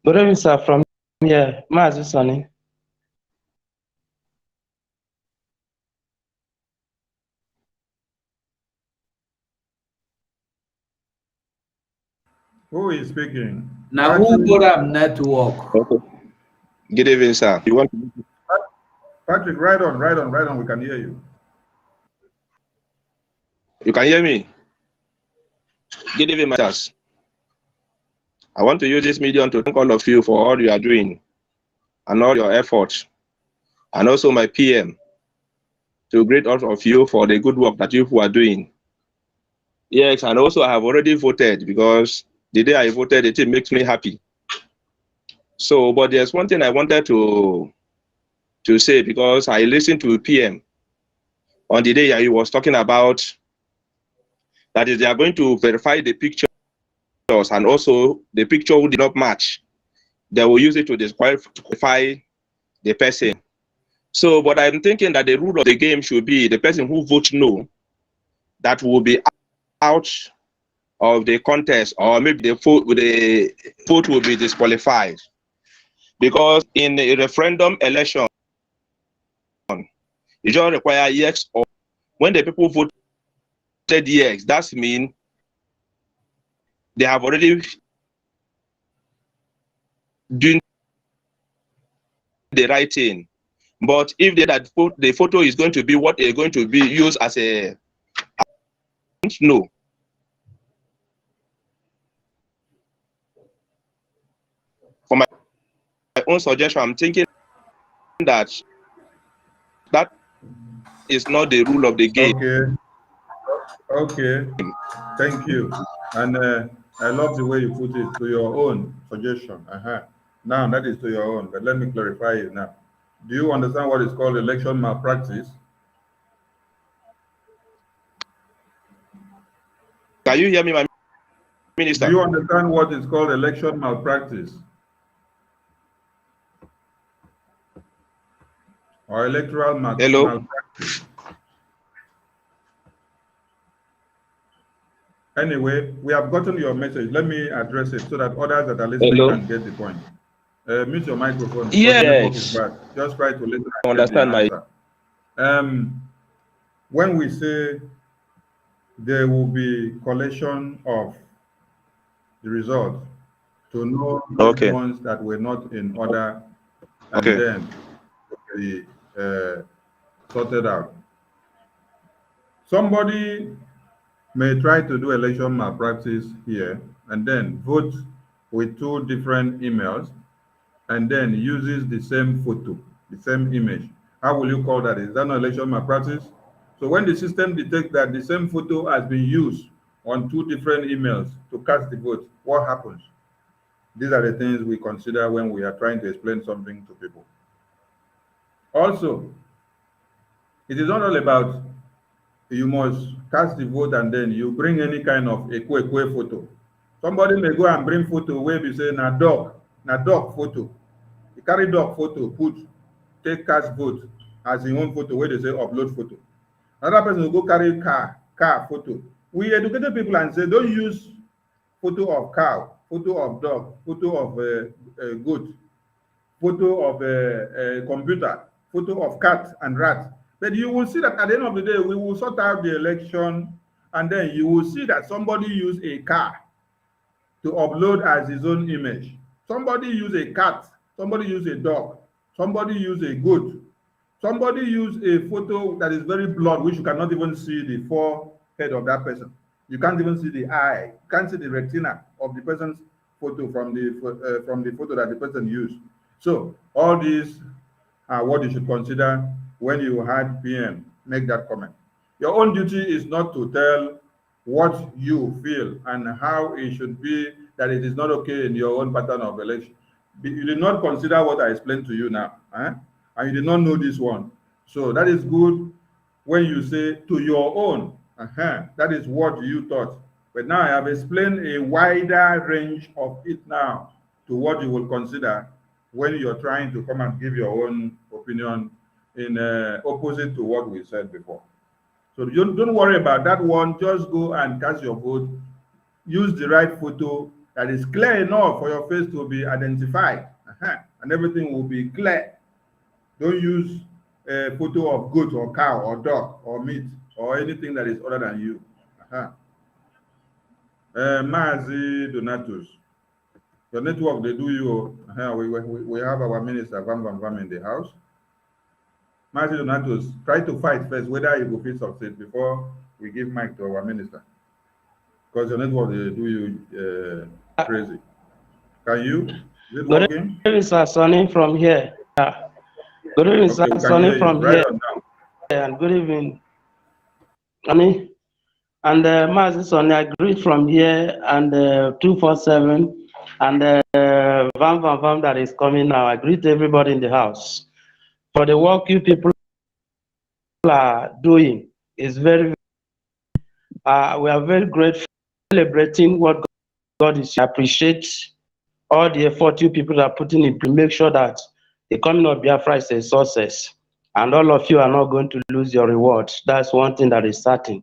Good evening, sir. From here, Mazi Sonny. Who is speaking? Now, who got up network? Okay. Good evening, sir. You want to... Patrick, right on, right on, right on. We can hear you. You can hear me? Good evening, matters. I want to use this medium to thank all of you for all you are doing and all your efforts, and also my PM to greet all of you for the good work that you are doing. Yes, and also I have already voted because the day I voted, it makes me happy. So, but there's one thing I wanted to say, because I listened to PM on the day he was talking about that is they are going to verify the pictures, and also the picture who did not match, they will use it to disqualify the person. So, but I'm thinking that the rule of the game should be the person who votes no, that will be out of the contest, or maybe the vote will be disqualified. Because in a referendum election, you just require yes or when the people voted yes, that means they have already doing the right thing. But if the photo is going to be what they're going to be used as a no. For my own suggestion, I'm thinking that that is not the rule of the game. Okay. Thank you. And I love the way you put it, to your own suggestion. Now that is to your own, but let me clarify it now. Do you understand what is called election malpractice? Can you hear me, my minister? Do you understand what is called election malpractice? Or electoral malpractice? Anyway, we have gotten your message. Let me address it so that others that are listening can get the point. Mute your microphone. Yes. Just try to listen. Understand my. When we say there will be collation of the results to know those ones that were not in order, and then be sorted out. Somebody may try to do election malpractice here and then vote with 2 different emails and then uses the same photo, the same image, How will you call that? Is that not election malpractice? So when the system detects that the same photo has been used on 2 different emails to cast the vote, what happens? These are the things we consider when we are trying to explain something to people. Also, it is not all about you must cast the vote and then you bring any kind of a photo. Somebody may go and bring photo where we say na dog photo. You carry dog photo, take cast vote as in one photo where they say upload photo. Another person will go carry car photo. We educated people and say don't use photo of cow, photo of dog, photo of goat, photo of a computer, photo of cat and rat. But you will see that at the end of the day, we will sort out the election, and then you will see that somebody used a car to upload as his own image. Somebody used a cat, somebody used a dog, somebody used a goat, somebody used a photo that is very blurred, which you cannot even see the forehead of that person. You can't even see the eye. You can't see the retina of the person's photo from the photo that the person used. So all these are what you should consider when you had PM make that comment. Your own duty is not to tell what you feel and how it should be, that it is not okay in your own pattern of election. You did not consider what I explained to you now, and you did not know this one. So that is good when you say to your own, that is what you thought. But now I have explained a wider range of it now to what you will consider when you're trying to come and give your own opinion in opposite to what we said before. So don't worry about that one. Just go and cast your vote. Use the right photo that is clear enough for your face to be identified, and everything will be clear. Don't use a photo of goat or cow or dog or meat or anything that is other than you. Mazi Donatus. Your network, they do you. We have our minister, Vam in the house. Mazi Donatus, try to fight first whether you will fit succeed before we give mic to our minister. Because your network, they do you crazy. Can you? Is it working? Good evening, sir. Sonny from here. Good evening, sir. Sonny from here. And good evening, Sonny. And Mazi Sonny, I greet from here and 247 and Vam that is coming now. I greet everybody in the house. For the work you people are doing is very, we are very grateful, celebrating what God is. I appreciate all the effort you people are putting in to make sure that the coming of Biafra is a success. And all of you are not going to lose your rewards. That's one thing that is certain.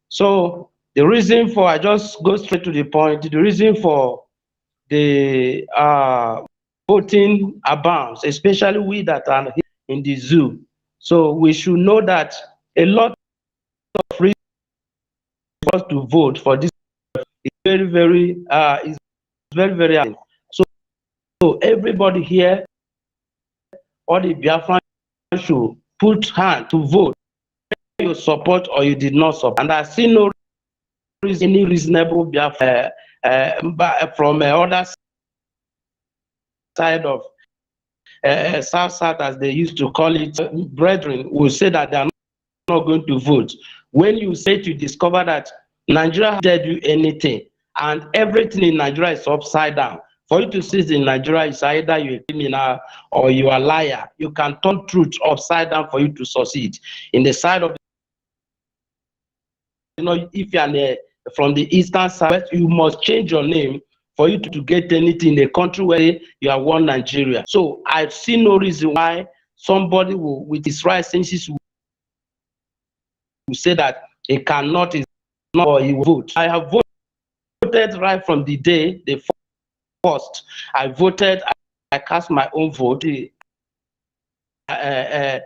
So the reason for, I just go straight to the point, the reason for the voting abounds, especially we that are in the zoo. So we should know that a lot of reasons for us to vote for this is very hard. So everybody here, all the Biafran should put hand to vote. You support or you did not support. And I see no reason, any reasonable Biafra from other side of South as they used to call it, brethren will say that they are not going to vote. When you say to discover that Nigeria didn't do anything and everything in Nigeria is upside down, for you to see in Nigeria is either you're a criminal or you are a liar. You can turn truth upside down for you to succeed. In the side of, if you are from the eastern side, you must change your name for you to get anything in a country where you are one Nigeria. So I see no reason why somebody will, with his right senses, will say that he cannot, is not, or he will vote. I have voted right from the day they first. I voted, I cast my own vote. And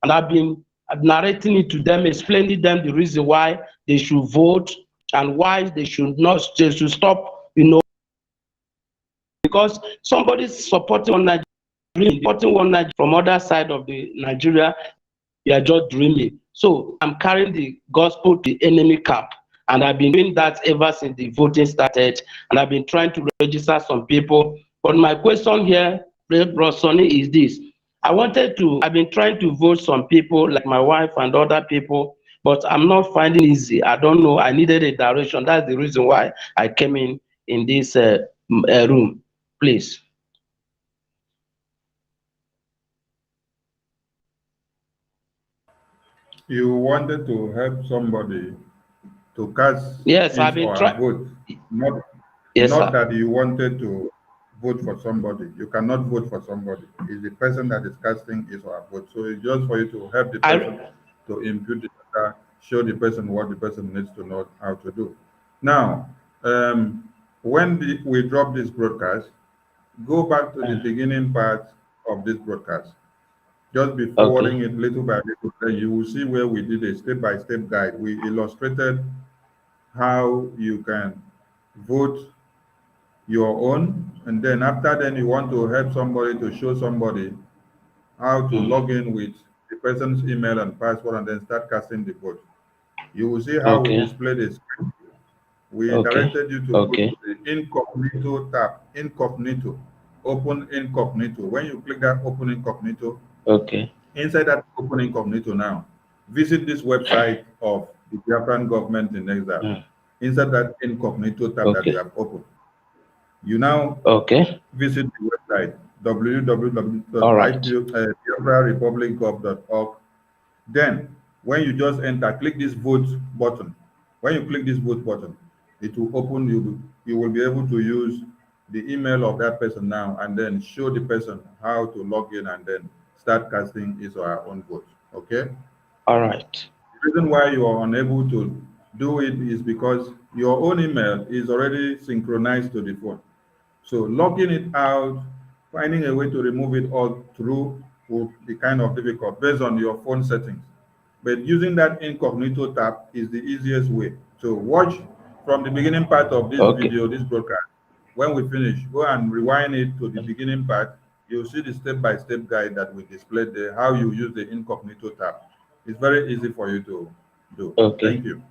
I've been narrating it to them, explaining them the reason why they should vote and why they should not, they should stop, because somebody's supporting one Nigeria, from other side of the Nigeria, you are just dreaming. So I'm carrying the gospel to the enemy camp. And I've been doing that ever since the voting started. And I've been trying to register some people. But my question here, Brother Sonny, is this. I've been trying to vote some people, like my wife and other people, but I'm not finding it easy. I don't know. I needed a direction. That's the reason why I came in this room. Please. You wanted to help somebody to cast Yes, I've his been or her trying. vote, Yes, not sir. that you wanted to vote for somebody. You cannot vote for somebody. It's the person that is casting his or her vote. So it's just for you to help the person to impute the data, show the person what the person needs to know how to do. Now, when we drop this broadcast, go back to the beginning part of this broadcast. Just be forwarding it little by little, then you will see where we did a step-by-step guide. We illustrated how you can vote your own, and then after then you want to help somebody to show somebody how to log in with the person's email and password and then start casting the vote. You will see how we display the screen. We directed you to go to the Incognito tab. Incognito. Open Incognito. When you click that Open Incognito, inside that Open Incognito now, visit this website of the Biafran government in exile. Inside that Incognito tab that you have opened. You now visit the website www.biafrarepublic.gov.org. Then, when you just enter, click this vote button. When you click this vote button, it will open. You will be able to use the email of that person now and then show the person how to log in and then start casting his or her own vote. Okay? All right. The reason why you are unable to do it is because your own email is already synchronized to the phone. So logging it out, finding a way to remove it all through will be kind of difficult based on your phone settings. But using that incognito tab is the easiest way. So watch from the beginning part of this video, this broadcast. When we finish, go and rewind it to the beginning part. You'll see the step-by-step guide that we displayed there, how you use the incognito tab. It's very easy for you to do. Thank you.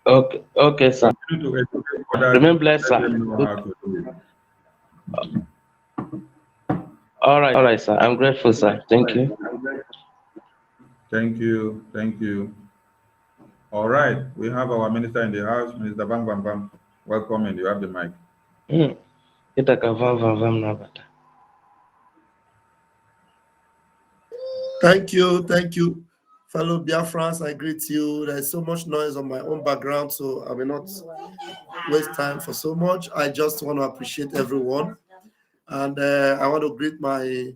Okay, sir. Continue to educate others. Remain blessed, Let sir. them know how to do it. All right, sir. I'm grateful, sir. Thank you. Thank you. All right, we have our minister in the house, Minister Bam Bam Bam. Welcome, and you have the mic. Thank you, fellow Biafrans. I greet you. There's so much noise on my own background, so I will not waste time for so much. I just want to appreciate everyone, and I want to greet my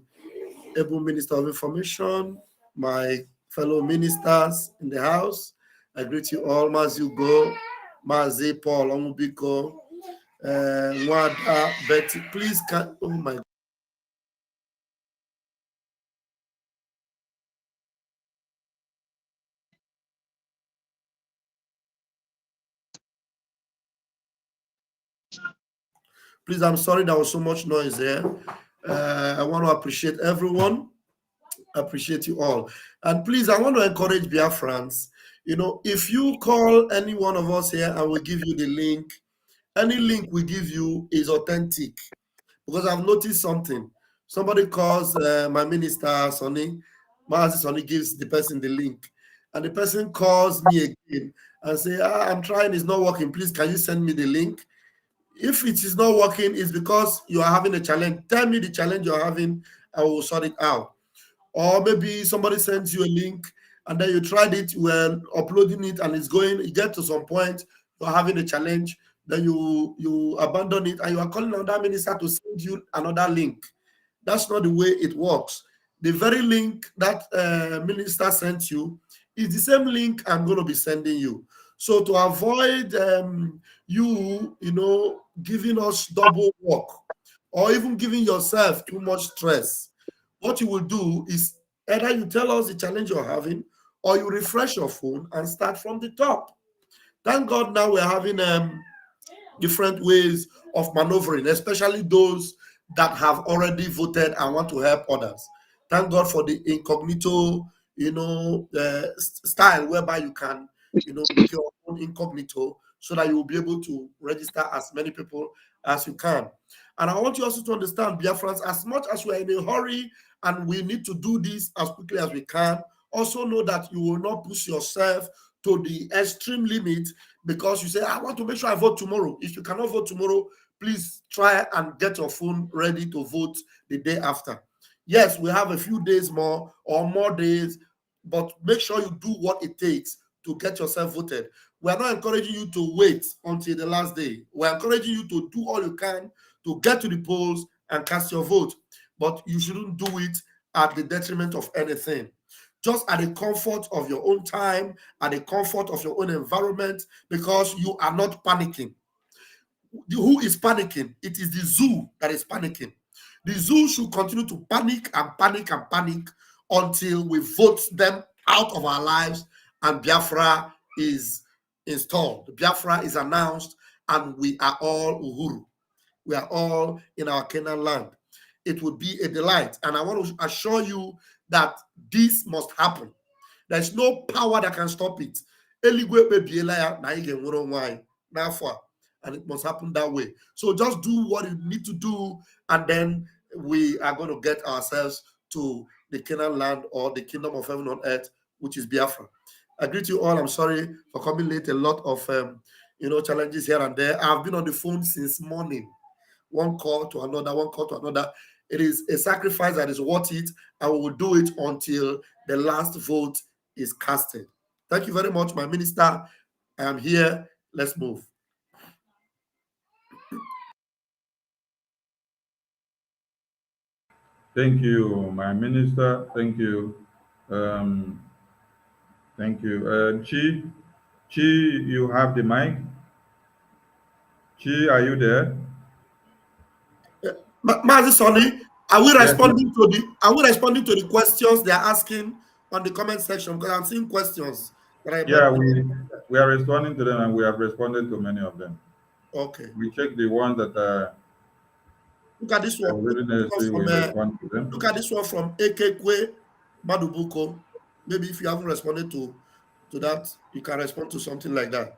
able Minister of Information, my fellow ministers in the house. I greet you all, Mazugo, Mazi, Paul, Omubiko, Wada, Betty. Please, oh my God. Please, I'm sorry there was so much noise there. I want to appreciate everyone. Appreciate you all. And please, I want to encourage Biafrans. You know, if you call any one of us here and we give you the link, any link we give you is authentic. Because I've noticed something. Somebody calls my minister, Sonny. Mazi Sonny gives the person the link. And the person calls me again and say, I'm trying, it's not working. Please, can you send me the link? If it is not working, it's because you are having a challenge. Tell me the challenge you're having, I will sort it out. Or maybe somebody sends you a link and then you tried it, you were uploading it and it's going, you get to some point, you're having a challenge, then you abandon it and you are calling another minister to send you another link. That's not the way it works. The very link that minister sent you is the same link I'm going to be sending you. So to avoid you know, giving us double work or even giving yourself too much stress, what you will do is either you tell us the challenge you're having or you refresh your phone and start from the top. Thank God now we're having different ways of maneuvering, especially those that have already voted and want to help others. Thank God for the incognito, you know, style whereby you can, you know, make your own incognito so that you will be able to register as many people as you can. And I want you also to understand, Biafrans, as much as we are in a hurry and we need to do this as quickly as we can. Also know that you will not push yourself to the extreme limit because you say, I want to make sure I vote tomorrow. If you cannot vote tomorrow, please try and get your phone ready to vote the day after. Yes, we have a few days more or more days, but make sure you do what it takes to get yourself voted. We are not encouraging you to wait until the last day. We're encouraging you to do all you can to get to the polls and cast your vote, but you shouldn't do it at the detriment of anything. Just at the comfort of your own time, at the comfort of your own environment, because you are not panicking. Who is panicking? It is the zoo that is panicking. The zoo should continue to panic and panic and panic until we vote them out of our lives and Biafra is installed. Biafra is announced and we are all Uhuru. We are all in our Canaan land. It would be a delight. And I want to assure you that this must happen. There's no power that can stop it. And it must happen that way. So just do what you need to do, and then we are going to get ourselves to the Canaan land or the kingdom of heaven on earth, which is Biafra. I greet you all. I'm sorry for coming late. A lot of challenges here and there. I've been on the phone since morning. One call to another, one call to another. It is a sacrifice that is worth it, and we will do it until the last vote is casted. Thank you very much, my minister. I am here. Let's move. Thank you, my minister. Thank you. Thank you. Chi, you have the mic. Chi, are you there? Mazi Sonny, are we responding to the questions they are asking on the comment section? Because I'm seeing questions. Yeah, we are responding to them, and we have responded to many of them. Okay. We check the ones that are. Look at this one. Look at this one from Ekekwe Madubuko. Maybe if you haven't responded to that, you can respond to something like that.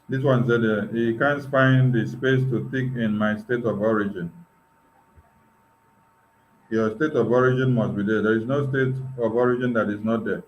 This one said, he can't find the space to tick in my state of origin. Your state of origin must be there. There is no state of origin that is not there.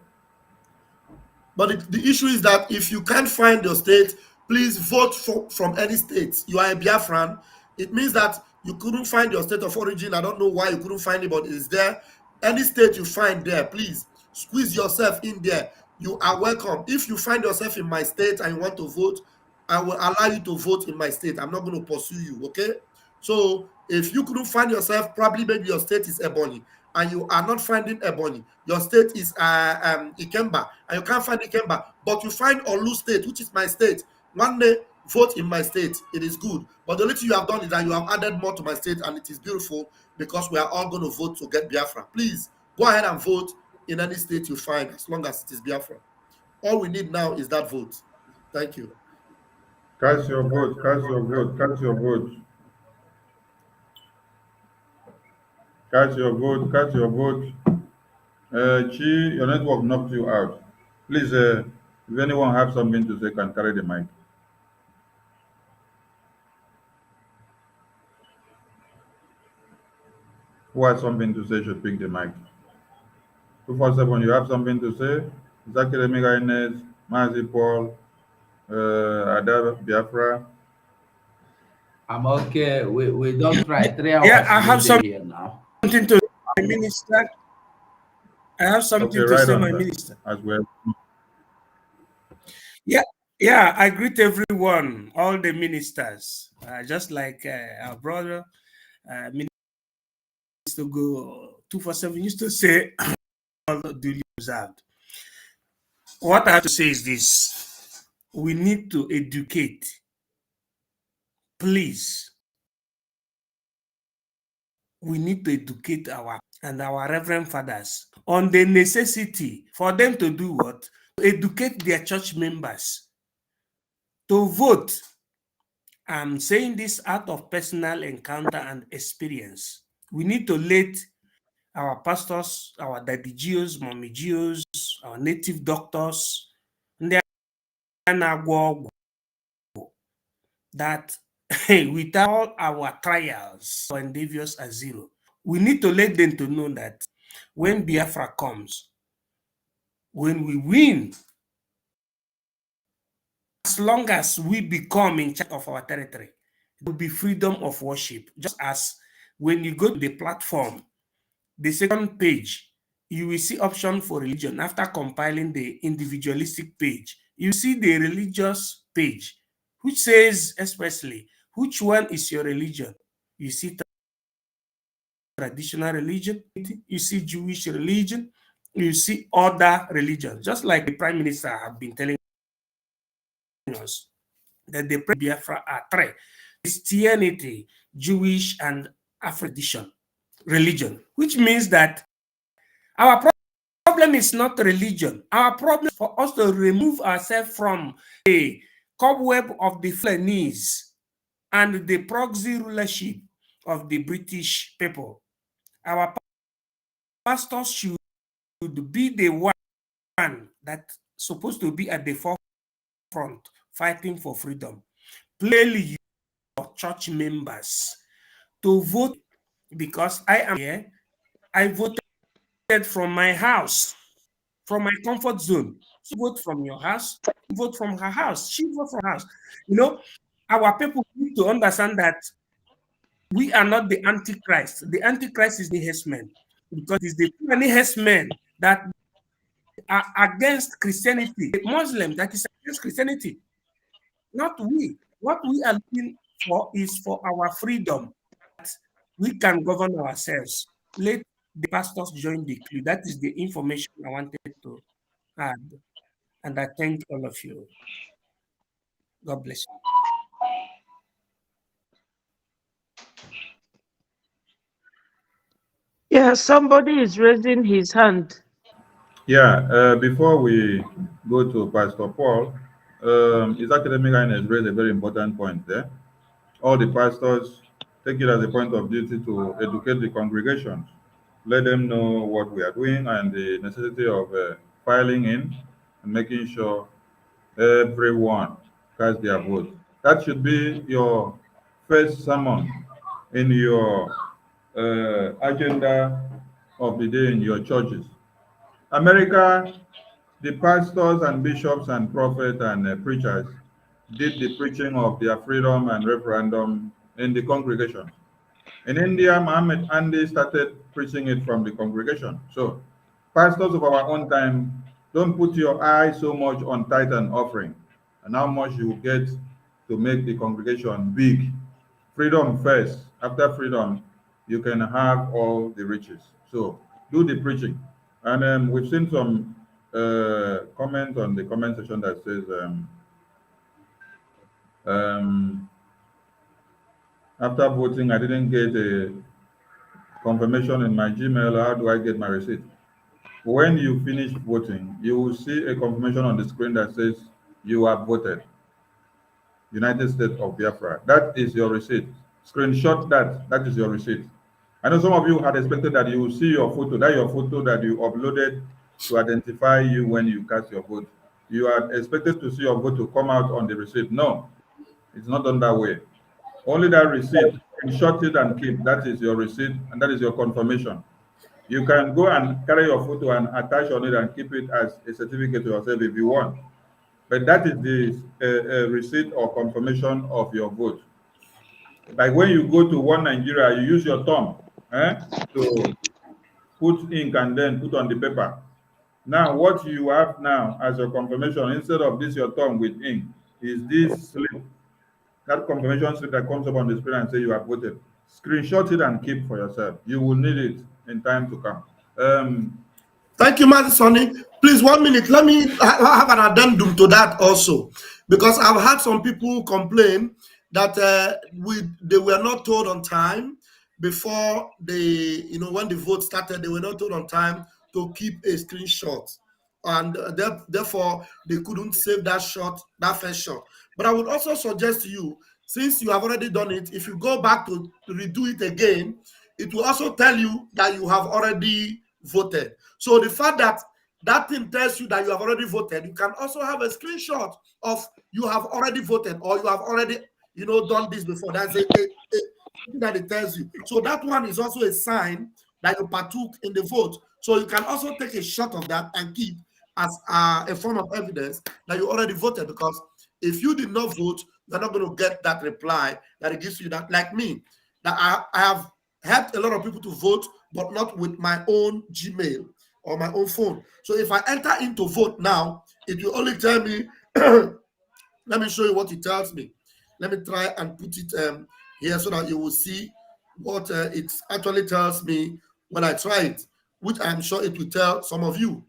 But the issue is that if you can't find your state, please vote from any state. You are a Biafran. It means that you couldn't find your state of origin. I don't know why you couldn't find it, but it's there. Any state you find there, please squeeze yourself in there. You are welcome. If you find yourself in my state and you want to vote, I will allow you to vote in my state. I'm not going to pursue you, okay? So if you couldn't find yourself, probably maybe your state is Ebonyi, and you are not finding Ebonyi. Your state is Ikemba, and you can't find Ikemba, but you find Olu State, which is my state. One day, vote in my state. It is good. But the little you have done is that you have added more to my state, and it is beautiful because we are all going to vote to get Biafra. Please, go ahead and vote in any state you find, as long as it is Biafra. All we need now is that vote. Thank you. Cast your vote, cast your vote, cast your vote. Cast your vote, cast your vote. Chi, your network knocked you out. Please, if anyone has something to say, can carry the mic. Who has something to say should pick the mic. 247, you have something to say? Zakire Mega Ines, Mazi Paul, Ada Biafra. I'm okay. We don't try 3 hours. Yeah, I have something here now. To say, my minister. I have something to say, my minister. As well. Yeah, I greet everyone, all the ministers, just like our brother, Minister Go 247 used to say, all duly observed. What I have to say is this: we need to educate. Please, we need to educate our reverend fathers on the necessity for them to do what? To educate their church members to vote. I'm saying this out of personal encounter and experience. We need to let our pastors, our daddy geos, mommy geos, our native doctors, that without our trials, our endeavors are zero. We need to let them to know that when Biafra comes, when we win, as long as we become in charge of our territory, it will be freedom of worship. Just as when you go to the platform, the second page, you will see option for religion. After compiling the individualistic page, you see the religious page, which says expressly, which one is your religion? You see traditional religion, you see Jewish religion, you see other religions, just like the Prime Minister have been telling us that the Biafra are three: Christianity, Jewish, and Afro religion, which means that our problem is not religion. Our problem is for us to remove ourselves from the cobweb of the Fulanese and the proxy rulership of the British people. Our pastors should be the one that's supposed to be at the forefront fighting for freedom. Clearly, your church members to vote, because I am here. I voted from my house, from my comfort zone. She vote from your house, vote from her house, she vote from her house. You know, our people need to understand that we are not the Antichrist. The Antichrist is the herdsman, because it's the Fulani herdsmen that are against Christianity, the Muslim that is against Christianity, not we. What we are looking for is for our freedom. We can govern ourselves. Let the pastors join the crew. That is the information I wanted to add. And I thank all of you. God bless you. Yeah, somebody is raising his hand. Yeah, before we go to Pastor Paul, His Academic Highness raised a very important point there. All the pastors take it as a point of duty to educate the congregations, let them know what we are doing and the necessity of filing in and making sure everyone casts their vote. That should be your first sermon in your agenda of the day in your churches. America, the pastors and bishops and prophets and preachers did the preaching of their freedom and referendum in the congregation. In India, Muhammad Ali started preaching it from the congregation. So, pastors of our own time, don't put your eye so much on tithe and offering and how much you get to make the congregation big. Freedom first. After freedom, you can have all the riches. So, do the preaching. And we've seen some comment on the comment section that says, after voting, I didn't get a confirmation in my Gmail. How do I get my receipt? When you finish voting, you will see a confirmation on the screen that says you have voted. United States of Biafra. That is your receipt. Screenshot that. That is your receipt. I know some of you had expected that you will see your photo, that your photo that you uploaded to identify you when you cast your vote. You are expected to see your vote to come out on the receipt. No, it's not done that way. Only that receipt, screenshot it and keep. That is your receipt and that is your confirmation. You can go and carry your photo and attach on it and keep it as a certificate to yourself if you want. But that is the receipt or confirmation of your vote. Like when you go to One Nigeria, you use your thumb to put ink and then put on the paper. Now, what you have now as your confirmation, instead of this your thumb with ink, is this slip. That confirmation slip that comes up on the screen and say you have voted. Screenshot it and keep for yourself. You will need it in time to come. Thank you, Master Sonny. Please, 1 minute. Let me have an addendum to that also, because I've had some people complain that they were not told on time before when the vote started. They were not told on time to keep a screenshot, and therefore they couldn't save that first shot. But I would also suggest to you, since you have already done it, if you go back to redo it again, it will also tell you that you have already voted. So the fact that thing tells you that you have already voted, you can also have a screenshot of you have already voted or you have already done this before. That's that it tells you. So that one is also a sign that you partook in the vote. So you can also take a shot of that and keep as a form of evidence that you already voted, because if you did not vote, you're not going to get that reply that it gives you that, like me, that I have helped a lot of people to vote, but not with my own Gmail or my own phone. So if I enter into vote now, it will only tell me, let me show you what it tells me. Let me try and put it here so that you will see what it actually tells me when I try it, which I'm sure it will tell some of you.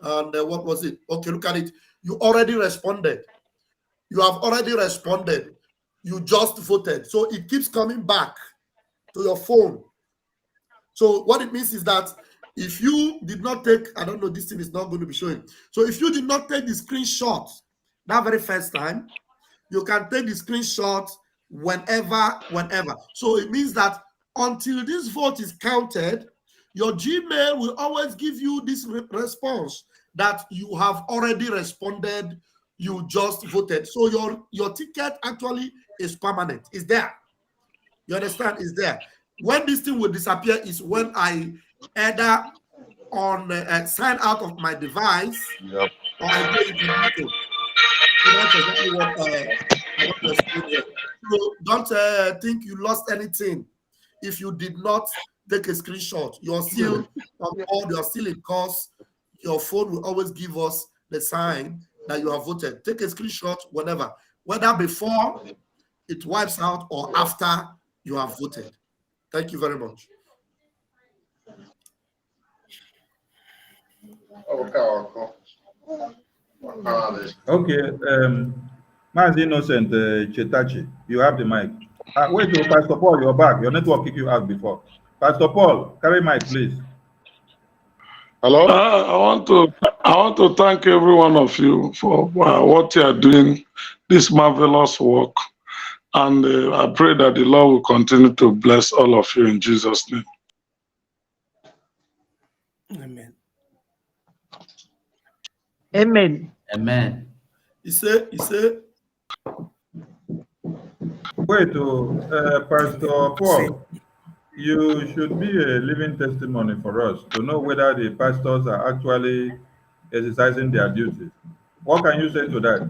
And what was it? Okay, look at it. You already responded. You have already responded. You just voted. So it keeps coming back to your phone. So what it means is that if you did not take, I don't know, this thing is not going to be showing. So if you did not take the screenshot that very first time, you can take the screenshot whenever. So it means that until this vote is counted, your Gmail will always give you this response that you have already responded, you just voted. So your ticket actually is permanent. It's there. You understand? It's there. When this thing will disappear is when I either sign out of my device, or I go Incognito. So that's exactly what I want to explain here. So don't think you lost anything if you did not take a screenshot. You're still on board, you're still in course. Your phone will always give us the sign that you have voted. Take a screenshot whenever, whether before it wipes out or after you have voted. Thank you very much. Okay, Mazi Innocent Chetachi, you have the mic. Wait, Pastor Paul, you're back. Your network kicked you out before. Pastor Paul, carry mic, please. Hello. I want to thank every one of you for what you are doing, this marvelous work, and I pray that the Lord will continue to bless all of you in Jesus' name. Amen. Amen. Amen. He said. Wait, Pastor Paul, you should be a living testimony for us to know whether the pastors are actually exercising their duties. What can you say to that?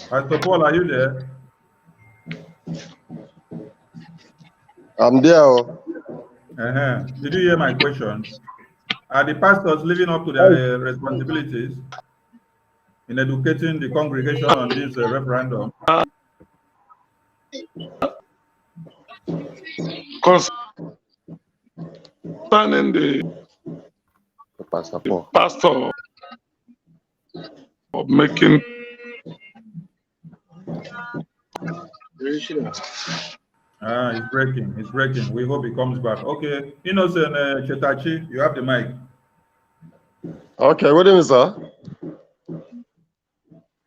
Pastor Paul, are you there? I'm there. Did you hear my question? Are the pastors living up to their responsibilities in educating the congregation on this referendum? Concerning the pastor of making it's breaking. We hope he comes back. Okay, Innocent Chetachi, you have the mic. Okay, what is it, sir?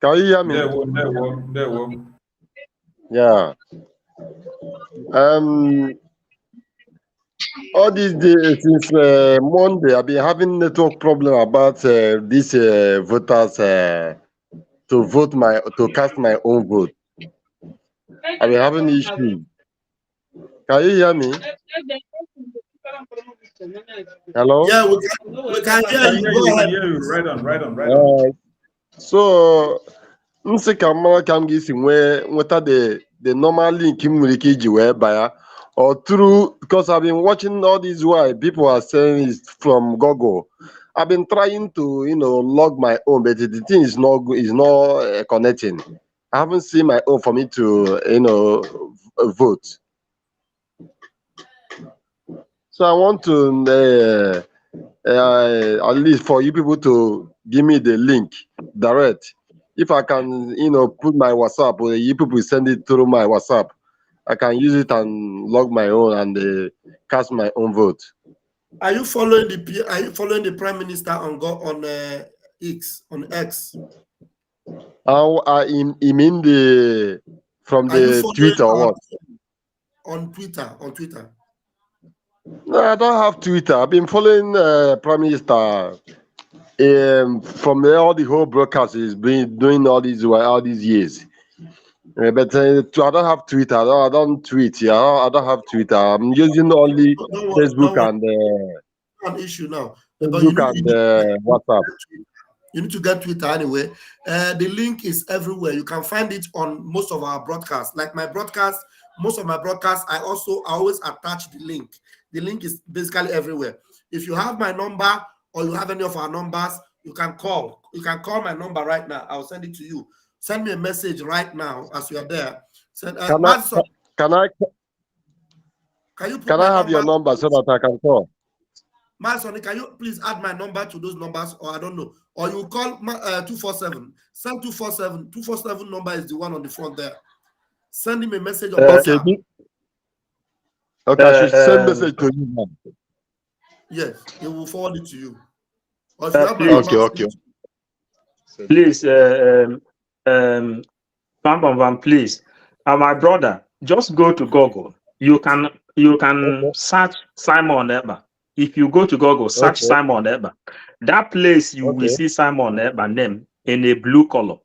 Can you hear me? There we Yeah. All these days since Monday, I've been having network problem about these voters to cast my own vote. I've been having issues. Can you hear me? Hello? Yeah, we can hear you. Go ahead. Right on. So, m sị ka mara ka m ga-esi nweta the normal link m nwere ike iji wee baya, or through, because I've been watching all this while people are saying it's from Google. I've been trying to log my own, but the thing is not connecting. I haven't seen my own for me to vote. So I want to at least for you people to give me the link direct. If I can, put my WhatsApp, or you people send it through my WhatsApp, I can use it and log my own and cast my own vote. Are you following the Prime Minister on X? You mean from the Twitter or what? On Twitter. No, I don't have Twitter. I've been following Prime Minister from all the whole broadcast he's been doing all these years. But I don't have Twitter. I don't tweet. Yeah, I don't have Twitter. I'm using only Facebook and An issue now, but Facebook and WhatsApp. You need to get Twitter anyway. The link is everywhere. You can find it on most of our broadcasts. Like my broadcast, most of my broadcasts, I always attach the link. The link is basically everywhere. If you have my number or you have any of our numbers, you can call. You can call my number right now. I'll send it to you. Send me a message right now as you are there. Send, Can I have your number so that I can call? Sonny, can you please add my number to those numbers, or I don't know, or you call 247. Send 247. 247 number is the one on the front there. Send him a message on WhatsApp. Okay, I should send message to you now. Yes, he will forward it to you. Or if you have my number, okay. Please, please. My brother, just go to Google. You can search Simon Eber. If you go to Google, search Simon Eber. That place you will see Simon Eber name in a blue color.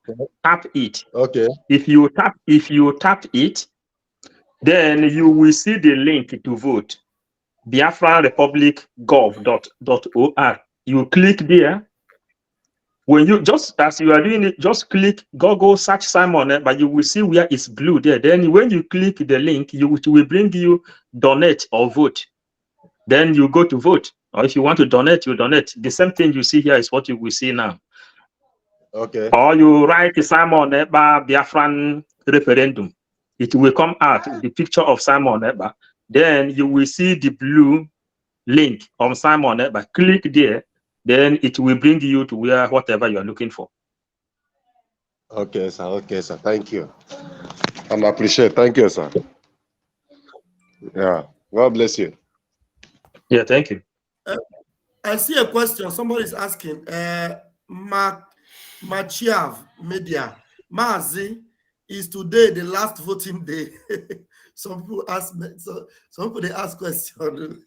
Tap it. Okay. If you tap it, then you will see the link to vote. BiafranRepublic.gov.or. You click there. When you as you are doing it, just click Google search Simon, but you will see where it's blue there. Then when you click the link, it will bring you donate or vote. Then you go to vote, or if you want to donate, you donate. The same thing you see here is what you will see now. Okay. Or you write Simon Biafran referendum. It will come out the picture of Simon Eber. Then you will see the blue link on Simon Eber. Click there. Then it will bring you to whatever you are looking for. Okay, sir. Okay, sir. Thank you. I appreciate. Thank you, sir. Yeah. God bless you. Yeah, thank you. I see a question. Somebody is asking. Machiav Media. Mazi, is today the last voting day? Some people ask me. Some people they ask questions.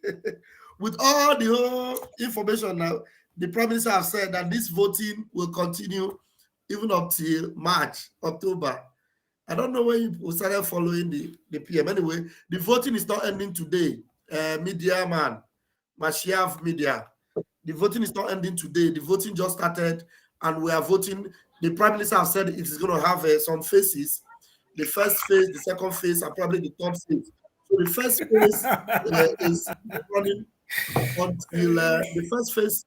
With all the whole information now, the Prime Minister have said that this voting will continue even up till March, October. I don't know when you started following the PM. Anyway, the voting is not ending today. Media man, Mashiach Media. The voting is not ending today. The voting just started, and we are voting. The Prime Minister have said it is going to have some phases. The first phase, the second phase, and probably the third phase. So the first phase is running until the first phase.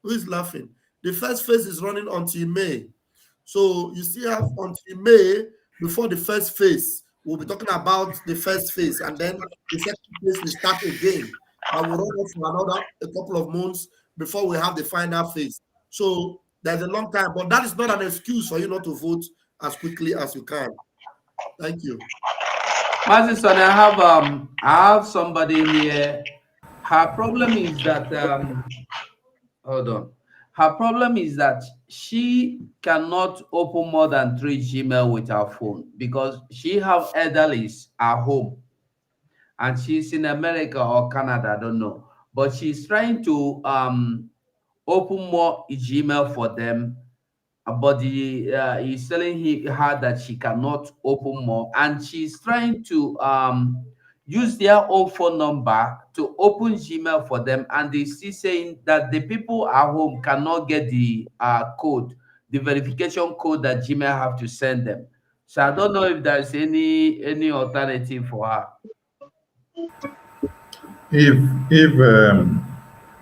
Who is laughing? The first phase is running until May. So you still have until May before the first phase. We'll be talking about the first phase, and then the second phase will start again. And we'll run on for a couple of months before we have the final phase. So there's a long time, but that is not an excuse for you not to vote as quickly as you can. Thank you. Master, I have somebody here. Her problem is that hold on. Her problem is that she cannot open more than 3 Gmail with her phone because she have elderlies at home, and she's in America or Canada, I don't know. But she's trying to open more Gmail for them. But he's telling her that she cannot open more, and she's trying to use their own phone number to open Gmail for them, and they still saying that the people at home cannot get the code, the verification code that Gmail have to send them. So I don't know if there's any alternative for her. If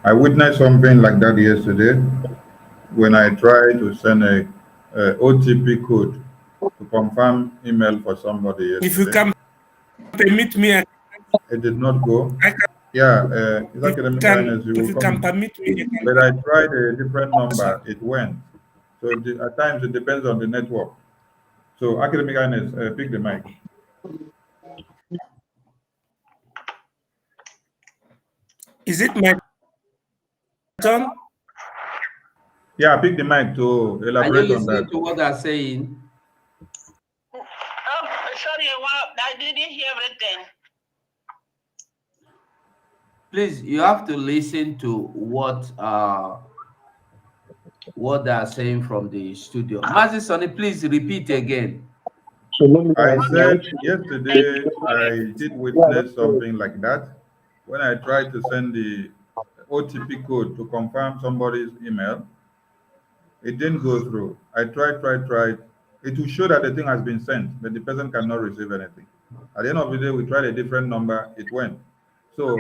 I witnessed something like that yesterday when I tried to send a OTP code to confirm email for somebody yesterday. If you can permit me, it did not go. Yeah, it's academic kindness. If you can permit me, but I tried a different number. It went. So at times it depends on the network. So academic kindness, pick the mic. Is it my turn? Yeah, pick the mic to elaborate on that. To what they're saying. Sorry, I didn't hear everything. Please, you have to listen to what they are saying from the studio. Master Sonny, please repeat again. I said yesterday I did witness something like that when I tried to send the OTP code to confirm somebody's email. It didn't go through. I tried. It will show that the thing has been sent, but the person cannot receive anything. At the end of the day, we tried a different number, it went. So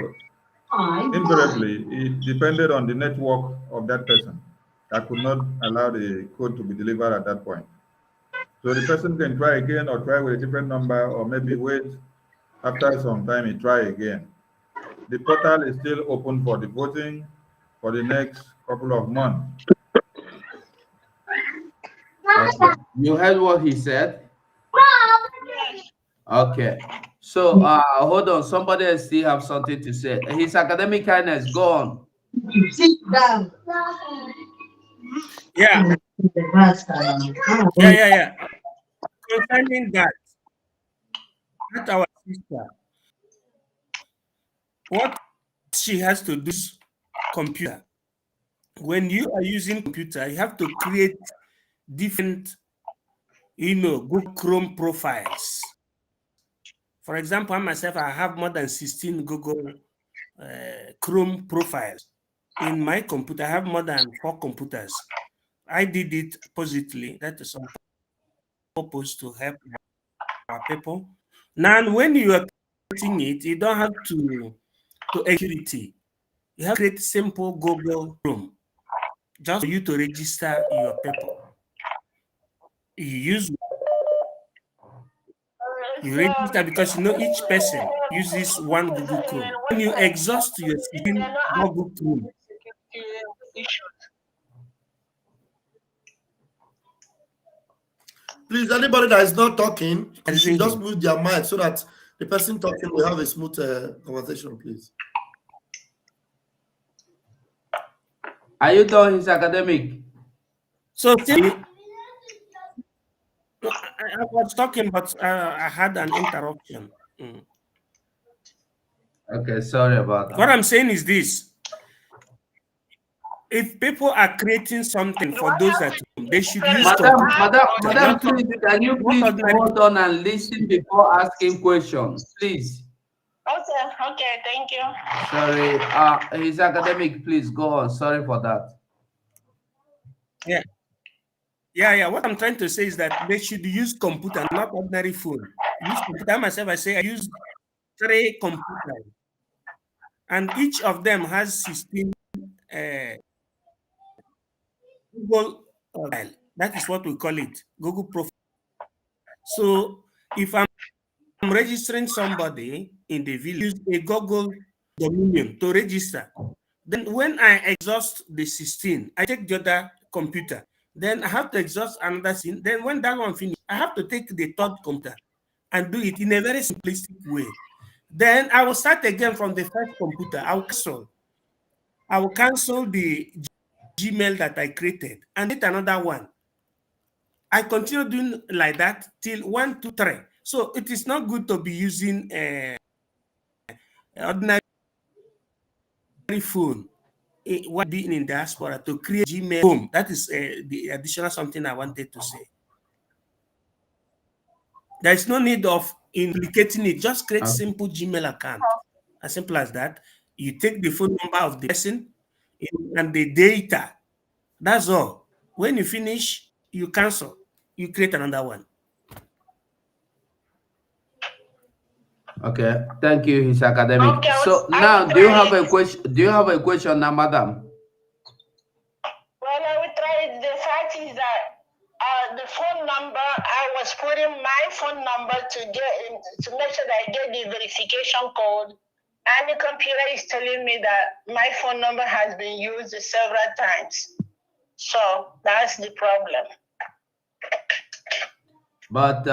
invariably, it depended on the network of that person. I could not allow the code to be delivered at that point. So the person can try again or try with a different number or maybe wait after some time and try again. The portal is still open for the voting for the next couple of months. Okay. You heard what he said? Okay. So hold on. Somebody else still have something to say. His academic kindness, go on. Sit down. Yeah. Yeah. Concerning that our sister, what she has to do is computer. When you are using computer, you have to create different, Google Chrome profiles. For example, I myself, I have more than 16 Google Chrome profiles. In my computer, I have more than 4 computers. I did it positively. That is on purpose to help our people. Now, when you are creating it, you don't have to security. You have to create simple Google Chrome just for you to register your people. You register because each person uses one Google Chrome. When you exhaust your Google Chrome, Please, anybody that is not talking, you should just mute their mic so that the person talking will have a smooth conversation, please. Are you done his academic? So I was talking, but I had an interruption. Okay, sorry about that. What I'm saying is this. If people are creating something for those at home, they should use Madam, please, can you please hold on and listen before asking questions, please? Okay, thank you. Sorry, his academic, please go on. Sorry for that. Yeah. What I'm trying to say is that they should use computer, not ordinary phone. Use computer. Myself, I say I use 3 computers, and each of them has 16 Google profile. That is what we call it, Google profile. So if I'm registering somebody in the village, use a Google Dominion to register. Then when I exhaust the 16, I take the other computer. Then I have to exhaust another scene. Then when that one finishes, I have to take the 3rd computer and do it in a very simplistic way. Then I will start again from the 1st computer. I will cancel the Gmail that I created and get another one. I continue doing like that till 1, 2, 3. So it is not good to be using ordinary phone while being in diaspora to create Gmail home. That is the additional something I wanted to say. There is no need of implicating it. Just create simple Gmail account. As simple as that. You take the phone number of the person and the data. That's all. When you finish, you cancel. You create another one. Okay, thank you, his academic. Okay, so now, do you have a question? Do you have a question now, madam? Well, I will try it. The fact is that the phone number, I was putting my phone number to make sure that I get the verification code, and the computer is telling me that my phone number has been used several times. So that's the problem. But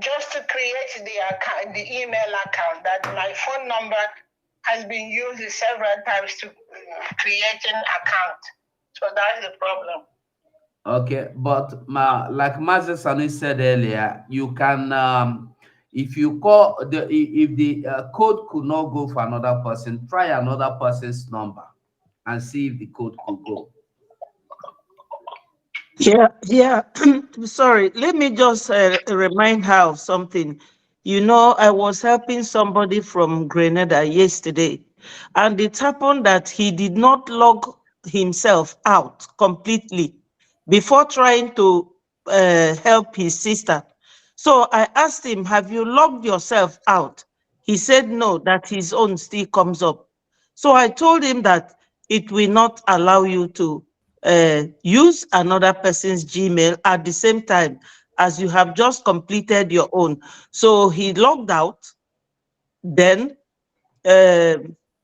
just to create the account, the email account, that my phone number has been used several times to create an account. So that's the problem. Okay, but like Master Sani said earlier, you can if you call if the code could not go for another person, try another person's number and see if the code could go. Yeah. Sorry, let me just remind her of something. You know, I was helping somebody from Grenada yesterday, and it happened that he did not log himself out completely before trying to help his sister. So I asked him, have you logged yourself out? He said no, that his own still comes up. So I told him that it will not allow you to use another person's Gmail at the same time as you have just completed your own. So he logged out, then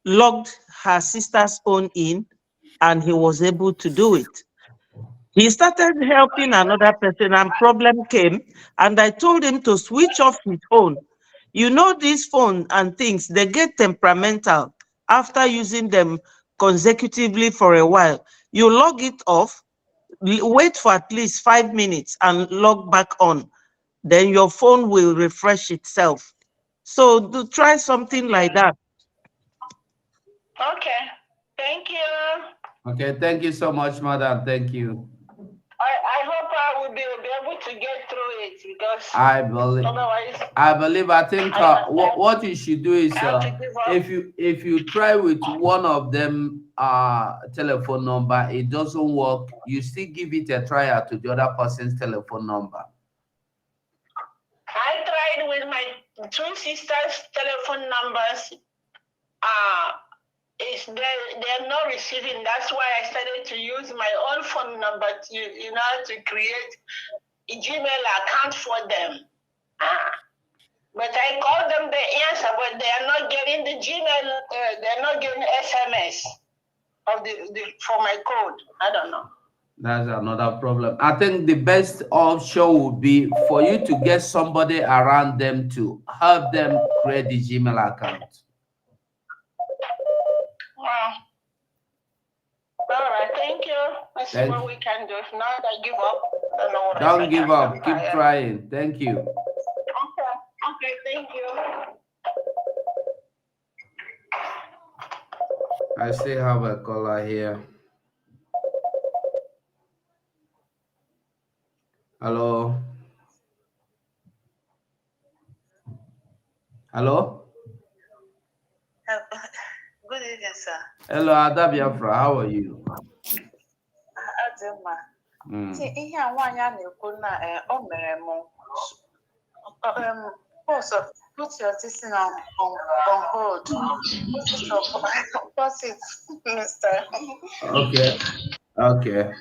logged her sister's own in, and he was able to do it. He started helping another person and problem came, and I told him to switch off his phone. You know, these phones and things, they get temperamental after using them consecutively for a while. You log it off, wait for at least 5 minutes and log back on. Then your phone will refresh itself. So try something like that. Okay, thank you. Okay, thank you so much, madam. Thank you. I hope I will be able to get through it because I believe. otherwise. I think what you should do is if you try with one of them telephone number, it doesn't work. You still give it a try to the other person's telephone number. I tried with my two sisters' telephone numbers. They're not receiving. That's why I started to use my own phone number to create a Gmail account for them. But I called them, they answer, but they are not getting the Gmail. They're not getting SMS of for my code. I don't know. That's another problem. I think the best option would be for you to get somebody around them to help them create the Gmail account. Wow. All right, thank you. Let's see what we can do. If not, I give up. Don't give up. Keep trying. Thank you. Okay, thank you. I still have a caller here. Hello. Hello. Good evening, sir. Hello, Ada Biafra. How are you? Adema. See, ihe a nwaanyị a na-ekwu na o mere m also put your this thing on hold. Put it, Mr. Okay.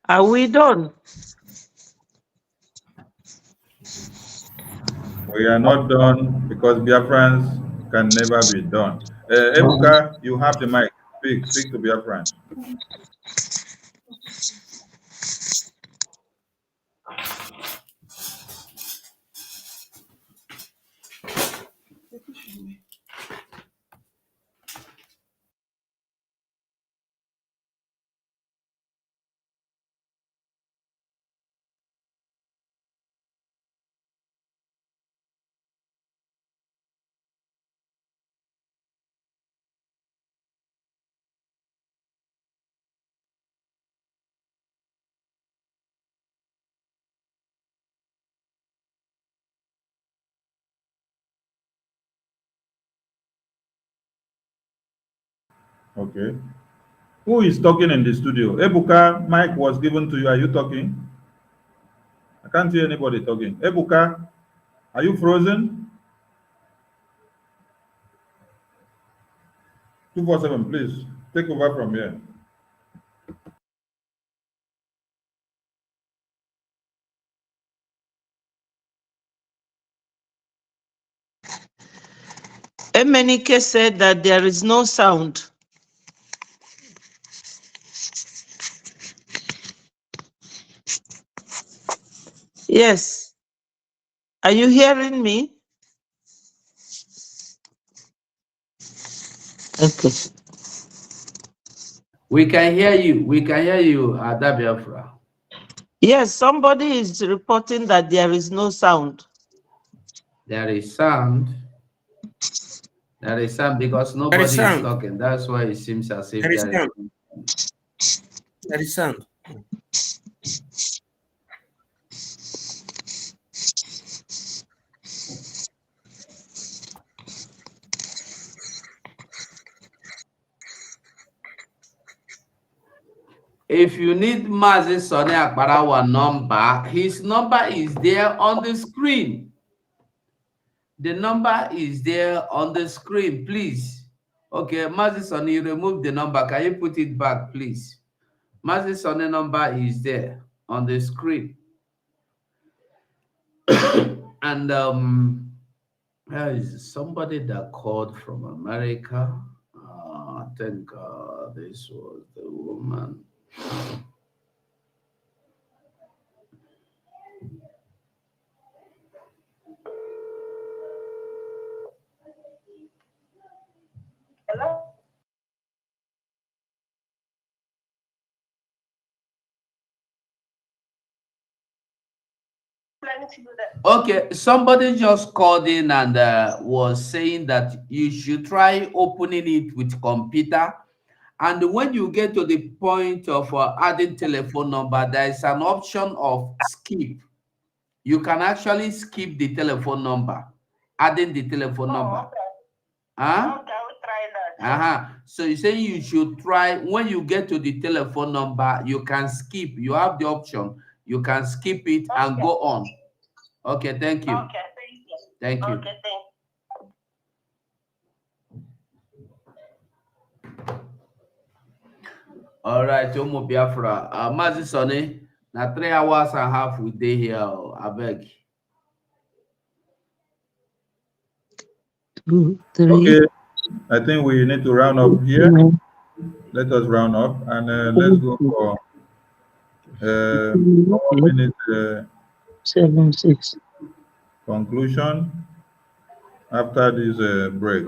Are we done? We are not done because Biafrans can never be done. Ebuka, you have the mic. Speak to Biafran. Okay. Who is talking in the studio? Ebuka, mic was given to you. Are you talking? I can't hear anybody talking. Ebuka, are you frozen? 247, please. Take over from here. Emenike said that there is no sound. Yes. Are you hearing me? Okay. We can hear you. We can hear you, Biafra. Yes, somebody is reporting that there is no sound. There is sound. There is sound because nobody is talking. That's why it seems as if There is there sound. is. There is sound. If you need Mazi Sonny Akbarawa number, his number is there on the screen. The number is there on the screen, please. Okay, Mazi Sonny, remove the number. Can you put it back, please? Mazi Sonny number is there on the screen. And there is somebody that called from America. I think this was the woman. Hello? Okay, somebody just called in and was saying that you should try opening it with computer. And when you get to the point of adding telephone number, there is an option of skip. You can actually skip the telephone number, adding the telephone number. Okay. Huh? Okay, I will try that. So you say you should try, when you get to the telephone number, you can skip. You have the option. You can skip it and go on. Okay, thank you. Okay, thank you. Thank you. Okay, thank you. All right, Omo Biafra. Mazi Sonny, now 3 hours and a half we day here. I beg. 2, 3. Okay, I think we need to round up here. Let us round up and let's go for 1 minute 7, 6. conclusion after this break.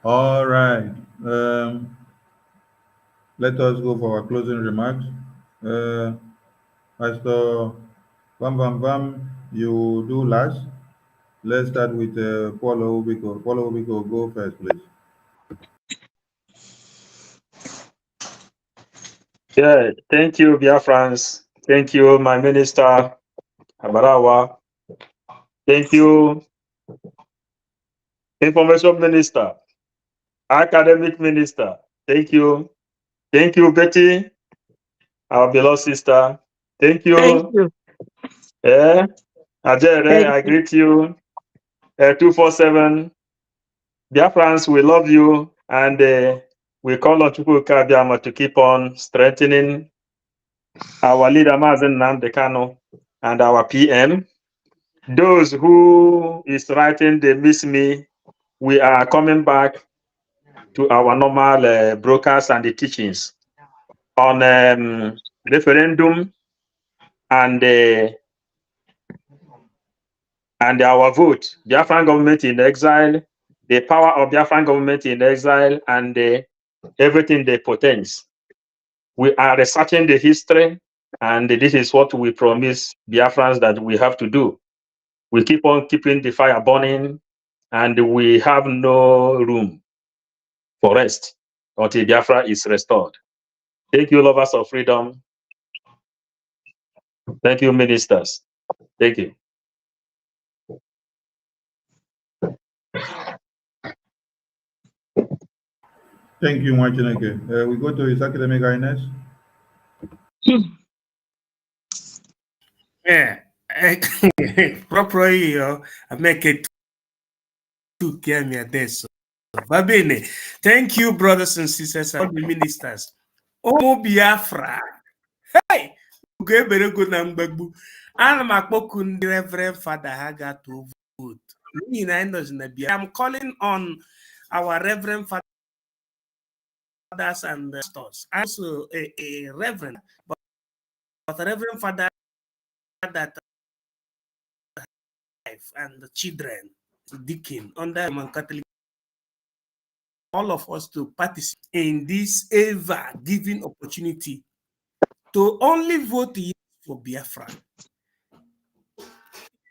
All right. Let us go for our closing remarks. Pastor Bam, you do last. Let's start with Paulo Ubiko. Paulo Ubiko, go first, please. Yeah, thank you, Biafrans. Thank you, my minister, Abarawa. Thank you, information minister, academic minister. Thank you. Thank you, Betty, our beloved sister. Thank you. Thank you. Yeah, Ajere, Thank I you. greet you. 247. Biafrans, we love you. And we call on Chukwuka Biama to keep on strengthening our leader, Mazen Namdekano, and our PM. Those who is writing, they miss me. We are coming back to our normal broadcast and the teachings on referendum and our vote. Biafran government in exile, the power of Biafran government in exile, and everything they portends. We are researching the history, and this is what we promise Biafrans that we have to do. We keep on keeping the fire burning, and we have no room for rest until Biafra is restored. Thank you, lovers of freedom. Thank you, ministers. Thank you. Thank you, Mwachineke. We go to his academic highness. Yeah, properly, I make it to get me this. Babene, thank you, brothers and sisters, and the ministers. Oh, Biafra. Hey, very good number. I'm Reverend Father Haga to vote. I'm calling on our Reverend Fathers and pastors. Also, a Reverend, but a Reverend Father that and the children, deacon under Roman Catholic, all of us to participate in this ever given opportunity to only vote yes for Biafra. You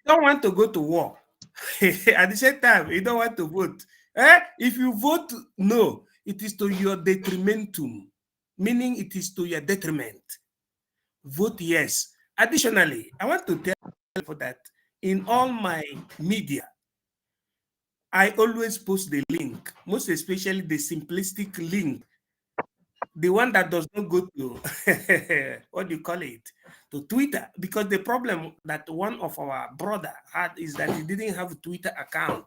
don't want to go to war. At the same time, you don't want to vote. If you vote no, it is to your detrimentum, meaning it is to your detriment. Vote yes. Additionally, I want to tell you that in all my media, I always post the link, most especially the simplistic link, the one that does not go to, what do you call it, to Twitter, because the problem that one of our brother had is that he didn't have a Twitter account.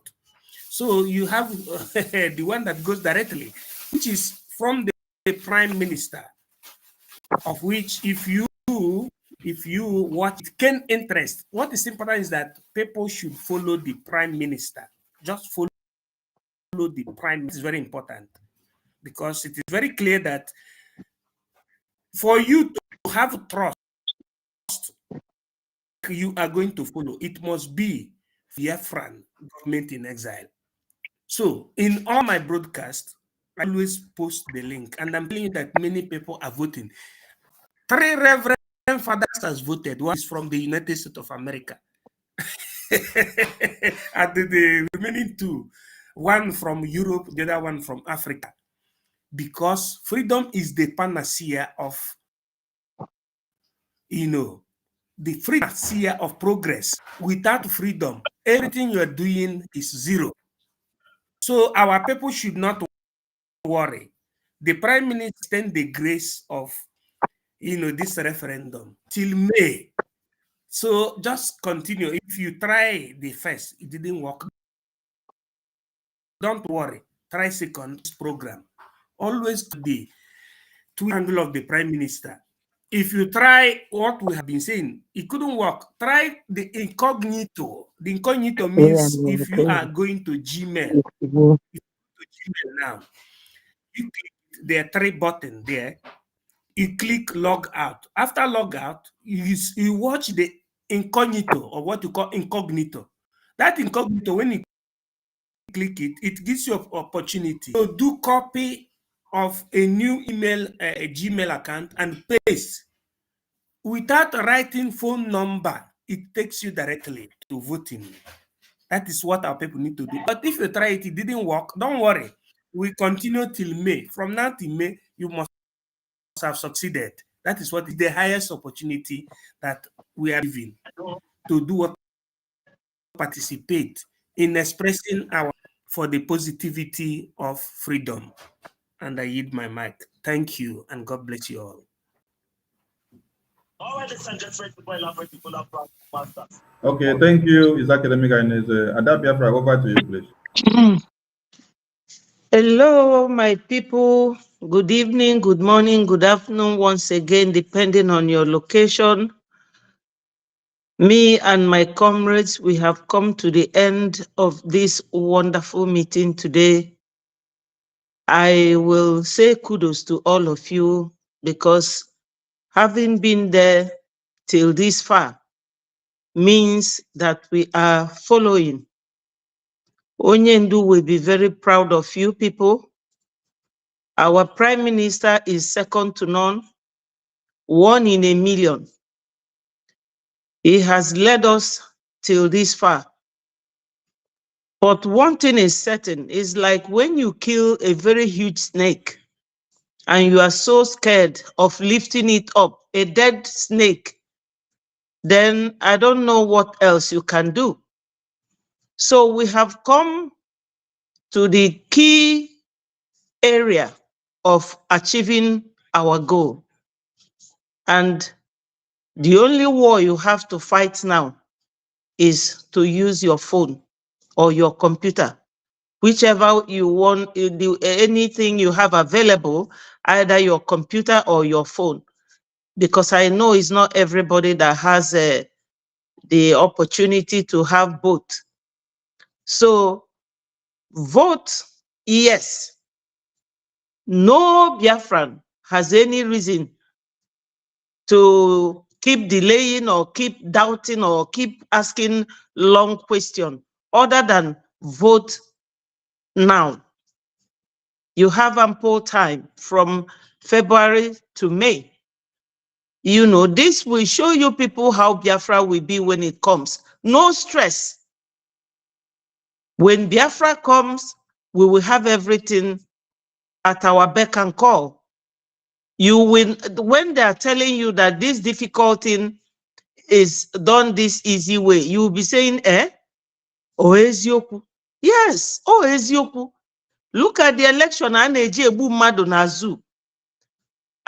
So you have the one that goes directly, which is from the Prime Minister, of which if you watch it can interest, what is important is that people should follow the Prime Minister. Just follow the Prime Minister is very important, because it is very clear that for you to have trust, you are going to follow. It must be Biafran government in exile. So in all my broadcasts, I always post the link, and I'm telling you that many people are voting. 3 Reverend Fathers has voted. One is from the United States of America. And the remaining 2, one from Europe, the other one from Africa. Because freedom is the panacea of, the panacea of progress. Without freedom, everything you are doing is zero. So our people should not worry. The Prime Minister extend the grace of, this referendum till May. So just continue. If you try the first, it didn't work, don't worry. Try second program. Always the two angle of the Prime Minister. If you try what we have been saying, it couldn't work. Try the incognito. The incognito means if you are going to Gmail, now, you click, there are 3 buttons there. You click log out. After log out, you watch the incognito, or what you call incognito. That incognito, when you click it, it gives you an opportunity to do copy of a new email, a Gmail account, and paste. Without writing phone number, it takes you directly to voting. That is what our people need to do. But if you try it, it didn't work, don't worry. We continue till May. From now till May, you must have succeeded. That is what is the highest opportunity that we are given to do what, participate in expressing our for the positivity of freedom. And I yield my mic. Thank you, and God bless you all. Okay, thank you, His Academic Highness. Ada Biafra, over to you, please. Hello, my people. Good evening, good morning, good afternoon, once again, depending on your location. Me and my comrades, we have come to the end of this wonderful meeting today. I will say kudos to all of you, because having been there till this far means that we are following Onyendu will be very proud of you people. Our Prime Minister is second to none, 1 in a million. He has led us till this far. But one thing is certain, is like when you kill a very huge snake and you are so scared of lifting it up, a dead snake, then I don't know what else you can do. So we have come to the key area of achieving our goal. And the only war you have to fight now is to use your phone or your computer, whichever you want, anything you have available, either your computer or your phone. Because I know it's not everybody that has the opportunity to have both. So vote yes. No Biafran has any reason to keep delaying or keep doubting or keep asking long questions other than vote now. You have ample time from February to May. You know, this will show you people how Biafra will be when it comes. No stress. When Biafra comes, we will have everything at our beck and call. You will, when they are telling you that this difficult thing is done this easy way, you will be saying, eh? Oh, ezioku. Yes, oh, ezioku. Look at the election, Aneji Ebu Mado na zoo.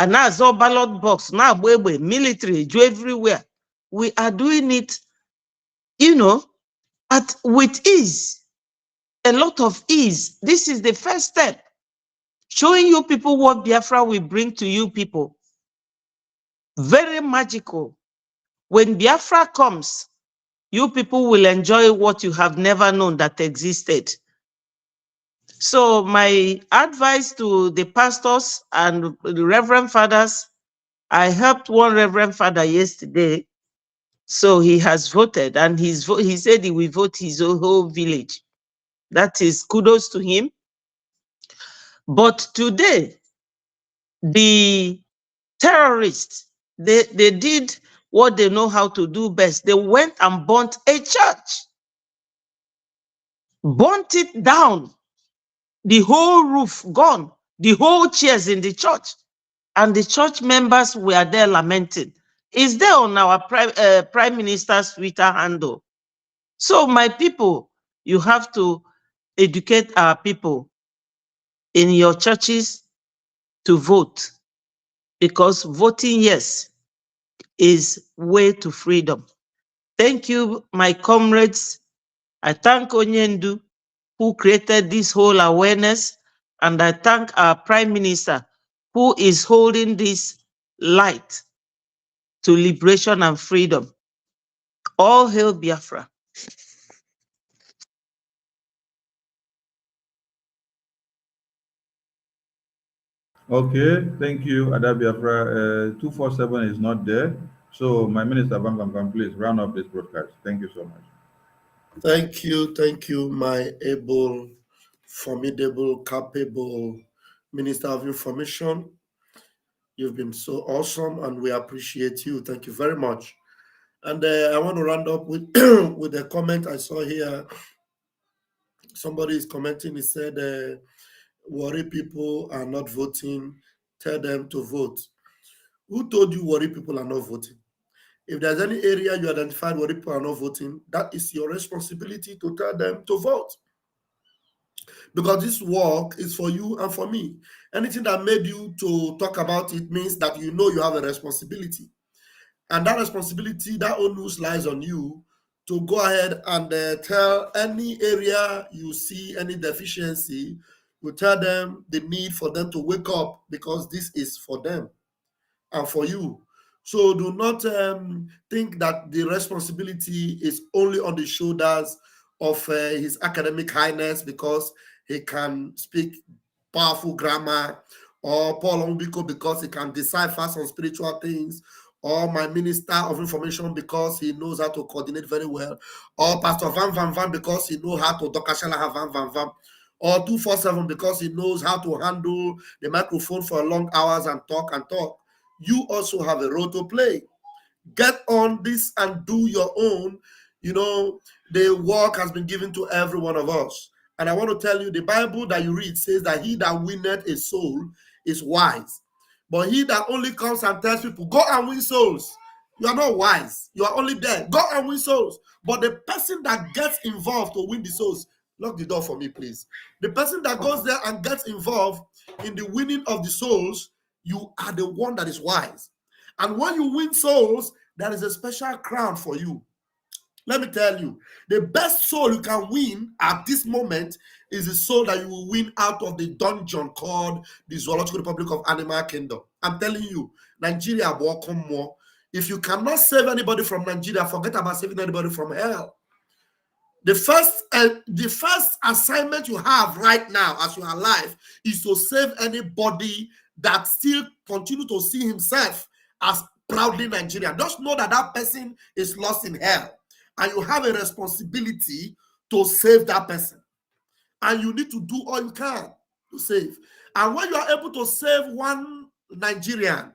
And now ballot box, now military, everywhere. We are doing it, you know, with ease, a lot of ease. This is the first step, showing you people what Biafra will bring to you people. Very magical. When Biafra comes, you people will enjoy what you have never known that existed. So my advice to the pastors and the reverend fathers, I helped one reverend father yesterday. So he has voted, and he said he will vote his whole village. That is kudos to him. But today, the terrorists, they did what they know how to do best. They went and burnt a church. Burnt it down. The whole roof gone. The whole chairs in the church. And the church members were there lamenting. It's there on our Prime Minister's Twitter handle. So my people, you have to educate our people in your churches to vote, because voting yes is way to freedom. Thank you, my comrades. I thank Onyendu, who created this whole awareness, and I thank our Prime Minister, who is holding this light to liberation and freedom. All hail Biafra. Okay, thank you, Ada Biafra. 247 is not there. So, my Minister, please round up this broadcast. Thank you so much. Thank you, my able, formidable, capable Minister of Information. You've been so awesome, and we appreciate you. Thank you very much. And I want to round up with with a comment I saw here. Somebody is commenting. He said, "Worry people are not voting. Tell them to vote." Who told you worry people are not voting? If there's any area you identified where people are not voting, that is your responsibility to tell them to vote. Because this work is for you and for me. Anything that made you to talk about it means that you know you have a responsibility. And that responsibility, that onus lies on you to go ahead and tell any area you see any deficiency, you tell them the need for them to wake up, because this is for them and for you. So do not think that the responsibility is only on the shoulders of His Academic Highness because he can speak powerful grammar, or Paul Ombiko because he can decipher some spiritual things, or my Minister of Information because he knows how to coordinate very well, or Pastor Van Van Van because he knows how to Dokashala Van Van Van, or 247 because he knows how to handle the microphone for long hours and talk and talk. You also have a role to play. Get on this and do your own. You know, the work has been given to every one of us. And I want to tell you, the Bible that you read says that he that winneth a soul is wise. But he that only comes and tells people, go and win souls, you are not wise. You are only there. Go and win souls. But the person that gets involved to win the souls, lock the door for me, please. The person that goes there and gets involved in the winning of the souls, you are the one that is wise. And when you win souls, there is a special crown for you. Let me tell you, the best soul you can win at this moment is the soul that you will win out of the dungeon called the Zoological Republic of Animal Kingdom. I'm telling you, Nigeria will come more. If you cannot save anybody from Nigeria, forget about saving anybody from hell. The first assignment you have right now as you are alive is to save anybody that still continue to see himself as proudly Nigerian. Just know that that person is lost in hell. And you have a responsibility to save that person. And you need to do all you can to save. And when you are able to save one Nigerian,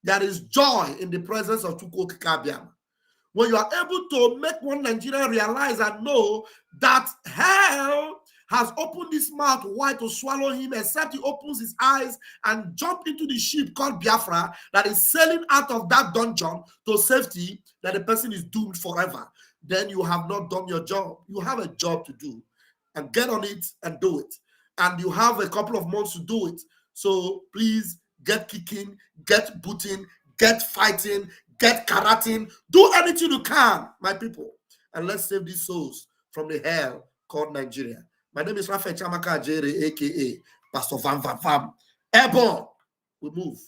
there is joy in the presence of Chukwu Kikabiam. When you are able to make one Nigerian realize and know that hell has opened his mouth wide to swallow him, except he opens his eyes and jump into the ship called Biafra that is sailing out of that dungeon to safety, that the person is doomed forever. Then you have not done your job. You have a job to do, and get on it and do it. And you have a couple of months to do it. So please get kicking, get booting, get fighting, get karating, do anything you can, my people. And let's save these souls from the hell called Nigeria. My name is Rafael Chamaka Ajere, aka Pastor Van Van Van. Airborne, we move.